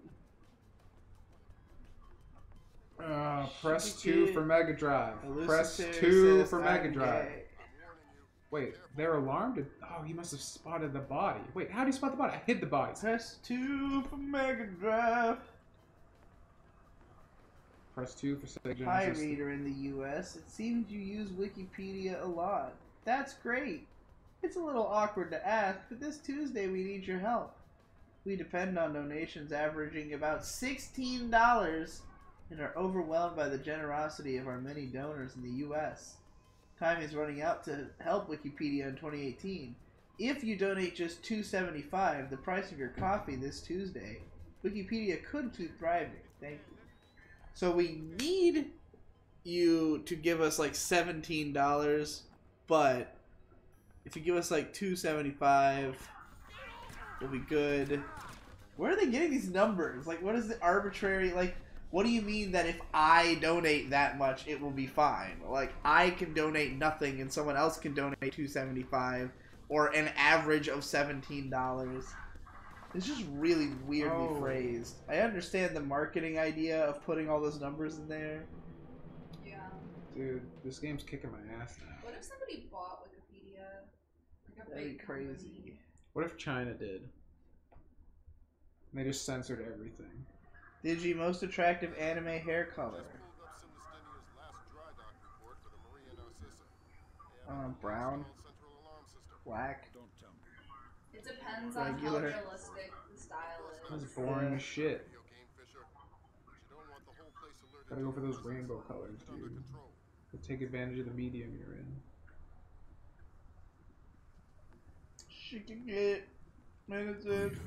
Press 2 for Mega Drive. Press
Elucidator
2
says
for Mega
I'm
Drive.
gay.
Wait, they're alarmed? Oh, he must have spotted the body. Wait, how did he spot the body? I hid the body.
Press 2 for Mega Drive.
Press 2 for Sega Genesis.
Hi, reader in the U.S. It seems you use Wikipedia a lot. That's great. It's a little awkward to ask, but this Tuesday we need your help. We depend on donations averaging about $16 and are overwhelmed by the generosity of our many donors in the U.S. Time is running out to help Wikipedia in 2018. If you donate just $2.75, the price of your coffee this Tuesday, Wikipedia could keep thriving. Thank you. So we need you to give us like $17, but if you give us like $2.75, we'll be good. Where are they getting these numbers? Like, what is the arbitrary, like, what do you mean that if I donate that much, it will be fine? Like, I can donate nothing and someone else can donate $2.75 or an average of $17. It's just really weirdly phrased. I understand the marketing idea of putting all those numbers in there.
Yeah.
Dude, this game's kicking my ass now.
What if somebody bought Wikipedia? Like a
That'd be
big
crazy.
company?
What if China did? They just censored everything.
Digi, most attractive anime hair color. Brown. Black.
It depends on how
Regular.
realistic the style is.
That's boring as shit. Gotta go for those rainbow colors, dude. To take advantage of the medium you're in.
She can get minutes in.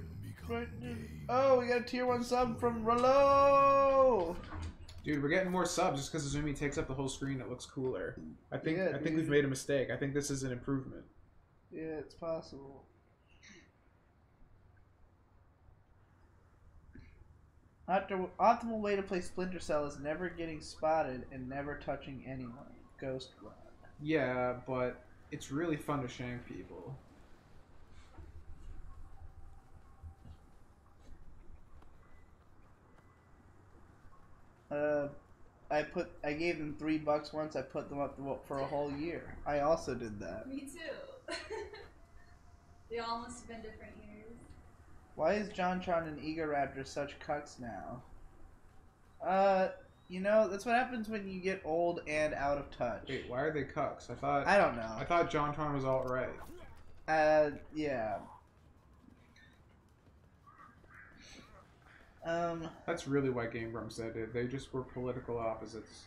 Oh, we got a tier 1 sub from Rollo!
Dude, we're getting more subs just because Azumi takes up the whole screen. It looks cooler. I think we've made a mistake. I think this is an improvement.
Yeah, it's possible. Optimal way to play Splinter Cell is never getting spotted and never touching anyone. Ghost Run.
Yeah, but it's really fun to shank people.
I gave them $3 once. I put them up for a whole year. I also did that.
Me too. They all must have been different years.
Why is JonTron and Egoraptor such cucks now? You know, that's what happens when you get old and out of touch.
Wait, why are they cucks?
I don't know.
I thought JonTron was alt-right.
Yeah.
That's really why Game Grumps said it. They just were political opposites.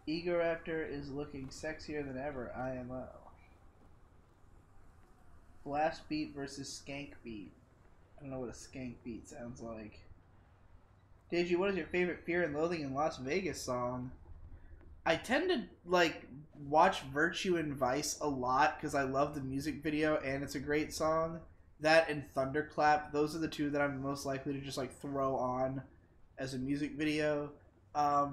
Egoraptor is looking sexier than ever. IMO. Blast Beat versus Skank Beat. I don't know what a Skank Beat sounds like. Deji, what is your favorite Fear and Loathing in Las Vegas song? I tend to, like, watch Virtue and Vice a lot because I love the music video and it's a great song. That and Thunderclap, those are the two that I'm most likely to just, like, throw on as a music video. I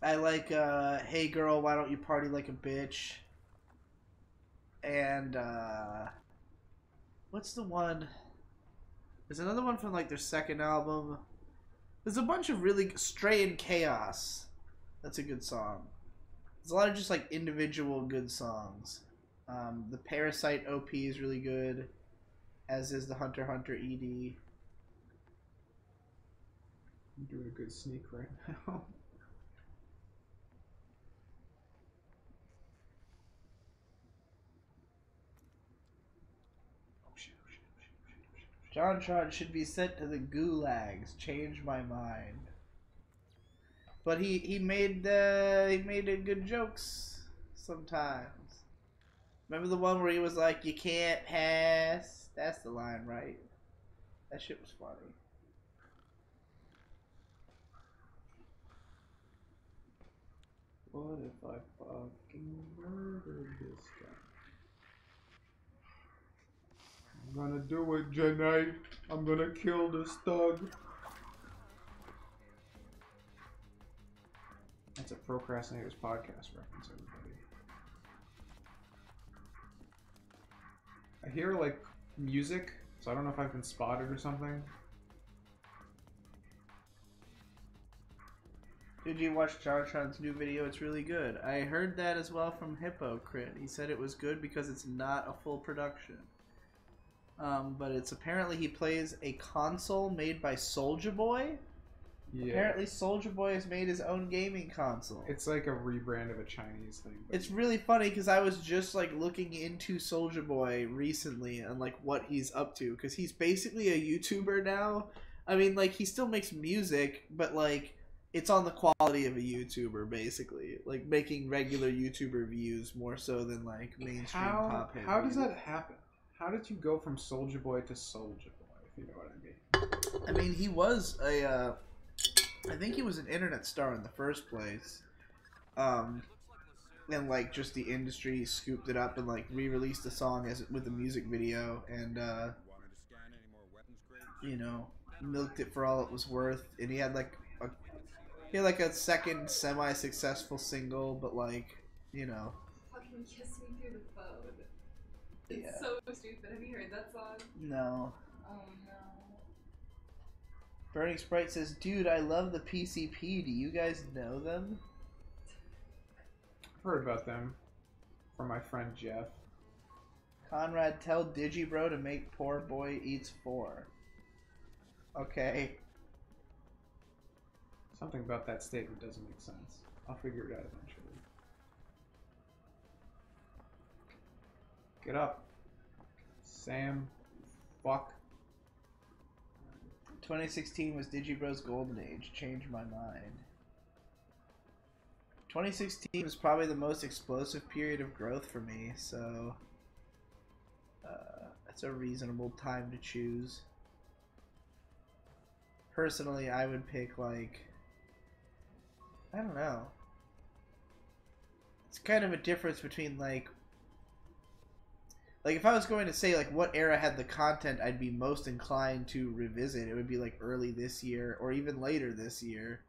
like, Hey Girl, Why Don't You Party Like a Bitch? And, what's the one? There's another one from, like, their second album. There's a bunch of really... Stray and Chaos. That's a good song. There's a lot of just, like, individual good songs. The Parasite OP is really good, as is the Hunter x Hunter ED.
I'm doing a good sneak right now.
JonTron should be sent to the gulags. Change my mind. But he made good jokes sometimes. Remember the one where he was like, "You can't pass"? That's the line, right? That shit was funny.
What if I fucking murdered this guy? I'm gonna do it, Jenny. I'm gonna kill this thug. That's a Procrastinators podcast reference, everybody. I hear like music, so I don't know if I've been spotted or something.
Did you watch JonTron's new video? It's really good. I heard that as well from Hypocrite. He said it was good because it's not a full production. But it's apparently he plays a console made by Soulja Boy. Yeah. Apparently Soulja Boy has made his own gaming console.
It's like a rebrand of a Chinese thing.
It's really funny because I was just like looking into Soulja Boy recently and like what he's up to, because he's basically a YouTuber now. I mean, like, he still makes music, but like it's on the quality of a YouTuber, basically, like making regular YouTuber views more so than like mainstream pop hit.
How does that happen? How did you go from Soulja Boy to Soulja Boy, if you know what I mean?
I mean, he was a I think he was an internet star in the first place. And like just the industry scooped it up and like re-released the song as with a music video, and you know, milked it for all it was worth. And he had like a second semi-successful single, but like, you know.
Fucking Kiss Me Through the Phone. It's
Yeah.
so stupid. Have you heard that song?
No.
Oh no.
Burning Sprite says, "Dude, I love the PCP. Do you guys know them?"
I've heard about them from my friend Jeff.
Conrad, tell Digibro to make Poor Boy Eats 4. Okay.
Something about that statement doesn't make sense. I'll figure it out eventually. Get up, Sam. Fuck.
2016 was Digibro's golden age. Changed my mind. 2016 was probably the most explosive period of growth for me, so that's a reasonable time to choose. Personally, I would pick, like, I don't know. It's kind of a difference between, like if I was going to say, like, what era had the content I'd be most inclined to revisit, it would be, like, early this year or even later this year.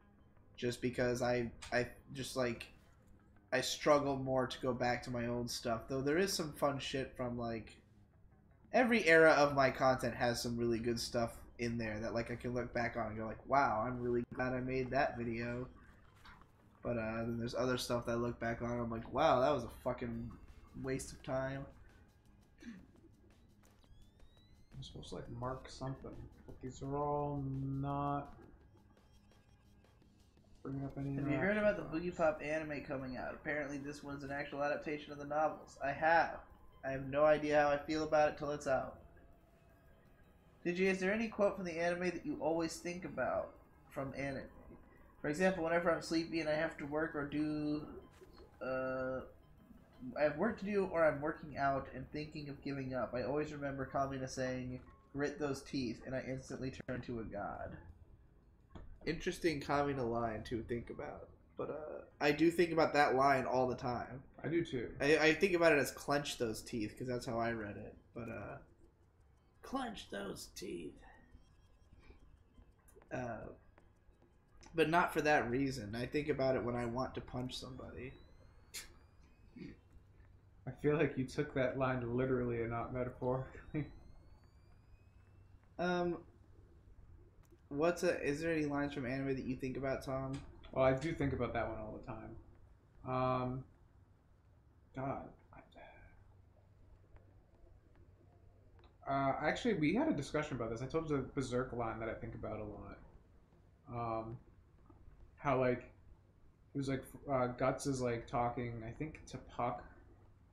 Just because I just, like, I struggle more to go back to my old stuff. Though there is some fun shit from, like, every era of my content has some really good stuff in there that, like, I can look back on and go, like, wow, I'm really glad I made that video. But then there's other stuff that I look back on and I'm like, wow, that was a fucking waste of time.
I'm supposed to, like, mark something, but these are all not bringing up any.
Have you heard about the Boogie Pop anime coming out? Apparently this one's an actual adaptation of the novels. I have. I have no idea how I feel about it till it's out. Is there any quote from the anime that you always think about from anime? For example, whenever I'm sleepy and I have to work or do... I have work to do or I'm working out and thinking of giving up, I always remember Kamina saying, "Grit those teeth," and I instantly turn to a god. Interesting Kamina line to think about. But I do think about that line all the time.
I do too.
I think about it as clench those teeth, because that's how I read it. But clench those teeth. But not for that reason. I think about it when I want to punch somebody.
I feel like you took that line literally and not metaphorically.
Is there any lines from anime that you think about, Tom?
Well, I do think about that one all the time. God. Actually, we had a discussion about this. I told you the Berserk line that I think about a lot. How, like, he was like, Guts is like talking, I think, to Puck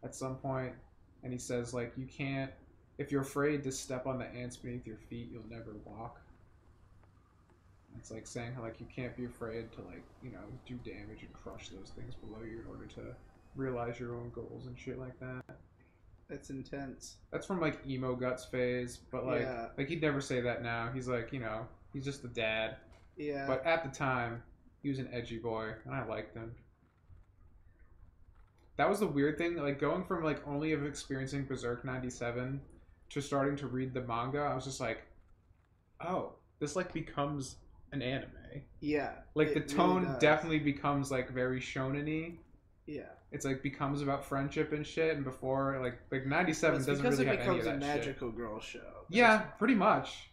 at some point, and he says, like, you can't, if you're afraid to step on the ants beneath your feet, you'll never walk. It's like saying how, like, you can't be afraid to, like, you know, do damage and crush those things below you in order to realize your own goals and shit like that.
That's intense.
That's from, like, emo Guts phase, but, like,
Yeah.
like, he'd never say that now. He's like, you know, he's just a dad.
Yeah.
But at the time, he was an edgy boy, and I liked him. That was the weird thing, like, going from, like, only of experiencing Berserk 97 to starting to read the manga, I was just like, oh, this, like, becomes an anime.
Yeah.
Like, the tone really definitely becomes, like, very shonen-y,
Yeah.
It's like becomes about friendship and shit, and before like 97
It's
doesn't
because
really
it
have any of
becomes a
that shit.
magical girl show.
Yeah, pretty much.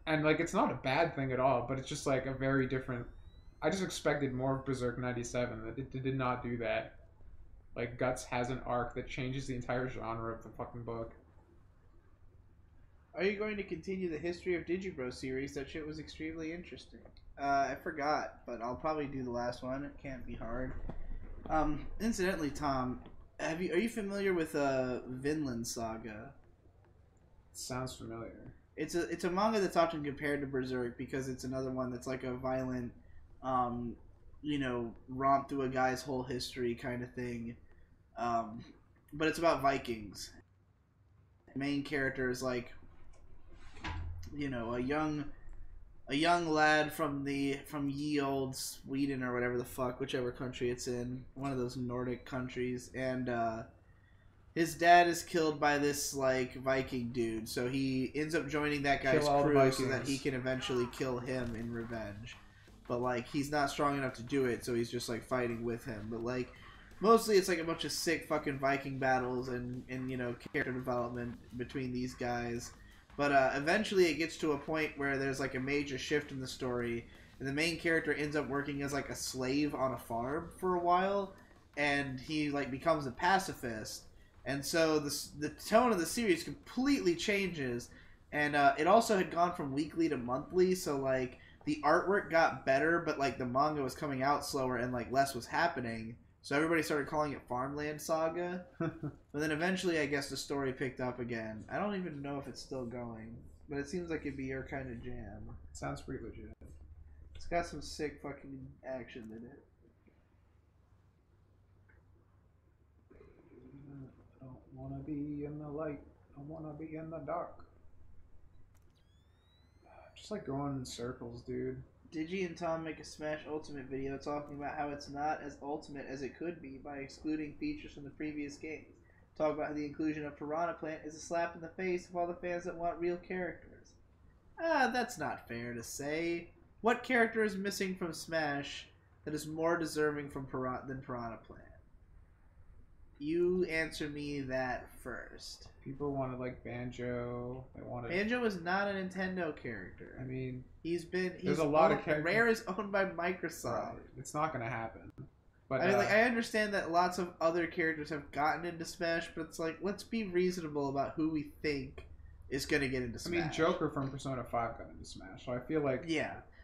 And like it's not a bad thing at all, but it's just like a very different. I just expected more of Berserk 97. That it did not do that. Like Guts has an arc that changes the entire genre of the fucking book.
Are you going to continue the history of Digibro series? That shit was extremely interesting. I forgot, but I'll probably do the last one. It can't be hard. Incidentally, Tom, are you familiar with Vinland Saga?
Sounds familiar.
It's a manga that's often compared to Berserk because it's another one that's like a violent, romp through a guy's whole history kind of thing. But it's about Vikings. The main character is like, a young lad from ye old Sweden or whatever the fuck, whichever country it's in, one of those Nordic countries, and his dad is killed by this like Viking dude, so he ends up joining that guy's crew so that he can eventually kill him in revenge. But like he's not strong enough to do it, so he's just like fighting with him. But like mostly it's like a bunch of sick fucking Viking battles and character development between these guys. But eventually it gets to a point where there's like a major shift in the story, and the main character ends up working as like a slave on a farm for a while, and he like becomes a pacifist. And so the tone of the series completely changes, and it also had gone from weekly to monthly, so like the artwork got better, but like the manga was coming out slower and like less was happening. So everybody started calling it Farmland Saga. But then eventually, I guess the story picked up again. I don't even know if it's still going, but it seems like it'd be your kind of jam.
Sounds pretty legit.
It's got some sick fucking action in it.
I don't want to be in the light. I want to be in the dark. Just like going in circles, dude.
Digi and Tom make a Smash Ultimate video talking about how it's not as ultimate as it could be by excluding features from the previous games. Talk about how the inclusion of Piranha Plant is a slap in the face of all the fans that want real characters. That's not fair to say. What character is missing from Smash that is more deserving than Piranha Plant? You answer me that first.
People wanted like Banjo.
Banjo is not a Nintendo character.
I mean,
there's a lot of characters. Rare is owned by Microsoft.
Right. It's not gonna happen. But
I mean, I understand that lots of other characters have gotten into Smash, but it's like let's be reasonable about who we think is gonna get into Smash.
I mean, Joker from Persona 5 got into Smash, so I feel like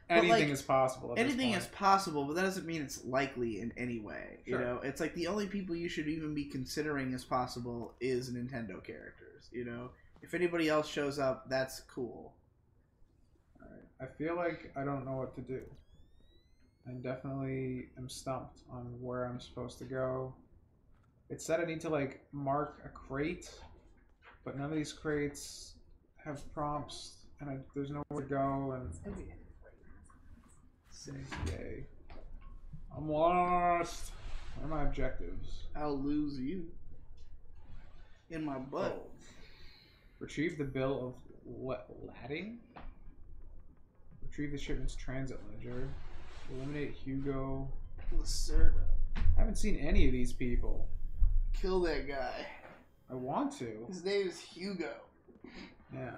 anything
is possible.
Anything is possible, but that doesn't mean it's likely in any way. Sure. You know, it's like the only people you should even be considering as possible is Nintendo characters. You know, if anybody else shows up, that's cool.
All right. I feel like I don't know what to do. I definitely am stumped on where I'm supposed to go. It said I need to like mark a crate, but none of these crates have prompts, and there's nowhere to go. And yay. I'm lost. What are my objectives?
I'll lose you. In my butt.
Oh. Retrieve the bill of lading. Retrieve the shipment's transit ledger. Eliminate Hugo.
Lacerda.
I haven't seen any of these people.
Kill that guy.
I want to.
His name is Hugo.
Yeah.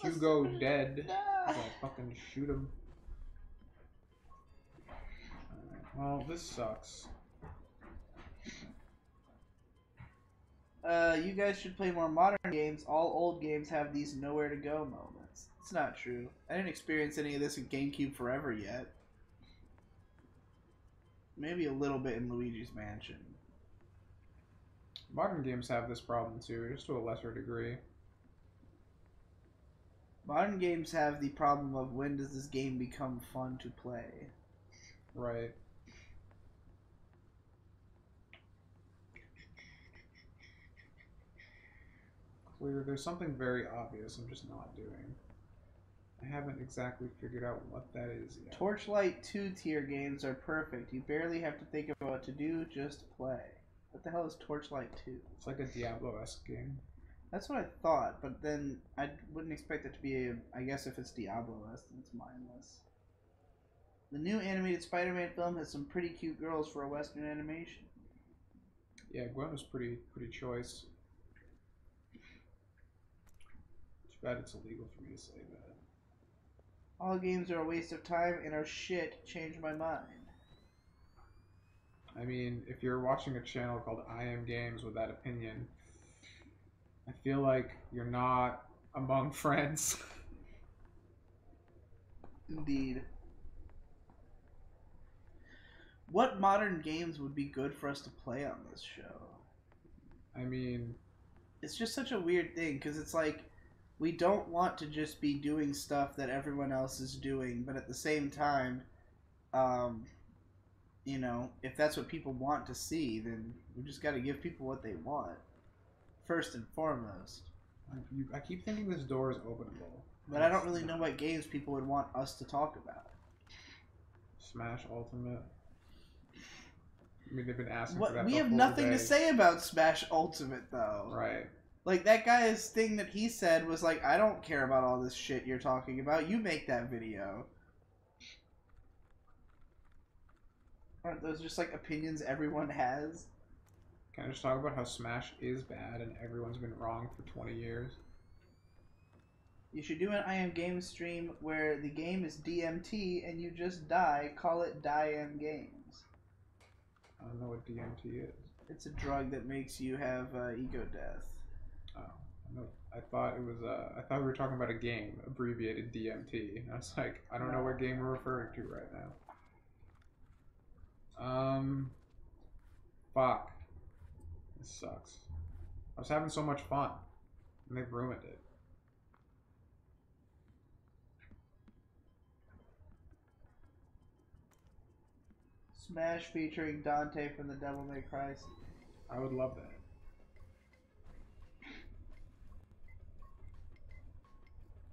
Hugo dead. I fucking shoot him. Alright, well, this sucks.
You guys should play more modern games. All old games have these nowhere to go moments. It's not true. I didn't experience any of this in GameCube Forever yet. Maybe a little bit in Luigi's Mansion.
Modern games have this problem too, just to a lesser degree.
Modern games have the problem of when does this game become fun to play?
Right. Clear. There's something very obvious I'm just not doing. I haven't exactly figured out what that is yet.
Torchlight 2-tier games are perfect. You barely have to think about what to do, just play. What the hell is Torchlight 2?
It's like a Diablo-esque game.
That's what I thought, but then I wouldn't expect it to be I guess if it's Diablo-esque, then it's mindless. The new animated Spider-Man film has some pretty cute girls for a Western animation.
Yeah, Gwen was pretty choice. Too bad it's illegal for me to say that.
All games are a waste of time and are shit. Change my mind.
I mean, if you're watching a channel called I Am Games with that opinion, I feel like you're not among friends.
Indeed. What modern games would be good for us to play on this show?
I mean,
it's just such a weird thing because it's like we don't want to just be doing stuff that everyone else is doing, but at the same time, you know, if that's what people want to see, then we just got to give people what they want first and foremost.
I keep thinking this door is openable,
but I don't really know what games people would want us to talk about.
Smash Ultimate. I mean, they've been asking
what,
for that.
We have nothing to say about Smash Ultimate, though.
Right.
Like, that guy's thing that he said was like, I don't care about all this shit you're talking about. You make that video. Aren't those just, like, opinions everyone has?
Can I just talk about how Smash is bad and everyone's been wrong for 20 years?
You should do an I Am Games stream where the game is DMT and you just die. Call it Die Am Games.
I don't know what DMT is.
It's a drug that makes you have ego death.
Oh, I thought it was. I thought we were talking about a game, abbreviated DMT. And I was like, I don't know what game we're referring to right now. Fuck. This sucks. I was having so much fun, and they've ruined it.
Smash featuring Dante from the Devil May Cry.
I would love that.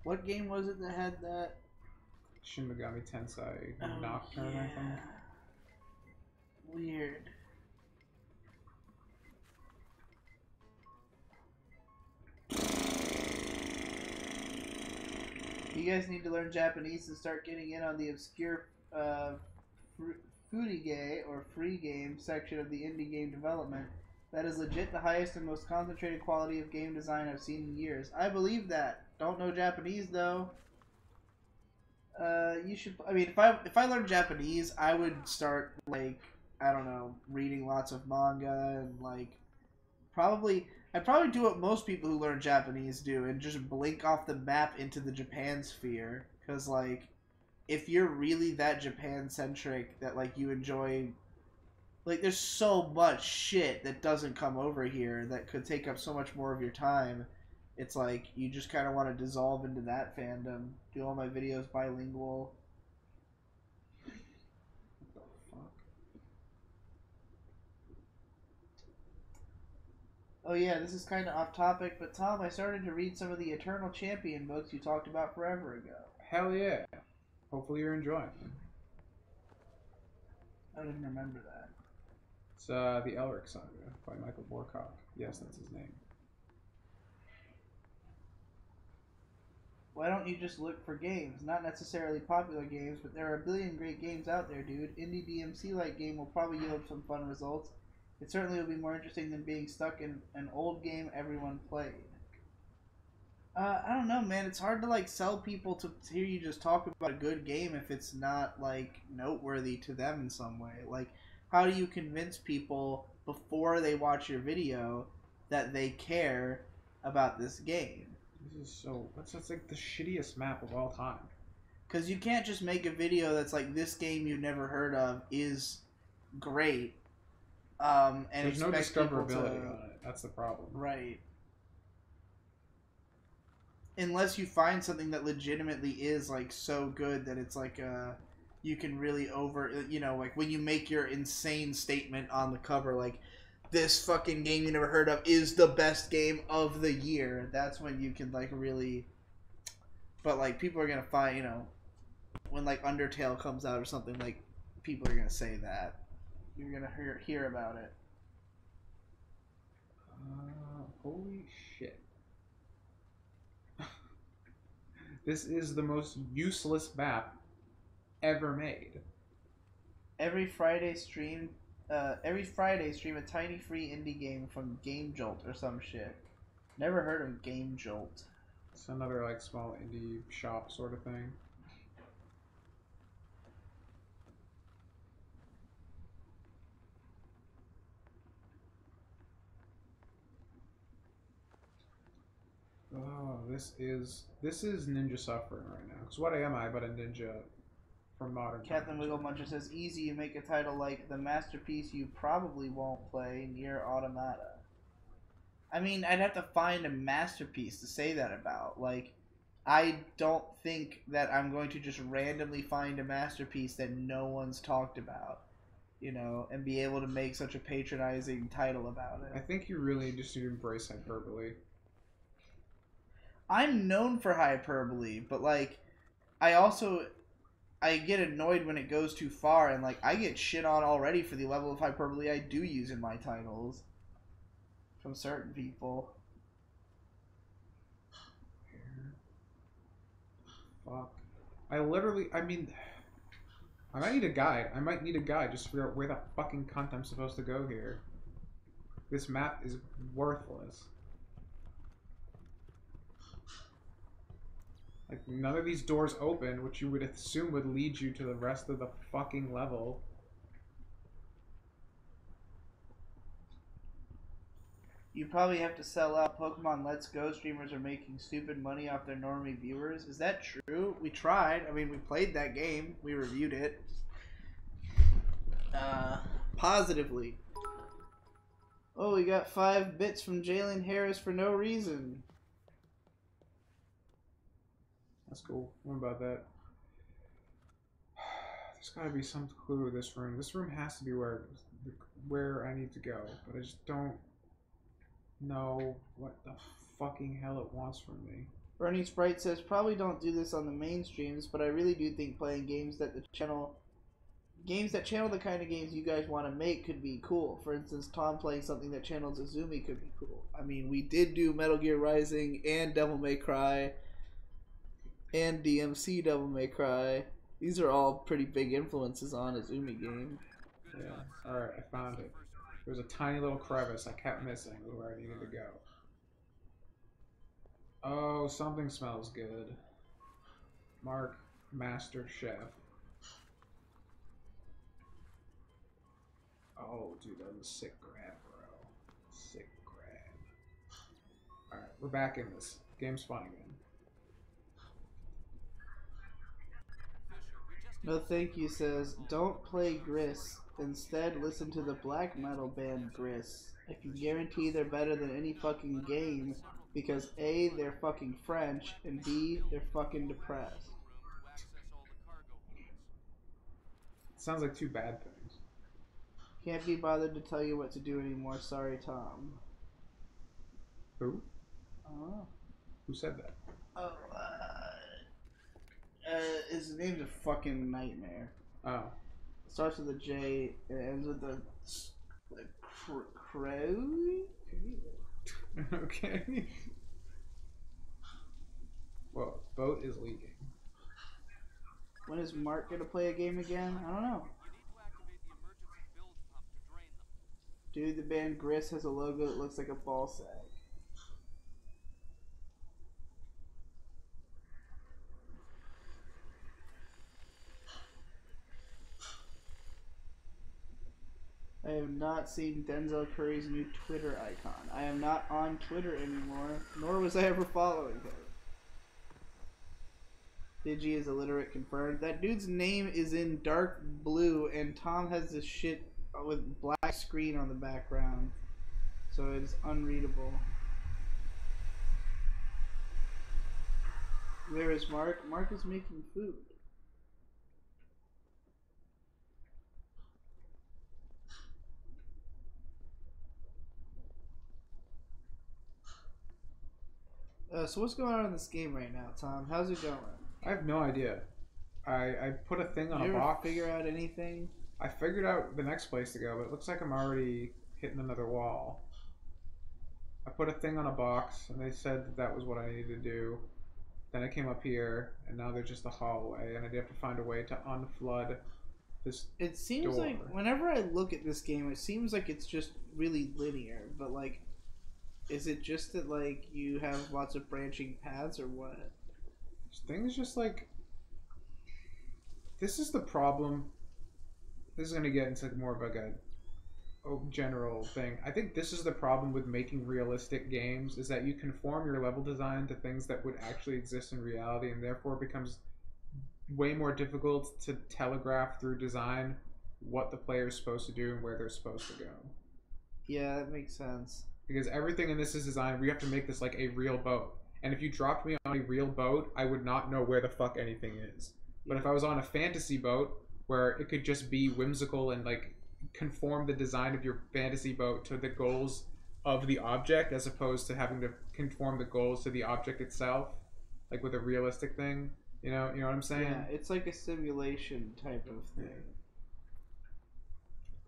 What game was it that had that?
Shin Megami Tensei Nocturne, I think.
Weird. You guys need to learn Japanese and start getting in on the obscure Furigay or free game section of the indie game development. That is legit the highest and most concentrated quality of game design I've seen in years. I believe that. Don't know Japanese though. You should. I mean, if I learned Japanese, I would start like, I don't know, reading lots of manga and like I'd probably do what most people who learn Japanese do and just blink off the map into the Japan sphere. Because like, if you're really that Japan centric that like you enjoy, like there's so much shit that doesn't come over here that could take up so much more of your time. It's like you just kind of want to dissolve into that fandom. Do all my videos bilingual.
What the fuck?
Oh yeah, this is kind of off topic, but Tom, I started to read some of the Eternal Champion books you talked about forever ago.
Hell yeah. Hopefully you're enjoying them.
I didn't remember that.
It's the Elric Saga by Michael Moorcock. Yes, that's his name.
Why don't you just look for games? Not necessarily popular games, but there are a billion great games out there, dude. Indie DMC-like game will probably yield some fun results. It certainly will be more interesting than being stuck in an old game everyone played. I don't know, man. It's hard to like sell people to hear you just talk about a good game if it's not like noteworthy to them in some way. Like, how do you convince people before they watch your video that they care about this game?
This is so... That's like the shittiest map of all time.
Because you can't just make a video that's like, this game you've never heard of is great. And
there's no discoverability on it. That's the problem.
Right. Unless you find something that legitimately is like so good that it's like you can really like when you make your insane statement on the cover, like, this fucking game you never heard of is the best game of the year. That's when you can like really. But like people are gonna find, when like Undertale comes out or something, like people are gonna say that. You're gonna hear about it.
Holy shit. This is the most useless map ever made.
Every Friday stream a tiny free indie game from Game Jolt or some shit. Never heard of Game Jolt.
It's another like small indie shop sort of thing. Oh, this is ninja suffering right now. Because what am I but a ninja from modern
Captain
times?
Wiggle Muncher says, easy, you make a title like the masterpiece you probably won't play, Nier Automata. I mean, I'd have to find a masterpiece to say that about. Like, I don't think that I'm going to just randomly find a masterpiece that no one's talked about, you know, and be able to make such a patronizing title about it.
I think you really just need to embrace hyperbole.
I'm known for hyperbole, but like, I get annoyed when it goes too far, and like I get shit on already for the level of hyperbole I do use in my titles from certain people.
Fuck. I mean, I might need a guide. I might need a guide just to figure out where the fucking cunt I'm supposed to go here. This map is worthless. Like, none of these doors open, which you would assume would lead you to the rest of the fucking level.
You probably have to sell out. Pokemon Let's Go streamers are making stupid money off their normie viewers. Is that true? We tried. I mean, we played that game. We reviewed it. Positively. Oh, we got 5 bits from Jalen Harris for no reason.
That's cool. What about that? There's gotta be some clue to this room. This room has to be where I need to go, but I just don't know what the fucking hell it wants from me.
Bernie Sprite says, probably don't do this on the main streams, but I really do think playing games that channel the kind of games you guys want to make could be cool. For instance, Tom playing something that channels Izumi could be cool. I mean, we did do Metal Gear Rising and Devil May Cry and DMC Devil May Cry. These are all pretty big influences on Izumi game.
Yeah. Alright, I found it. There was a tiny little crevice I kept missing where I needed to go. Oh, something smells good. Mark, Master Chef. Oh, dude, that was a sick grab, bro. Sick grab. Alright, we're back in this. Game's fun again.
No thank you says, don't play Gris. Instead, listen to the black metal band Gris. I can guarantee they're better than any fucking game because A, they're fucking French, and B, they're fucking depressed.
Sounds like two bad things.
Can't be bothered to tell you what to do anymore. Sorry, Tom.
Who?
Oh.
Who said that?
Oh, his name's a fucking nightmare.
Oh.
Starts with a J and ends with a crow.
Okay. Well, boat is leaking.
When is Mark gonna play a game again? I don't know. Dude, the band Gris has a logo that looks like a ball sack. I have not seen Denzel Curry's new Twitter icon. I am not on Twitter anymore, nor was I ever following him. Digi is illiterate confirmed. That dude's name is in dark blue, and Tom has this shit with black screen on the background, so it's unreadable. Where is Mark? Mark is making food. So what's going on in this game right now, Tom? How's it going?
I have no idea. I put a thing on
Did
a
you ever
box.
figure out anything?
I figured out the next place to go, but it looks like I'm already hitting another wall. I put a thing on a box, and they said that was what I needed to do. Then I came up here, and now there's just a hallway, and I have to find a way to unflood this.
It seems
door.
like whenever I look at this game, it seems like it's just really linear. But like, is it just that like you have lots of branching paths or what?
Things just like this is the problem. This is gonna get into more of like a general thing. I think this is the problem with making realistic games is that you conform your level design to things that would actually exist in reality, and therefore it becomes way more difficult to telegraph through design what the player is supposed to do and where they're supposed to go.
Yeah, that makes sense.
Because everything in this is designed, we have to make this like a real boat. And if you dropped me on a real boat, I would not know where the fuck anything is. But if I was on a fantasy boat where it could just be whimsical and like conform the design of your fantasy boat to the goals of the object as opposed to having to conform the goals to the object itself, like with a realistic thing, you know what I'm saying?
Yeah, it's like a simulation type of thing.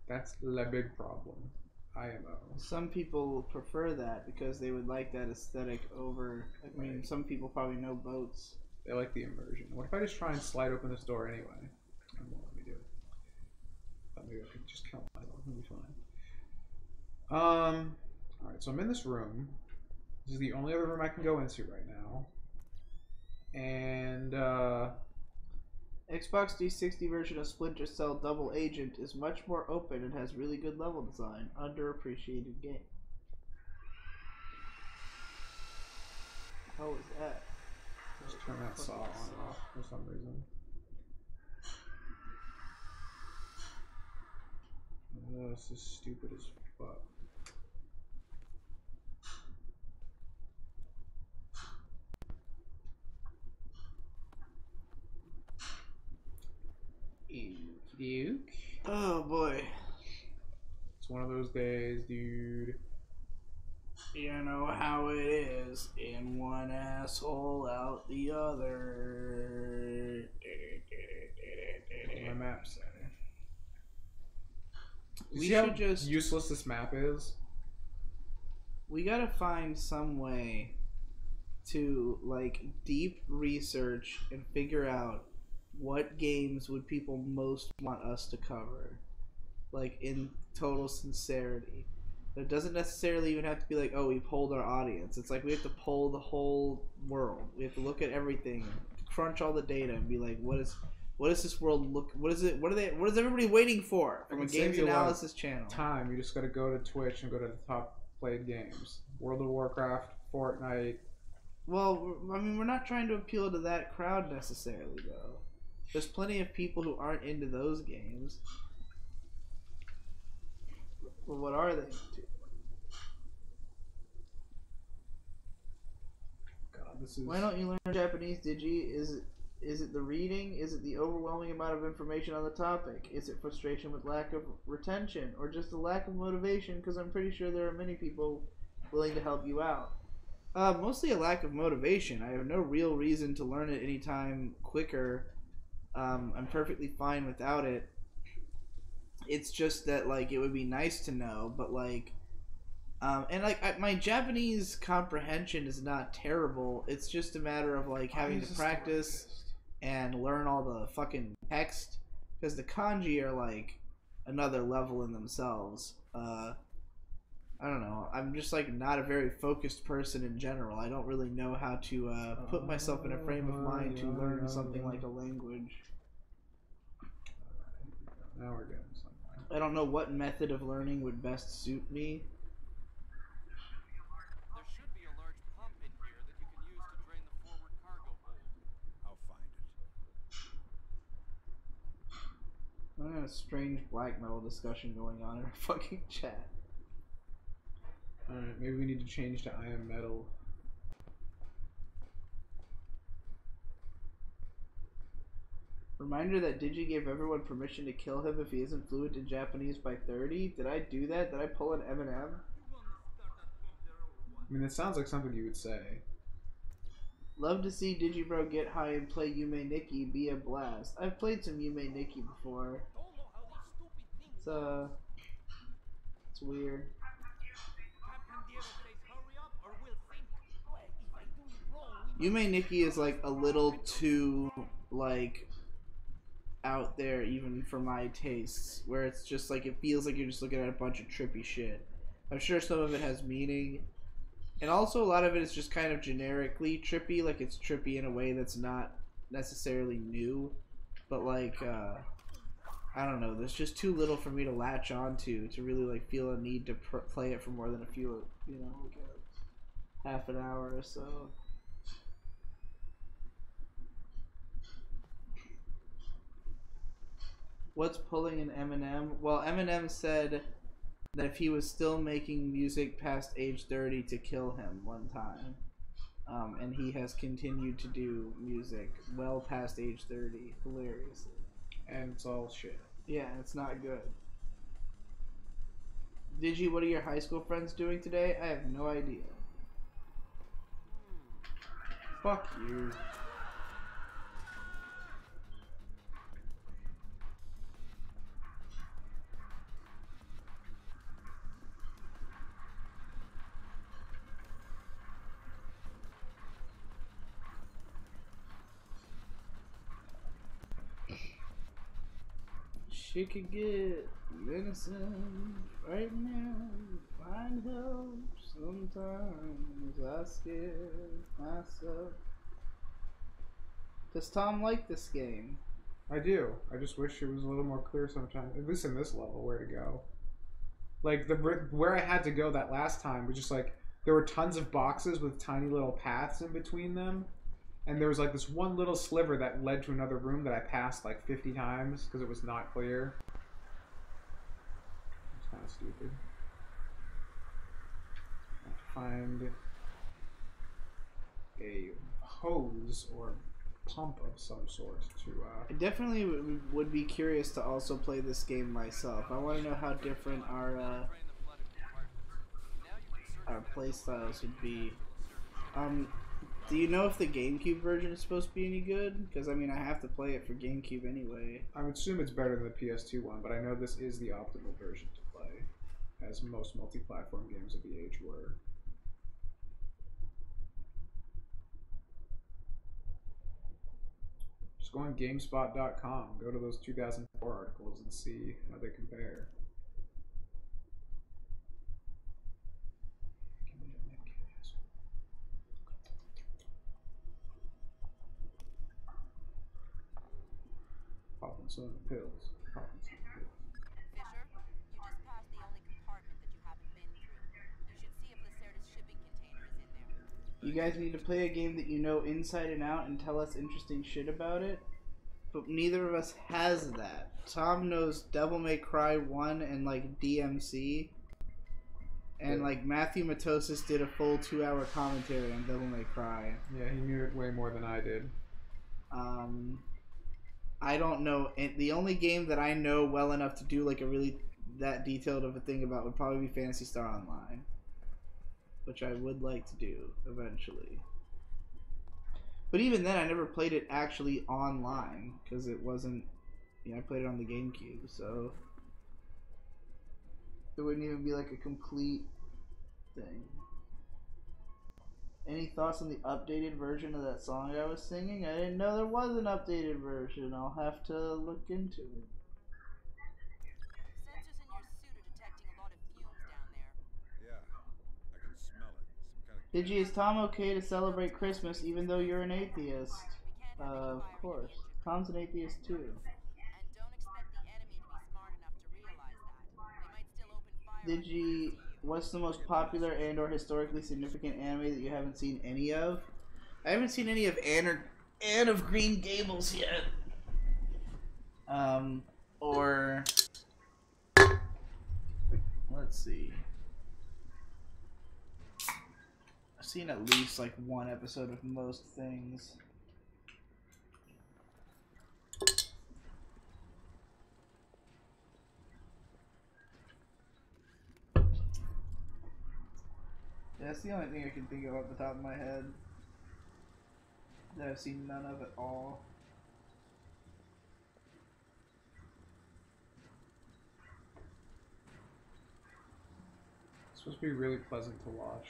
That's the big problem. IMO.
Some people prefer that because they would like that aesthetic over. I mean, some people probably know boats.
They like the immersion. What if I just try and slide open this door anyway? It won't let me do it. Maybe I could just kill myself. It'll be fine. Alright, so I'm in this room. This is the only other room I can go into right now. And,
Xbox 360 version of Splinter Cell Double Agent is much more open and has really good level design. Underappreciated game. How is that?
just turn that saw on and off for some reason. This is stupid as fuck. Duke.
Oh boy.
It's one of those days, dude.
You know how it is. In one asshole, out the other.
What's my map say?
We
See how
should just.
useless this map is?
We gotta find some way to, like, deep research and figure out what games would people most want us to cover. Like, in total sincerity. It doesn't necessarily even have to be like, oh, we polled our audience. It's like we have to poll the whole world. We have to look at everything, crunch all the data, and be like, what does this world look? What is everybody waiting for from a games analysis channel?
Time. You just gotta go to Twitch and go to the top played games. World of Warcraft, Fortnite.
Well, I mean, we're not trying to appeal to that crowd necessarily, though. There's plenty of people who aren't into those games. Well, what are they into?
God, this is.
Why don't you learn Japanese, Digi? Is it the reading? Is it the overwhelming amount of information on the topic? Is it frustration with lack of retention? Or just a lack of motivation? Because I'm pretty sure there are many people willing to help you out. Mostly a lack of motivation. I have no real reason to learn it anytime quicker. I'm perfectly fine without it. It's just that, like, it would be nice to know, but, like, and, like, my Japanese comprehension is not terrible. It's just a matter of, like, having to practice and learn all the fucking text, because the kanji are, like, another level in themselves. I don't know. I'm just, like, not a very focused person in general. I don't really know how to put myself in a frame of mind to learn something like a language.
Now we're getting somewhere.
I don't know what method of learning would best suit me.
There should be a large pump in here that you can use to drain the forward cargo hold.
I'll find it.
I have a strange black metal discussion going on in our fucking chat.
Alright, maybe we need to change to I Am Metal.
Reminder that Digi gave everyone permission to kill him if he isn't fluent in Japanese by 30. Did I do that? Did I pull an Eminem?
I mean, that sounds like something you would say.
Love to see Digibro get high and play Yume Nikki. Be a blast. I've played some Yume Nikki before. It's weird. Yume Nikki is like a little too, like, out there even for my tastes, where it's just like it feels like you're just looking at a bunch of trippy shit. I'm sure some of it has meaning, and also a lot of it is just kind of generically trippy, like it's trippy in a way that's not necessarily new, but like I don't know, there's just too little for me to latch onto to really like feel a need to play it for more than a few, you know, like a half an hour or so. What's pulling an Eminem? Well, Eminem said that if he was still making music past age 30 to kill him one time. And he has continued to do music well past age 30, hilariously.
And it's all shit.
Yeah, it's not good. Digi, what are your high school friends doing today? I have no idea. Fuck you. She could get medicine right now. Find help sometimes. I scare myself. Does Tom like this game?
I do. I just wish it was a little more clear sometimes. At least in this level, where to go. Like where I had to go that last time was just like there were tons of boxes with tiny little paths in between them. And there was like this one little sliver that led to another room that I passed like 50 times because it was not clear. It's kind of stupid. I have to find a hose or pump of some sort to.
I definitely would be curious to also play this game myself. I want to know how different our playstyles would be. Do you know if the GameCube version is supposed to be any good? Because, I mean, I have to play it for GameCube anyway.
I would assume it's better than the PS2 one, but I know this is the optimal version to play, as most multi-platform games of the age were. Just go on GameSpot.com, go to those 2004 articles and see how they compare. Popping some pills. Popping some pills.
Fisher, you just passed the only compartment that you haven't been through. You should see if Lacerda's shipping container is in there.
You guys need to play a game that you know inside and out and tell us interesting shit about it. But neither of us has that. Tom knows Devil May Cry 1 and like DMC. And like Matthew Matosis did a full 2-hour commentary on Devil May Cry.
Yeah, he knew it way more than I did.
I don't know. The only game that I know well enough to do like a really that detailed of a thing about would probably be Phantasy Star Online, which I would like to do eventually. But even then, I never played it actually online because it wasn't. You know, I played it on the GameCube, so it wouldn't even be like a complete thing. Any thoughts on the updated version of that song I was singing? I didn't know there was an updated version. I'll have to look into it.
Sensors in your suit are detecting a lot of fumes down there.
Yeah, I can smell it. Some kind of
Digi, is Tom okay to celebrate Christmas even though you're an atheist? Of course. Tom's an atheist too.
And don't expect the enemy to be smart enough to realize that. They might still open fire.
Digi, what's the most popular and or historically significant anime that you haven't seen any of? I haven't seen any of Anne of Green Gables yet. Or let's see. I've seen at least like one episode of most things. That's the only thing I can think of off the top of my head that I've seen none of at all.
It's supposed to be really pleasant to watch.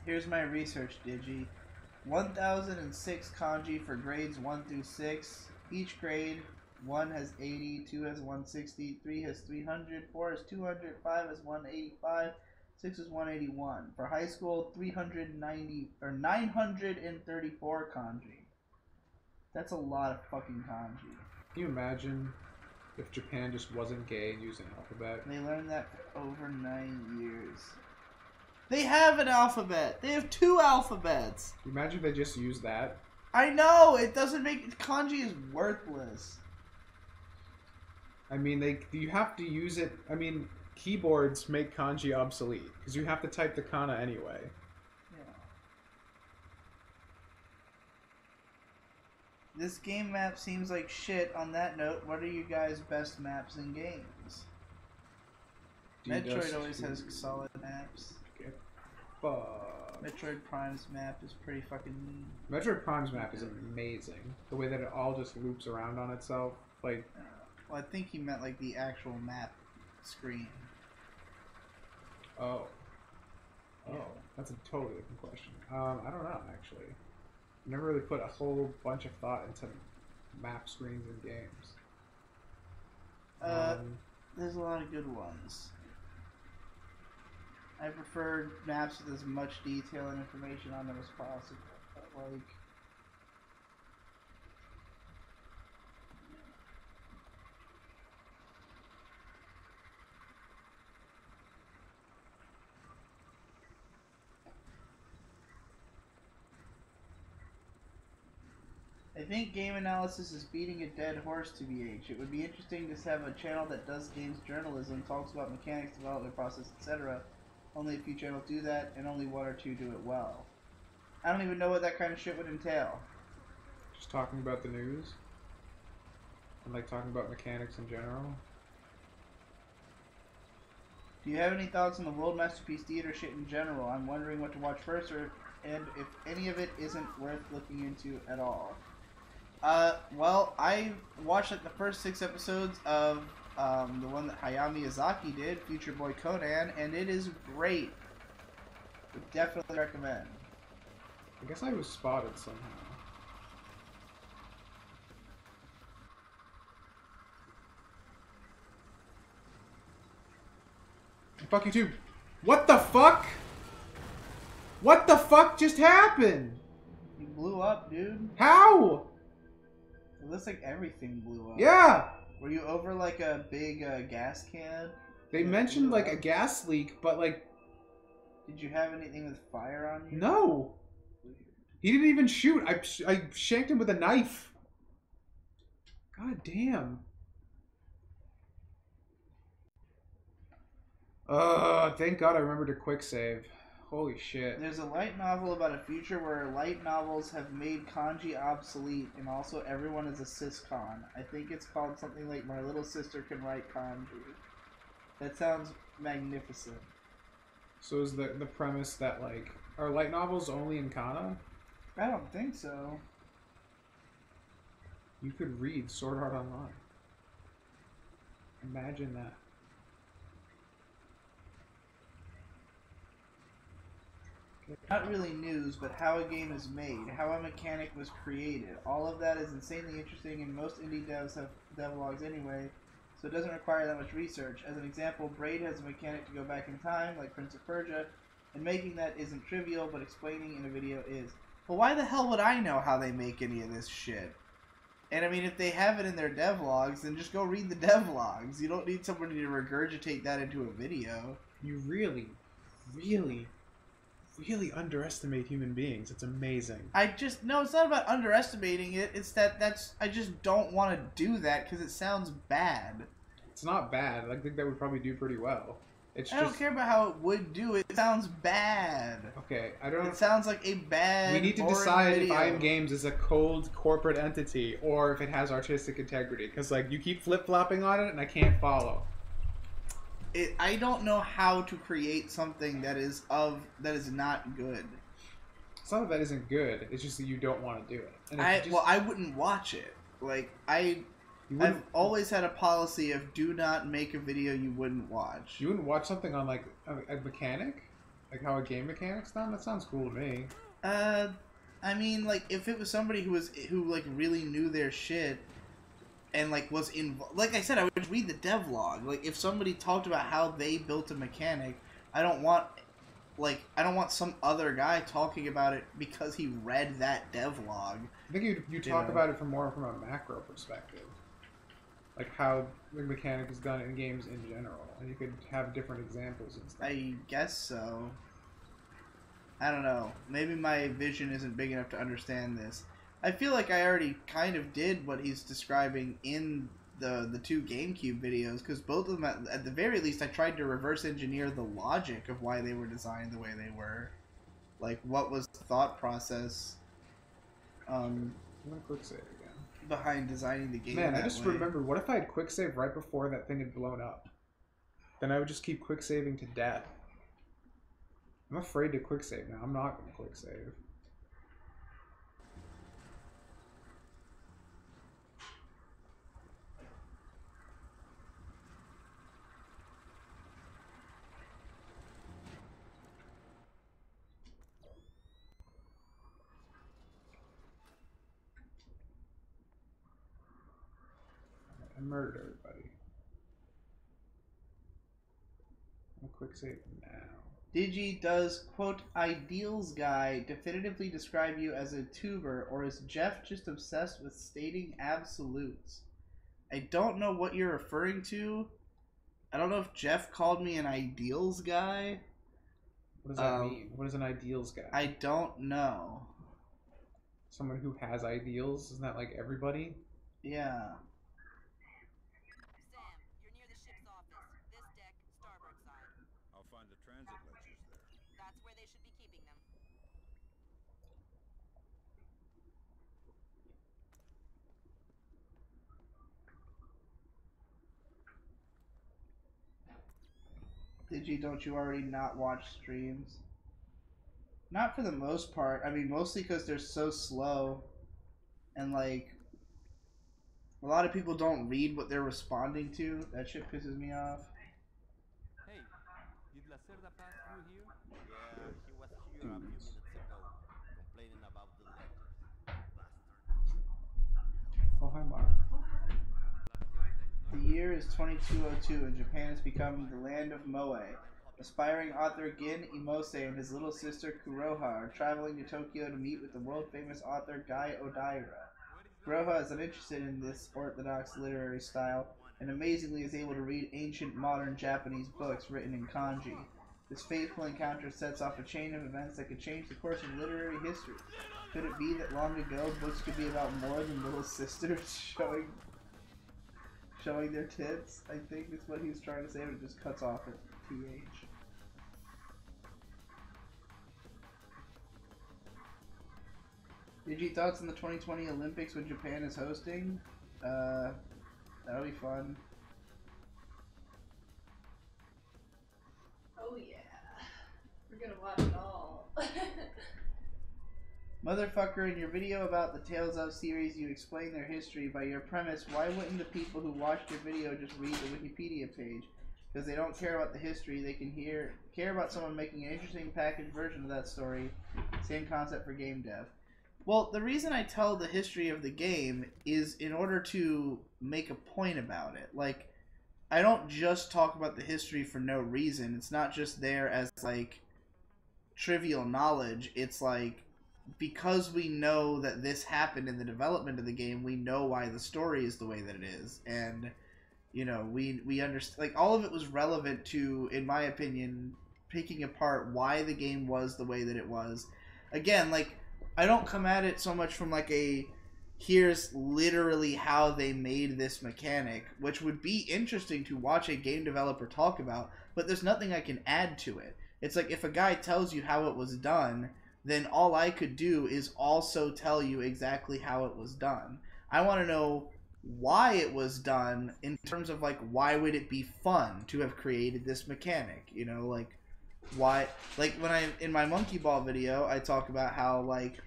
Here's my research, Digi. 1,006 kanji for grades 1 through 6. Each grade, 1 has 80, 2 has 160, 3 has 300, 4 has 200, 5 has 185, 6 is 181. For high school, 390 or 934 kanji. That's a lot of fucking kanji.
Can you imagine if Japan just wasn't gay and used an alphabet?
They learned that for over 9 years. They have an alphabet. They have 2 alphabets.
Can you imagine if they just used that?
I know. It doesn't make kanji is worthless.
I mean, you have to use it. I mean, keyboards make kanji obsolete because you have to type the kana anyway.
This game map seems like shit. On that note, what are you guys' best maps in games? Metroid always has solid maps. Metroid Prime's map is pretty fucking mean.
Metroid Prime's map is amazing. The way that it all just loops around on itself. Like,
well, I think he meant like the actual map screen.
Oh.
Yeah.
Oh, that's a totally different question. I don't know, actually. Never really put a whole bunch of thought into map screens in games.
There's a lot of good ones. I prefer maps with as much detail and information on them as possible. But like, I think game analysis is beating a dead horse to BH. It would be interesting to have a channel that does games journalism, talks about mechanics, development process, etc. Only a few channels do that, and only 1 or 2 do it well. I don't even know what that kind of shit would entail.
Just talking about the news? And like talking about mechanics in general?
Do you have any thoughts on the World Masterpiece Theater shit in general? I'm wondering what to watch first, and if any of it isn't worth looking into at all. Well, I watched like the first 6 episodes of the one that Hayao Miyazaki did, Future Boy Conan, and it is great. Would definitely recommend.
I guess I was spotted somehow. Fuck you too. What the fuck? What the fuck just happened?
You blew up, dude.
How?
It looks like everything blew up.
Yeah.
Were you over like a big gas can?
They mentioned like a gas leak, but like...
Did you have anything with fire on you?
No. He didn't even shoot. I shanked him with a knife. God damn. Thank God I remembered to quick save. Holy shit.
There's a light novel about a future where light novels have made kanji obsolete, and also everyone is a syscon. I think it's called something like My Little Sister Can Write Kanji. That sounds magnificent.
So is the premise that, like, are light novels only in kana?
I don't think so.
You could read Sword Art Online. Imagine that.
Not really news, but how a game is made, how a mechanic was created. All of that is insanely interesting, and most indie devs have devlogs anyway, so it doesn't require that much research. As an example, Braid has a mechanic to go back in time, like Prince of Persia, and making that isn't trivial, but explaining in a video is. Well, why the hell would I know how they make any of this shit? And I mean, if they have it in their devlogs, then just go read the devlogs. You don't need somebody to regurgitate that into a video.
You really underestimate human beings. It's amazing.
No, it's not about underestimating it. It's I just don't want to do that because it sounds bad.
It's not bad. I think that would probably do pretty well.
I don't care about how it would do it. It sounds bad.
Okay, I don't...
It sounds like a bad,
We need to decide
video.
if I Am Games is a cold corporate entity or if it has artistic integrity. Because, like, you keep flip-flopping on it and I can't follow.
I don't know how to create something that is not good.
It's not that isn't good. It's just that you don't want to do it. And
I wouldn't watch it. Like I've always had a policy of do not make a video you wouldn't watch.
You wouldn't watch something on like a mechanic, Like how a game mechanic's done? That sounds cool to me.
I mean, like, if it was somebody who like really knew their shit and like was like I said, I would read the devlog. Like, if somebody talked about how they built a mechanic, I don't want some other guy talking about it because he read that devlog.
I think you talk about it from a macro perspective, like how the mechanic is done in games in general, and you could have different examples and stuff.
I guess so. I don't know. Maybe my vision isn't big enough to understand this. I feel like I already kind of did what he's describing in the two GameCube videos, because both of them, at the very least, I tried to reverse engineer the logic of why they were designed the way they were. Like, what was the thought process
I'm gonna quick save again.
behind designing the game.
Man, I just remembered, what if I had quick save right before that thing had blown up? Then I would just keep quick saving to death. I'm afraid to quick save now. I'm not gonna quick save. I murdered everybody. I'm gonna quick save now.
Digi, does, quote, Ideals Guy definitively describe you as a tuber, or is Jeff just obsessed with stating absolutes? I don't know what you're referring to. I don't know if Jeff called me an Ideals Guy.
What does that mean? What is an Ideals Guy?
I don't know.
Someone who has ideals? Isn't that like everybody?
Yeah.
Sam, you're near the ship's office. This deck, starboard side.
I'll find the transit ledgers there.
That's where they should be keeping them.
Digi, don't you already not watch streams? Not for the most part. I mean, mostly because they're so slow. And, like, a lot of people don't read what they're responding to. That shit pisses me off.
Hey, did Lacerda pass through here?
Yeah, he was here a few minutes ago, complaining about the letters. Bastard.
Oh, hi, Mark.
The year is 2202 and Japan has become the land of Moe. Aspiring author Gin Imose and his little sister Kuroha are traveling to Tokyo to meet with the world-famous author Guy Odaira. Kuroha is uninterested in this orthodox literary style and amazingly is able to read ancient modern Japanese books written in kanji. This fateful encounter sets off a chain of events that could change the course of literary history. Could it be that long ago books could be about more than little sisters showing their tits? I think that's what he was trying to say, but it just cuts off at TH. Digi, thoughts on the 2020 Olympics when Japan is hosting? That'll be fun.
Oh yeah. We're gonna watch it all.
Motherfucker, in your video about the Tales of series, you explain their history. By your premise, why wouldn't the people who watched your video just read the Wikipedia page? Because they don't care about the history, they can care about someone making an interesting packaged version of that story. Same concept for game dev. Well, the reason I tell the history of the game is in order to make a point about it. Like, I don't just talk about the history for no reason. It's not just there as, like, trivial knowledge. It's like, because we know that this happened in the development of the game, we know why the story is the way that it is. And, you know, we understand, like, all of it was relevant to, in my opinion, picking apart why the game was the way that it was. Again, like, I don't come at it so much from like a, here's literally how they made this mechanic, which would be interesting to watch a game developer talk about, but there's nothing I can add to it. It's like if a guy tells you how it was done, then all I could do is also tell you exactly how it was done. I want to know why it was done in terms of like, why would it be fun to have created this mechanic? You know, like, why, like when in my Monkey Ball video, I talk about how like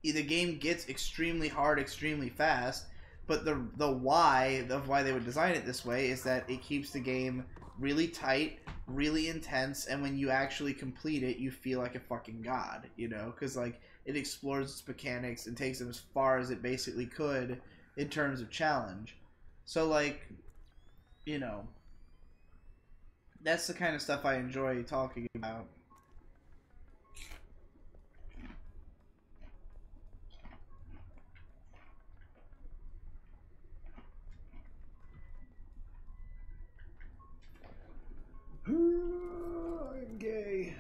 the game gets extremely hard extremely fast, but the why of why they would design it this way is that it keeps the game really tight, really intense, and when you actually complete it, you feel like a fucking god, you know, because like it explores its mechanics and takes them as far as it basically could in terms of challenge. So like, you know, that's the kind of stuff I enjoy talking about.
I'm gay.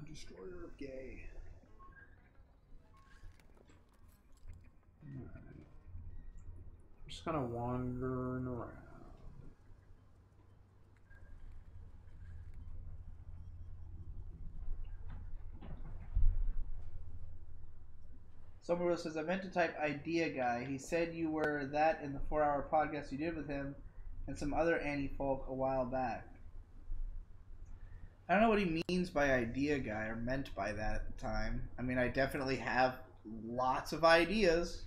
Destroyer of gay. Alright. Just kind of wandering around.
Someone says, I meant to type idea guy. He said you were that in the 4-hour podcast you did with him and some other anti-folk a while back. I don't know what he means by idea guy or meant by that at the time. I mean, I definitely have lots of ideas.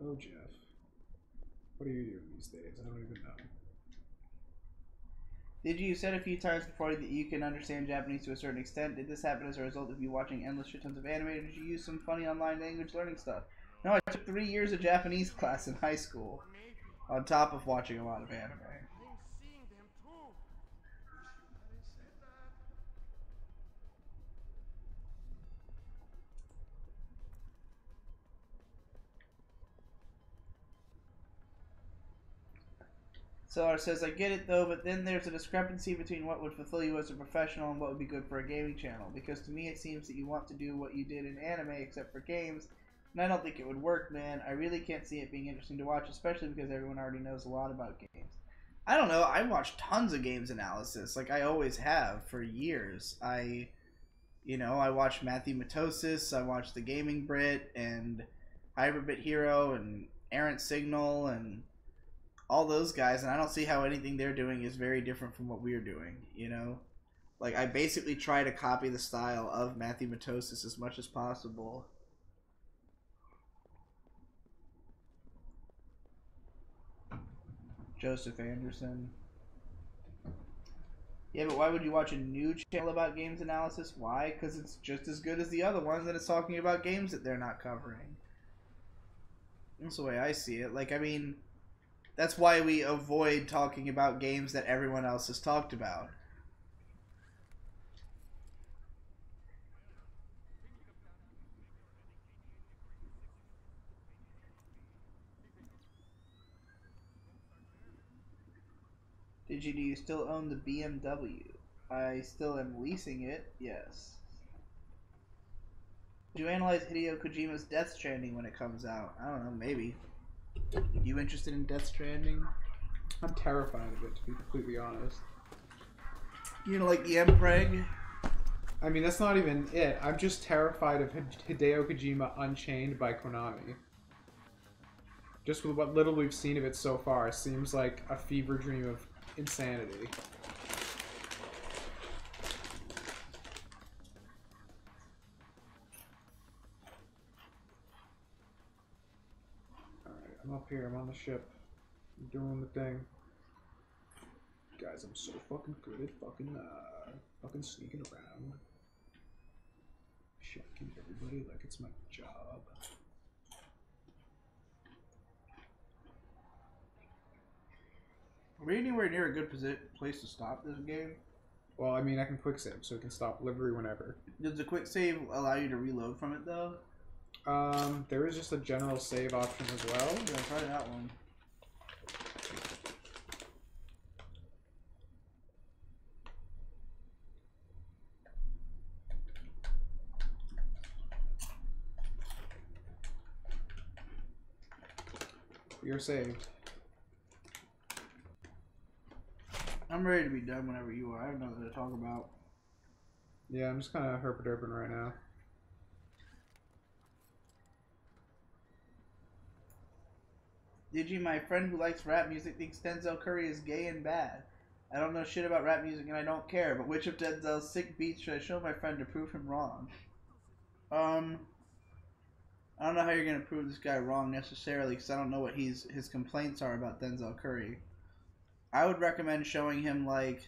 Oh, Jeff. What are you doing these days? I don't even know.
Did you said a few times before that you can understand Japanese to a certain extent? Did this happen as a result of you watching endless shit tons of anime, or did you use some funny online language learning stuff? No, I took 3 years of Japanese class in high school, on top of watching a lot of anime. Solar says, I get it though, but then there's a discrepancy between what would fulfill you as a professional and what would be good for a gaming channel. Because to me it seems that you want to do what you did in anime except for games, and I don't think it would work, man. I really can't see it being interesting to watch, especially because everyone already knows a lot about games. I don't know, I watch tons of games analysis, like I always have for years. I watch Matthew Matosis, I watch The Gaming Brit, and Hyperbit Hero, and Errant Signal, and all those guys, and I don't see how anything they're doing is very different from what we're doing, you know? Like, I basically try to copy the style of Matthew Matosis as much as possible. Joseph Anderson. Yeah, but why would you watch a new channel about games analysis? Why? Because it's just as good as the other ones, and it's talking about games that they're not covering. That's the way I see it. Like, I mean, that's why we avoid talking about games that everyone else has talked about. Do you still own the BMW? I still am leasing it, yes. Did you analyze Hideo Kojima's Death Stranding when it comes out? I don't know, maybe. You interested in Death Stranding?
I'm terrified of it, to be completely honest.
You know, like the Mpreg?
I mean, that's not even it. I'm just terrified of Hideo Kojima Unchained by Konami. Just with what little we've seen of it so far, it seems like a fever dream of insanity. Alright, I'm up here. I'm on the ship. I'm doing the thing. Guys, I'm so fucking good at fucking sneaking around. Checking everybody like it's my job.
Are we anywhere near a good place to stop this game?
Well, I mean, I can quick save, so it can stop delivery whenever.
Does the quick save allow you to reload from it, though?
There is just a general save option as well.
Yeah, try that one.
You're saved.
I'm ready to be done whenever you are. I have nothing to talk about.
Yeah, I'm just kind of herping right now.
Digi, my friend who likes rap music thinks Denzel Curry is gay and bad. I don't know shit about rap music and I don't care, but which of Denzel's sick beats should I show my friend to prove him wrong? I don't know how you're gonna prove this guy wrong necessarily, because I don't know what his complaints are about Denzel Curry. I would recommend showing him like,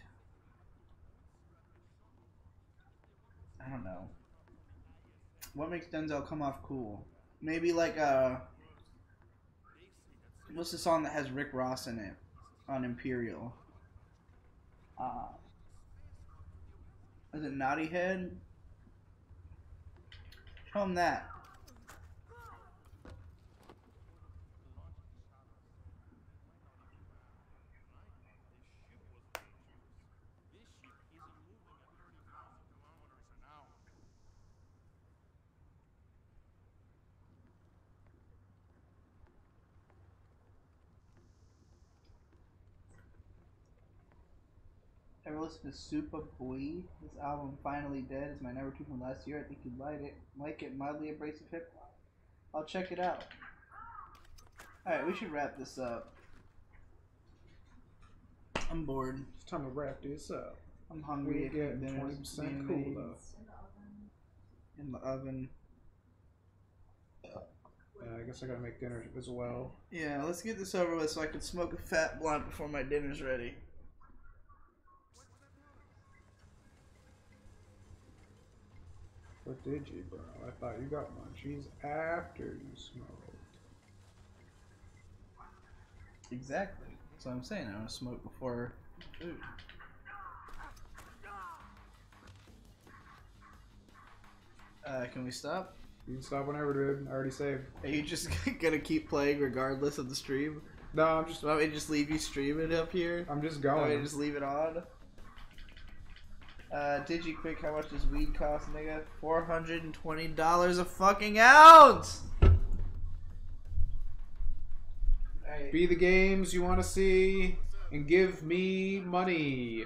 I don't know, what makes Denzel come off cool. Maybe like what's the song that has Rick Ross in it on Imperial? Is it Naughty Head? Show him that. Ever listen to Super Boy? This album, Finally Dead, is my number 2 from last year. I think you'd like it. Mildly abrasive hip hop. I'll check it out. Alright, we should wrap this up. I'm bored.
It's time to wrap this up.
I'm hungry.
We get 20% cool
in the oven.
Yeah, I guess I gotta make dinner as well.
Yeah, let's get this over with so I can smoke a fat blunt before my dinner's ready.
What did you, bro? I thought you got munchies after you smoked.
Exactly. That's what I'm saying. I want to smoke before food. Can we stop?
You can stop whenever, dude. I already saved.
Are you just gonna keep playing regardless of the stream?
No, I'm just.
Want me to just leave you streaming up here?
I'm just
Want me
going.
to just leave it on? Digiquick, how much does weed cost, nigga? $420 a fucking ounce!
Be the games you want to see and give me money.